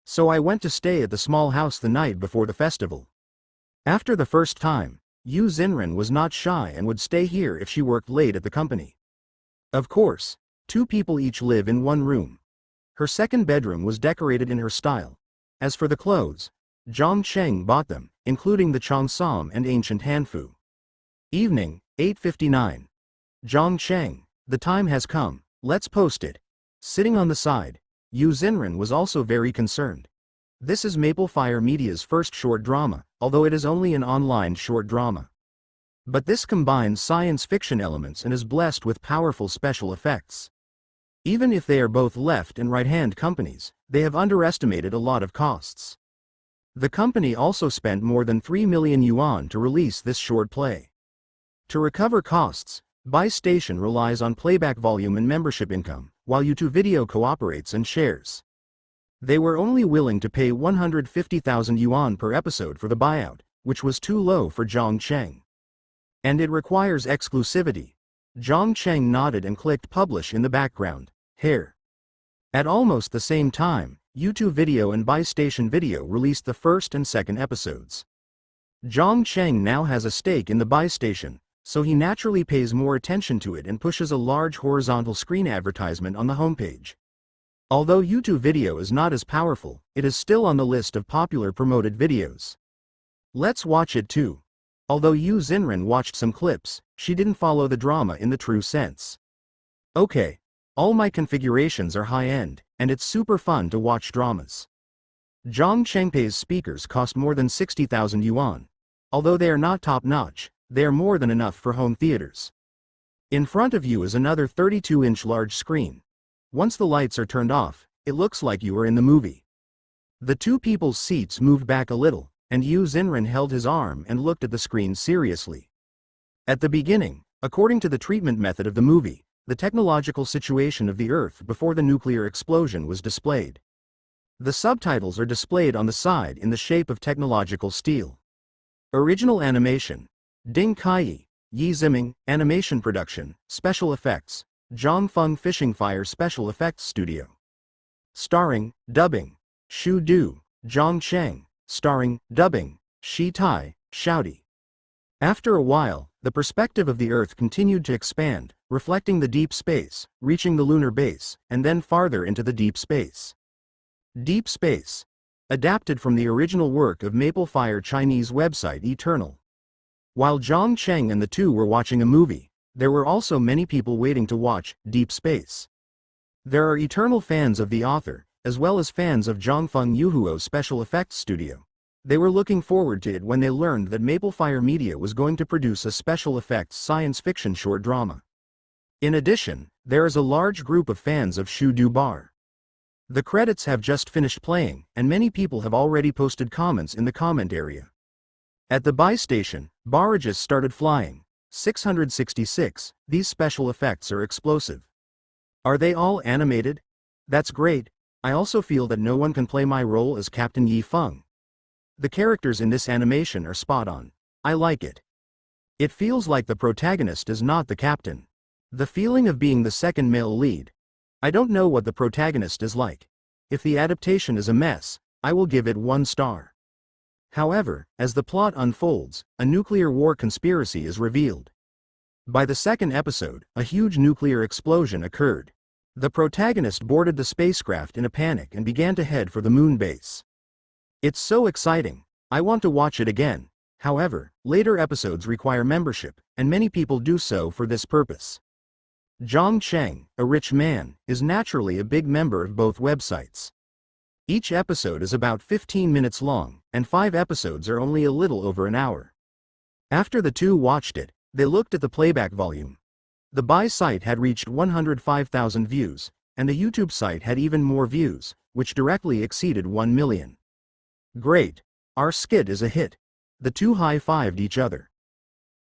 So I went to stay at the small house the night before the festival. After the first time, Yu Xinren was not shy and would stay here if she worked late at the company. Of course, 2 people each live in one room. Her second bedroom was decorated in her style. As for the clothes, Zhang Cheng bought them, including the cheongsam and ancient hanfu. Evening, 8:59. Zhang Cheng, the time has come, let's post it. Sitting on the side, Yu Xinren was also very concerned. This is Maple Fire Media's first short drama, although it is only an online short drama. But this combines science fiction elements and is blessed with powerful special effects. Even if they are both left and right-hand companies, they have underestimated a lot of costs. The company also spent more than 3 million yuan to release this short play. To recover costs, Buy Station relies on playback volume and membership income, while YouTube Video cooperates and shares. They were only willing to pay 150,000 yuan per episode for the buyout, which was too low for Zhang Cheng. And it requires exclusivity. Zhang Cheng nodded and clicked publish in the background. Here. At almost the same time, YouTube Video and Buy Station Video released the first and second episodes. Zhang Cheng now has a stake in the Buy Station, so he naturally pays more attention to it and pushes a large horizontal screen advertisement on the homepage. Although YouTube Video is not as powerful, it is still on the list of popular promoted videos. Let's watch it too. Although Yu Xinren watched some clips, she didn't follow the drama in the true sense. Okay, all my configurations are high-end, and it's super fun to watch dramas. Zhang Chengpei's speakers cost more than 60,000 yuan. Although they are not top-notch, they are more than enough for home theaters. In front of you is another 32-inch large screen. Once the lights are turned off, it looks like you are in the movie. The 2 people's seats moved back a little, and Yu Xinren held his arm and looked at the screen seriously. At the beginning, according to the treatment method of the movie, the technological situation of the Earth before the nuclear explosion was displayed. The subtitles are displayed on the side in the shape of technological steel. Original animation. Ding Kai, Yi Ziming, animation production, special effects, Zhangfeng Fishing Fire Special Effects Studio. Starring, dubbing, Xu Du, Zhang Cheng, starring, dubbing, Shi Tai, Shouty. After a while, the perspective of the Earth continued to expand, reflecting the deep space, reaching the lunar base, and then farther into the deep space. Deep Space. Adapted from the original work of Maple Fire Chinese website Eternal. While Zhang Cheng and the 2 were watching a movie, there were also many people waiting to watch Deep Space. There are eternal fans of the author, as well as fans of Zhangfeng Yuhuo's special effects studio. They were looking forward to it when they learned that Maple Fire Media was going to produce a special effects science fiction short drama. In addition, there is a large group of fans of Shu Du Bar. The credits have just finished playing, and many people have already posted comments in the comment area. At the Buy Station, barrages started flying. 666, these special effects are explosive. Are they all animated? That's great. I also feel that no one can play my role as Captain Yi Feng. The characters in this animation are spot on. I like it. It feels like the protagonist is not the captain. The feeling of being the second male lead. I don't know what the protagonist is like. If the adaptation is a mess, I will give it 1 star. However, as the plot unfolds, a nuclear war conspiracy is revealed. By the second episode, a huge nuclear explosion occurred. The protagonist boarded the spacecraft in a panic and began to head for the moon base. It's so exciting. I want to watch it again. However, later episodes require membership, and many people do so for this purpose. Zhang Cheng, a rich man, is naturally a big member of both websites. Each episode is about 15 minutes long, and 5 episodes are only a little over an hour. After the two watched it, they looked at the playback volume. The buy site had reached 105,000 views, and the YouTube site had even more views, which directly exceeded 1 million. Great! Our skit is a hit. The two high-fived each other.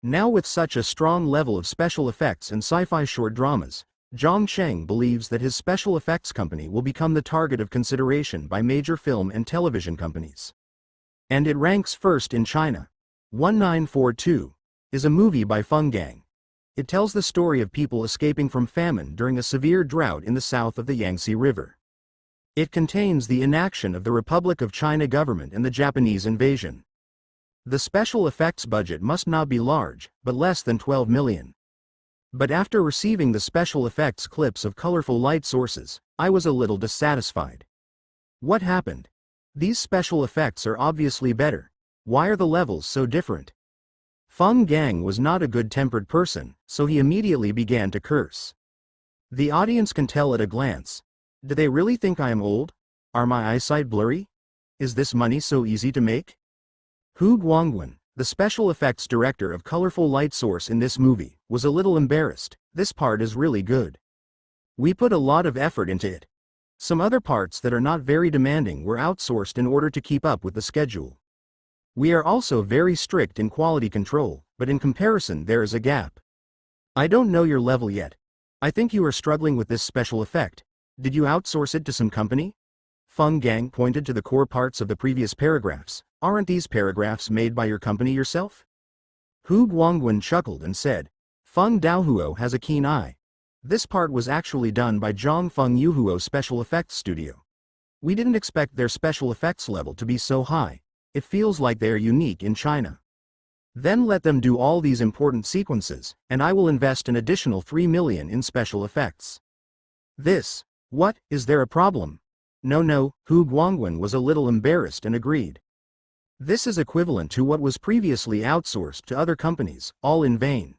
Now with such a strong level of special effects and sci-fi short dramas, Zhang Cheng believes that his special effects company will become the target of consideration by major film and television companies. And it ranks first in China. 1942 is a movie by Feng Gang. It tells the story of people escaping from famine during a severe drought in the south of the Yangtze River. It contains the inaction of the Republic of China government and the Japanese invasion. The special effects budget must not be large, but less than 12 million. But after receiving the special effects clips of colorful light sources, I was a little dissatisfied. What happened? These special effects are obviously better. Why are the levels so different? Feng Gang was not a good-tempered person, so he immediately began to curse. The audience can tell at a glance. Do they really think I am old? Are my eyesight blurry? Is this money so easy to make? Hu Guangwen, the special effects director of Colorful Light Source in this movie, was a little embarrassed. This part is really good. We put a lot of effort into it. Some other parts that are not very demanding were outsourced in order to keep up with the schedule. We are also very strict in quality control, but in comparison there is a gap. I don't know your level yet. I think you are struggling with this special effect. Did you outsource it to some company? Feng Gang pointed to the core parts of the previous paragraphs. Aren't these paragraphs made by your company yourself? Hu Guangwen chuckled and said, Feng Daohuo has a keen eye. This part was actually done by Zhang Feng Yuhuo Special Effects Studio. We didn't expect their special effects level to be so high. It feels like they are unique in China. Then let them do all these important sequences, and I will invest an additional 3 million in special effects. What, is there a problem? No, Hu Guangwen was a little embarrassed and agreed. This is equivalent to what was previously outsourced to other companies, all in vain.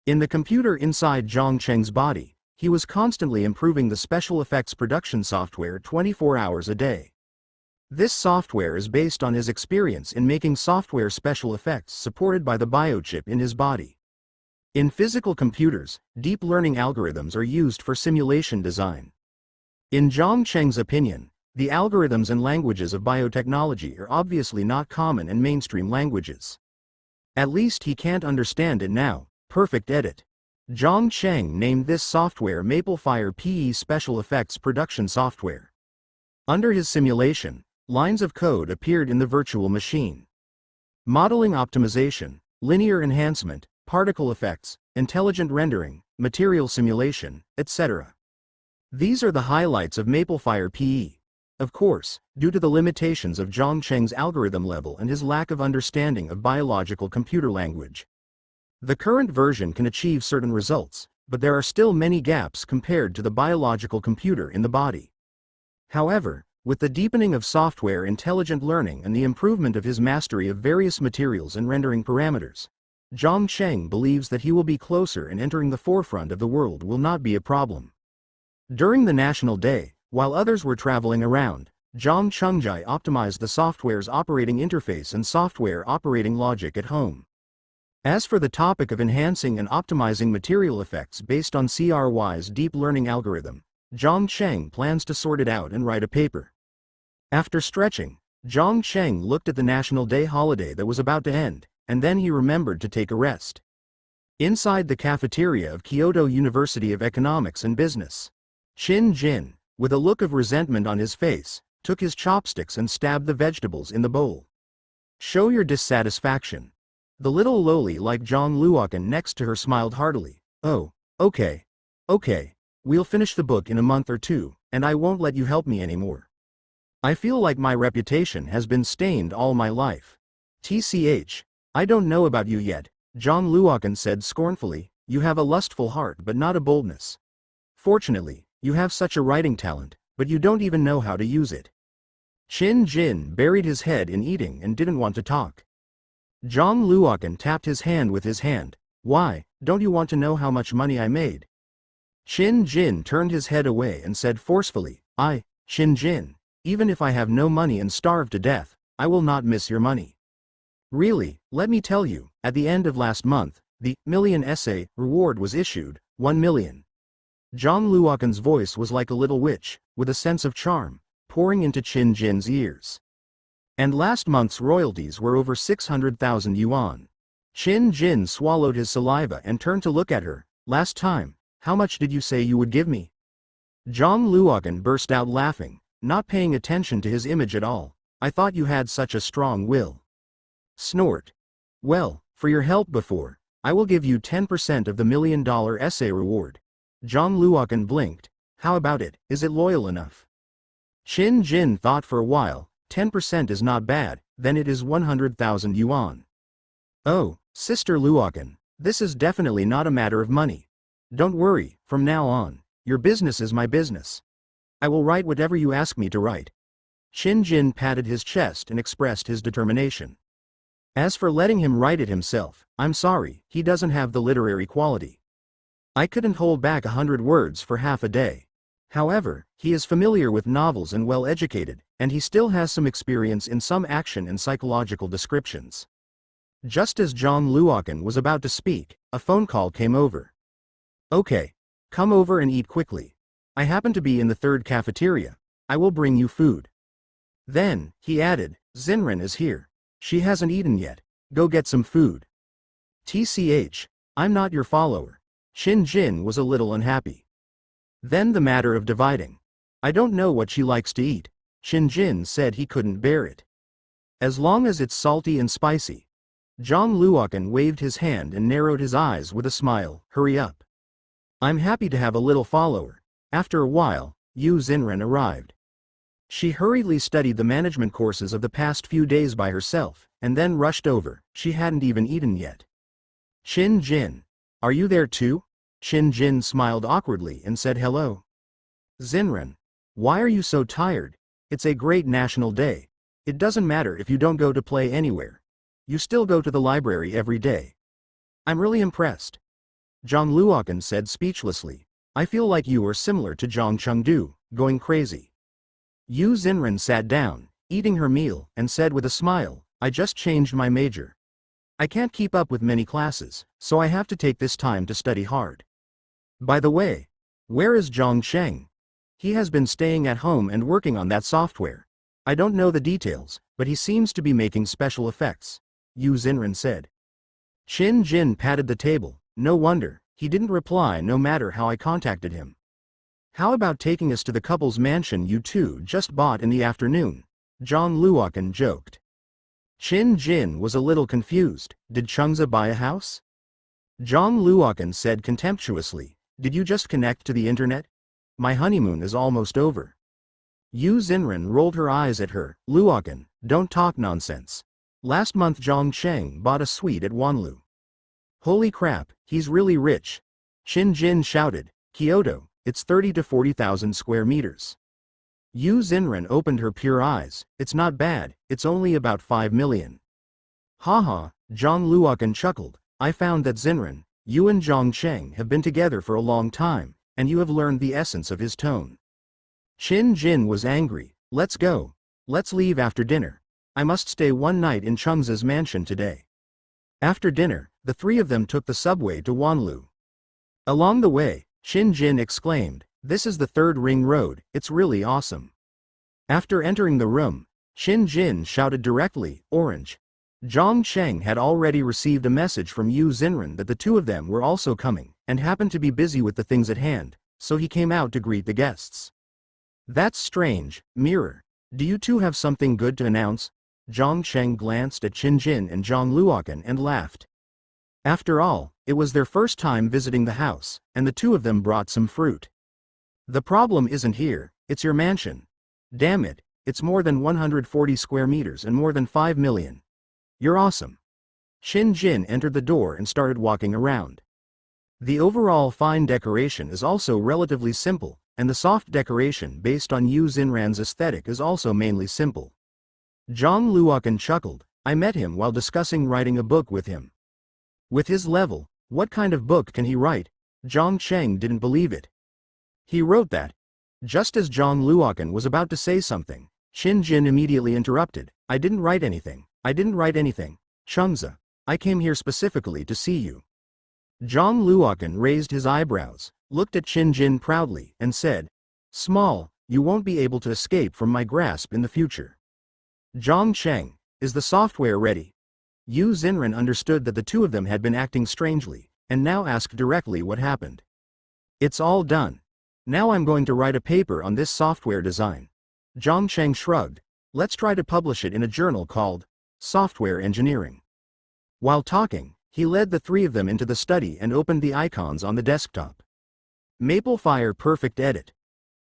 In the computer inside Zhang Cheng's body, he was constantly improving the special effects production software 24 hours a day. This software is based on his experience in making software special effects supported by the biochip in his body. In physical computers, deep learning algorithms are used for simulation design. In Zhang Cheng's opinion, the algorithms and languages of biotechnology are obviously not common and mainstream languages. At least he can't understand it now. Perfect edit. Zhang Cheng named this software MapleFire PE Special Effects Production Software. Under his simulation, lines of code appeared in the virtual machine. Modeling optimization, linear enhancement, particle effects, intelligent rendering, material simulation, etc. These are the highlights of MapleFire PE. Of course, due to the limitations of Zhang Cheng's algorithm level and his lack of understanding of biological computer language. The current version can achieve certain results, but there are still many gaps compared to the biological computer in the body. However, with the deepening of software intelligent learning and the improvement of his mastery of various materials and rendering parameters, Zhang Cheng believes that he will be closer and entering the forefront of the world will not be a problem. During the National Day, while others were traveling around, Zhang Chengjai optimized the software's operating interface and software operating logic at home. As for the topic of enhancing and optimizing material effects based on CRY's deep learning algorithm, Zhang Cheng plans to sort it out and write a paper. After stretching, Zhang Cheng looked at the National Day holiday that was about to end, and then he remembered to take a rest. Inside the cafeteria of Kyoto University of Economics and Business, Qin Jin, with a look of resentment on his face, took his chopsticks and stabbed the vegetables in the bowl. Show your dissatisfaction. The little loli like Zhang Luokan next to her smiled heartily. Oh, okay. We'll finish the book in a month or two, and I won't let you help me anymore. I feel like my reputation has been stained all my life. TCH, I don't know about you yet, Zhang Luokan said scornfully. You have a lustful heart but not a boldness. Fortunately, you have such a writing talent, but you don't even know how to use it. Qin Jin buried his head in eating and didn't want to talk. Zhang Luokan tapped his hand with his hand. Why, don't you want to know how much money I made? Qin Jin turned his head away and said forcefully, Qin Jin, Even if I have no money and starve to death, I will not miss your money. Really, let me tell you, at the end of last month, the million essay reward was issued, 1 million. John Luokan's voice was like a little witch, with a sense of charm, pouring into Qin Jin's ears. And last month's royalties were over 600,000 yuan. Qin Jin swallowed his saliva and turned to look at her. Last time, how much did you say you would give me? John Luokan burst out laughing, not paying attention to his image at all. I thought you had such a strong will. Snort. Well, for your help before, I will give you 10% of the $1 million essay reward. John Luokan blinked. How about it, is it loyal enough? Qin Jin thought for a while. 10% is not bad, then it is 100,000 yuan. Oh, Sister Luokan, this is definitely not a matter of money. Don't worry, from now on, your business is my business. I will write whatever you ask me to write. Qin Jin patted his chest and expressed his determination. As for letting him write it himself, I'm sorry, he doesn't have the literary quality. I couldn't hold back 100 words for half a day. However, he is familiar with novels and well-educated, and he still has some experience in some action and psychological descriptions. Just as John Luokan was about to speak, a phone call came over. Okay. Come over and eat quickly. I happen to be in the third cafeteria. I will bring you food. Then, he added, Zinran is here. She hasn't eaten yet. Go get some food. TCH, I'm not your follower. Qin Jin was a little unhappy. Then the matter of dividing. I don't know what she likes to eat. Qin Jin said he couldn't bear it. As long as it's salty and spicy. John Luokan waved his hand and narrowed his eyes with a smile. Hurry up. I'm happy to have a little follower. After a while, Yu Zinran arrived. She hurriedly studied the management courses of the past few days by herself, and then rushed over. She hadn't even eaten yet. Qin Jin. Are you there too? Qin Jin smiled awkwardly and said hello. Zinran. Why are you so tired? It's a great national day. It doesn't matter if you don't go to play anywhere. You still go to the library every day. I'm really impressed. John Luokan said speechlessly. I feel like you are similar to Zhang Chengdu, going crazy. Yu Zinran sat down, eating her meal, and said with a smile, I just changed my major. I can't keep up with many classes, so I have to take this time to study hard. By the way, where is Zhang Cheng? He has been staying at home and working on that software. I don't know the details, but he seems to be making special effects, Yu Zinran said. Qin Jin patted the table. No wonder, he didn't reply no matter how I contacted him. How about taking us to the couple's mansion you two just bought in the afternoon? John Luokan joked. Qin Jin was a little confused. Did Chengza buy a house? John Luokan said contemptuously. Did you just connect to the internet? My honeymoon is almost over. Yu Zinran rolled her eyes at her. Luokan, don't talk nonsense. Last month Zhang Cheng bought a suite at Wanlu. Holy crap, he's really rich. Qin Jin shouted. Kyoto, it's 30 to 40,000 square meters. Yu Zinran opened her pure eyes. It's not bad, it's only about 5 million. Haha, John Luokan chuckled. I found that Zinran, you and Zhang Cheng have been together for a long time, and you have learned the essence of his tone. Qin Jin was angry. Let's go. Let's leave after dinner. I must stay one night in Chengza's mansion today. After dinner, the three of them took the subway to Wanlu. Along the way, Qin Jin exclaimed, this is the third ring road, it's really awesome. After entering the room, Qin Jin shouted directly, Orange. Zhang Cheng had already received a message from Yu Zinran that the two of them were also coming, and happened to be busy with the things at hand, so he came out to greet the guests. That's strange, Mirror. Do you two have something good to announce? Zhang Cheng glanced at Qin Jin and John Luokan and laughed. After all, it was their first time visiting the house, and the two of them brought some fruit. The problem isn't here, it's your mansion. Damn it, it's more than 140 square meters and more than 5 million. You're awesome. Qin Jin entered the door and started walking around. The overall fine decoration is also relatively simple, and the soft decoration based on Yu Zinran's aesthetic is also mainly simple. John Luokan chuckled. I met him while discussing writing a book with him. With his level, what kind of book can he write? Zhang Cheng didn't believe it. He wrote that. Just as John Luokan was about to say something, Shin Jin immediately interrupted. I didn't write anything. I didn't write anything. Chungza. I came here specifically to see you. Zhang Luokan raised his eyebrows, looked at Shin Jin proudly, and said, Small, you won't be able to escape from my grasp in the future. Zhang Cheng, is the software ready? Yu Xinren understood that the two of them had been acting strangely, and now asked directly what happened. It's all done. Now I'm going to write a paper on this software design. Zhang Cheng shrugged. Let's try to publish it in a journal called Software Engineering. While talking, he led the three of them into the study and opened the icons on the desktop. MapleFire Perfect Edit.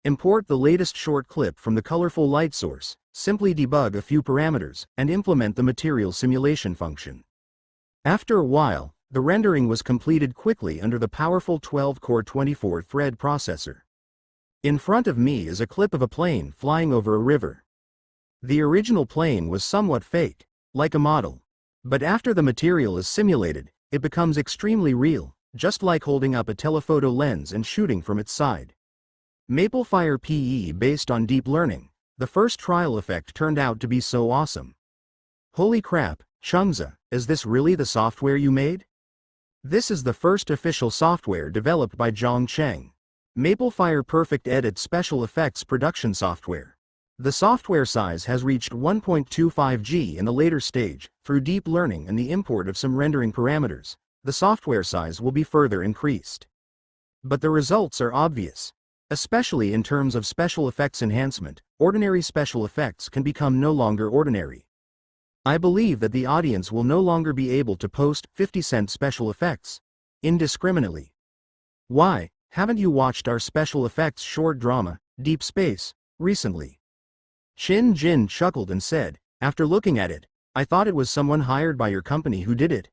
Import the latest short clip from the colorful light source, simply debug a few parameters, and implement the material simulation function. After a while, the rendering was completed quickly under the powerful 12-core 24-thread processor. In front of me is a clip of a plane flying over a river. The original plane was somewhat fake, like a model. But after the material is simulated, it becomes extremely real, just like holding up a telephoto lens and shooting from its side. MapleFire PE based on deep learning, the first trial effect turned out to be so awesome. Holy crap, Chungza, is this really the software you made? This is the first official software developed by Zhang Cheng. MapleFire Perfect Edit Special Effects Production Software. The software size has reached 1.25G in the later stage. Through deep learning and the import of some rendering parameters, the software size will be further increased. But the results are obvious. Especially in terms of special effects enhancement, ordinary special effects can become no longer ordinary. I believe that the audience will no longer be able to post 50-cent special effects indiscriminately. Why, haven't you watched our special effects short drama, Deep Space, recently? Shin Jin chuckled and said, after looking at it, I thought it was someone hired by your company who did it.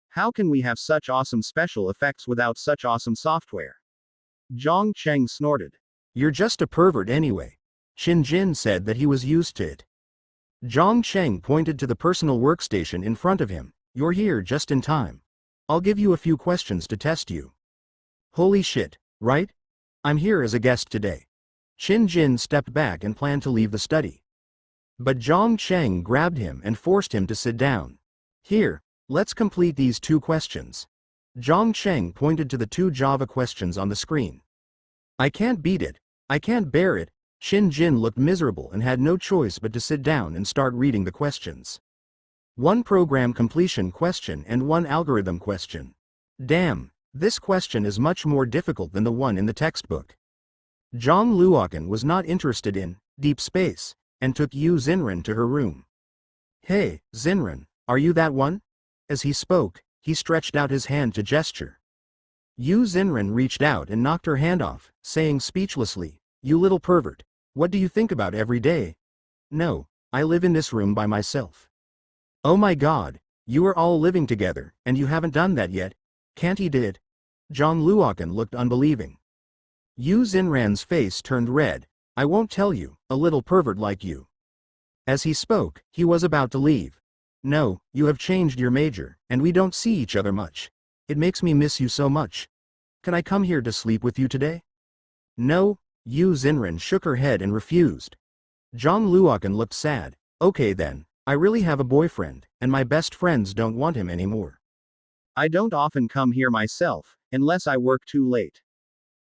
How can we have such awesome special effects without such awesome software? Zhang Cheng snorted. You're just a pervert anyway. Shin Jin said that he was used to it. Zhang Cheng pointed to the personal workstation in front of him. You're here just in time. I'll give you a few questions to test you. Holy shit, right? I'm here as a guest today. Shin Jin stepped back and planned to leave the study. But Zhang Cheng grabbed him and forced him to sit down. Here, let's complete these 2 questions. Zhang Cheng pointed to the 2 Java questions on the screen. I can't beat it. I can't bear it. Shin Jin looked miserable and had no choice but to sit down and start reading the questions. 1 program completion question and 1 algorithm question. Damn, this question is much more difficult than the one in the textbook. Zhang Luokan was not interested in Deep Space, and took Yu Xinren to her room. Hey, Xinren, are you that one? As he spoke, he stretched out his hand to gesture. Yu Xinren reached out and knocked her hand off, saying speechlessly, You little pervert, what do you think about every day? No, I live in this room by myself. Oh my god, you are all living together, and you haven't done that yet? Can't he did? Zhang Luokan looked unbelieving. Yu Xinran's face turned red. I won't tell you, a little pervert like you. As he spoke, he was about to leave. No, you have changed your major, and we don't see each other much. It makes me miss you so much. Can I come here to sleep with you today? No, Yu Xinran shook her head and refused. Zhang Luokan looked sad. Okay then, I really have a boyfriend, and my best friends don't want him anymore. I don't often come here myself, unless I work too late.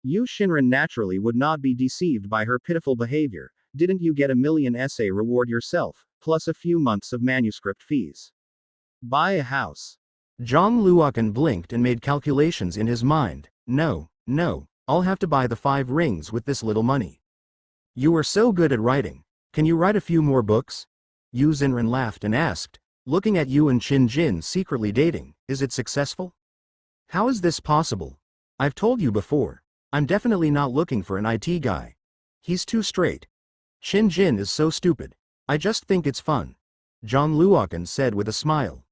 Yu Xinran naturally would not be deceived by her pitiful behavior. Didn't you get a million essay reward yourself, plus a few months of manuscript fees? Buy a house. Zhang Luokan blinked and made calculations in his mind. No, I'll have to buy the 5 rings with this little money. You are so good at writing. Can you write a few more books? Yu Xinran laughed and asked, looking at you and Shin Jin secretly dating, is it successful? How is this possible? I've told you before. I'm definitely not looking for an IT guy. He's too straight. Shin Jin is so stupid. I just think it's fun. Zhang Luokan said with a smile.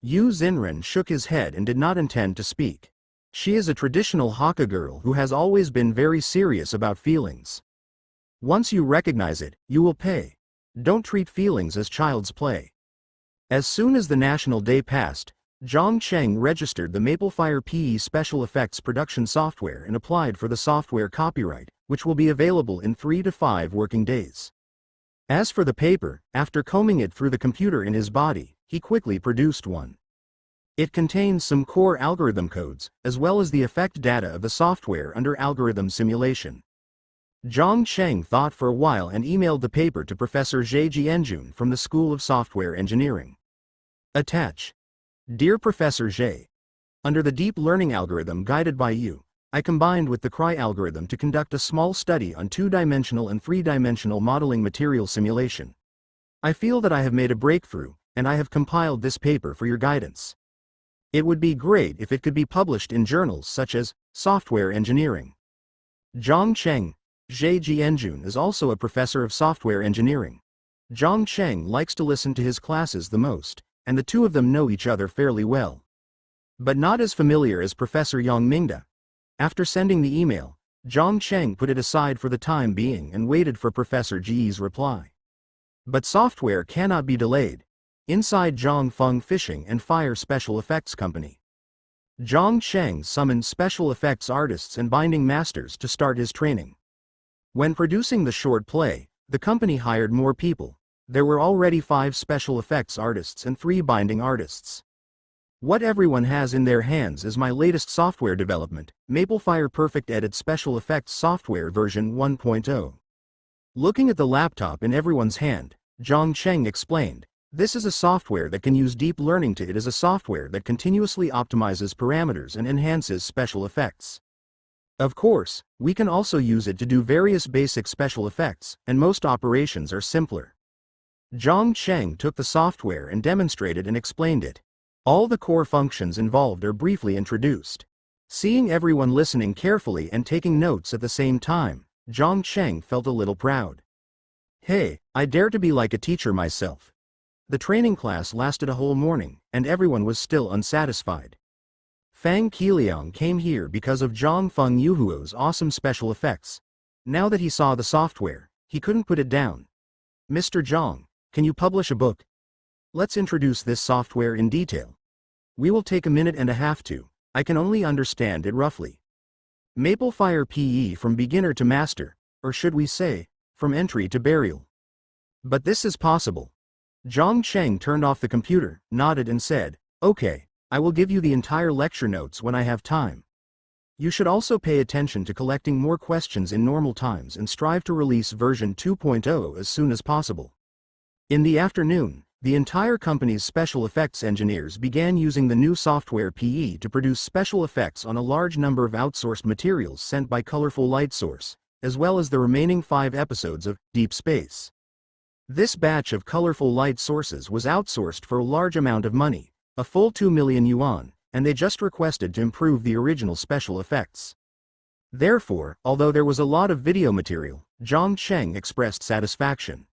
Yu Xinren shook his head and did not intend to speak. She is a traditional Hakka girl who has always been very serious about feelings. Once you recognize it, you will pay. Don't treat feelings as child's play. As soon as the National Day passed, Zhang Cheng registered the MapleFire PE special effects production software and applied for the software copyright, which will be available in 3 to 5 working days. As for the paper, after combing it through the computer in his body, he quickly produced one. It contains some core algorithm codes, as well as the effect data of the software under algorithm simulation. Zhang Cheng thought for a while and emailed the paper to Professor Zhe Jianjun from the School of Software Engineering. Attach. Dear Professor Zhe, under the deep learning algorithm guided by you, I combined with the CRY algorithm to conduct a small study on two-dimensional and three-dimensional modeling material simulation. I feel that I have made a breakthrough, and I have compiled this paper for your guidance. It would be great if it could be published in journals such as Software Engineering. Zhang Cheng, Zhe Jianjun is also a professor of software engineering. Zhang Cheng likes to listen to his classes the most, and the two of them know each other fairly well. But not as familiar as Professor Yang Mingda. After sending the email, Zhang Cheng put it aside for the time being and waited for Professor Ji's reply. But software cannot be delayed. Inside Zhang Feng Fishing and Fire Special Effects Company, Zhang Cheng summoned special effects artists and binding masters to start his training. When producing the short play, the company hired more people. There were already 5 special effects artists and 3 binding artists. What everyone has in their hands is my latest software development, MapleFire Perfect Edit Special Effects Software version 1.0. Looking at the laptop in everyone's hand, Zhang Cheng explained, this is a software that can use deep learning to it as a software that continuously optimizes parameters and enhances special effects. Of course, we can also use it to do various basic special effects, and most operations are simpler. Zhang Cheng took the software and demonstrated and explained it. All the core functions involved are briefly introduced. Seeing everyone listening carefully and taking notes at the same time, Zhang Cheng felt a little proud. Hey, I dare to be like a teacher myself. The training class lasted a whole morning, and everyone was still unsatisfied. Fang Qiliang came here because of Zhang Feng Yuhuo's awesome special effects. Now that he saw the software, he couldn't put it down. Mr. Zhang, can you publish a book? Let's introduce this software in detail. We will take a minute and a half to. I can only understand it roughly. MapleFire PE from beginner to master, or should we say, from entry to burial. But this is possible. Zhang Cheng turned off the computer, nodded and said, okay, I will give you the entire lecture notes when I have time. You should also pay attention to collecting more questions in normal times and strive to release version 2.0 as soon as possible. In the afternoon, the entire company's special effects engineers began using the new software PE to produce special effects on a large number of outsourced materials sent by Colorful Light Source, as well as the remaining 5 episodes of Deep Space. This batch of colorful light sources was outsourced for a large amount of money, a full 2 million yuan, and they just requested to improve the original special effects. Therefore, although there was a lot of video material, Zhang Cheng expressed satisfaction.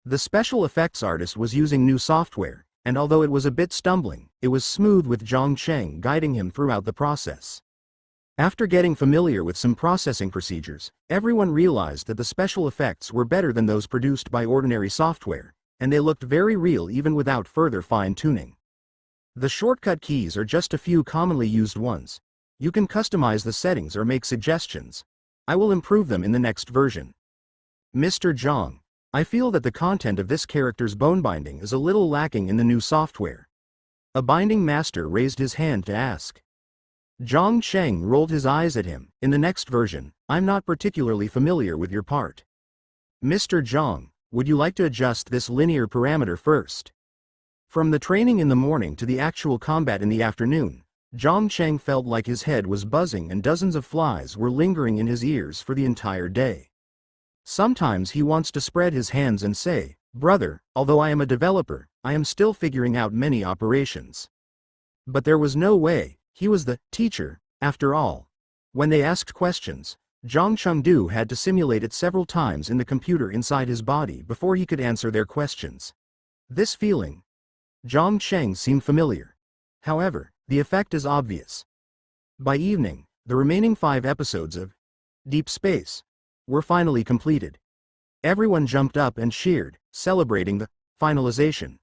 The special effects artist was using new software, and although it was a bit stumbling, it was smooth with Zhang Cheng guiding him throughout the process. After getting familiar with some processing procedures, everyone realized that the special effects were better than those produced by ordinary software, and they looked very real even without further fine-tuning. The shortcut keys are just a few commonly used ones. You can customize the settings or make suggestions. I will improve them in the next version. Mr. Zhang, I feel that the content of this character's bone binding is a little lacking in the new software. A binding master raised his hand to ask. Zhang Cheng rolled his eyes at him. In the next version, I'm not particularly familiar with your part. Mr. Zhang, would you like to adjust this linear parameter first? From the training in the morning to the actual combat in the afternoon, Zhang Cheng felt like his head was buzzing and dozens of flies were lingering in his ears for the entire day. Sometimes he wants to spread his hands and say, brother, although I am a developer, I am still figuring out many operations. But there was no way, he was the teacher, after all. When they asked questions, Zhang Chengdu had to simulate it several times in the computer inside his body before he could answer their questions. This feeling, Zhang Cheng seemed familiar. However, the effect is obvious. By evening, the remaining 5 episodes of Deep Space were finally completed. Everyone jumped up and cheered, celebrating the finalization.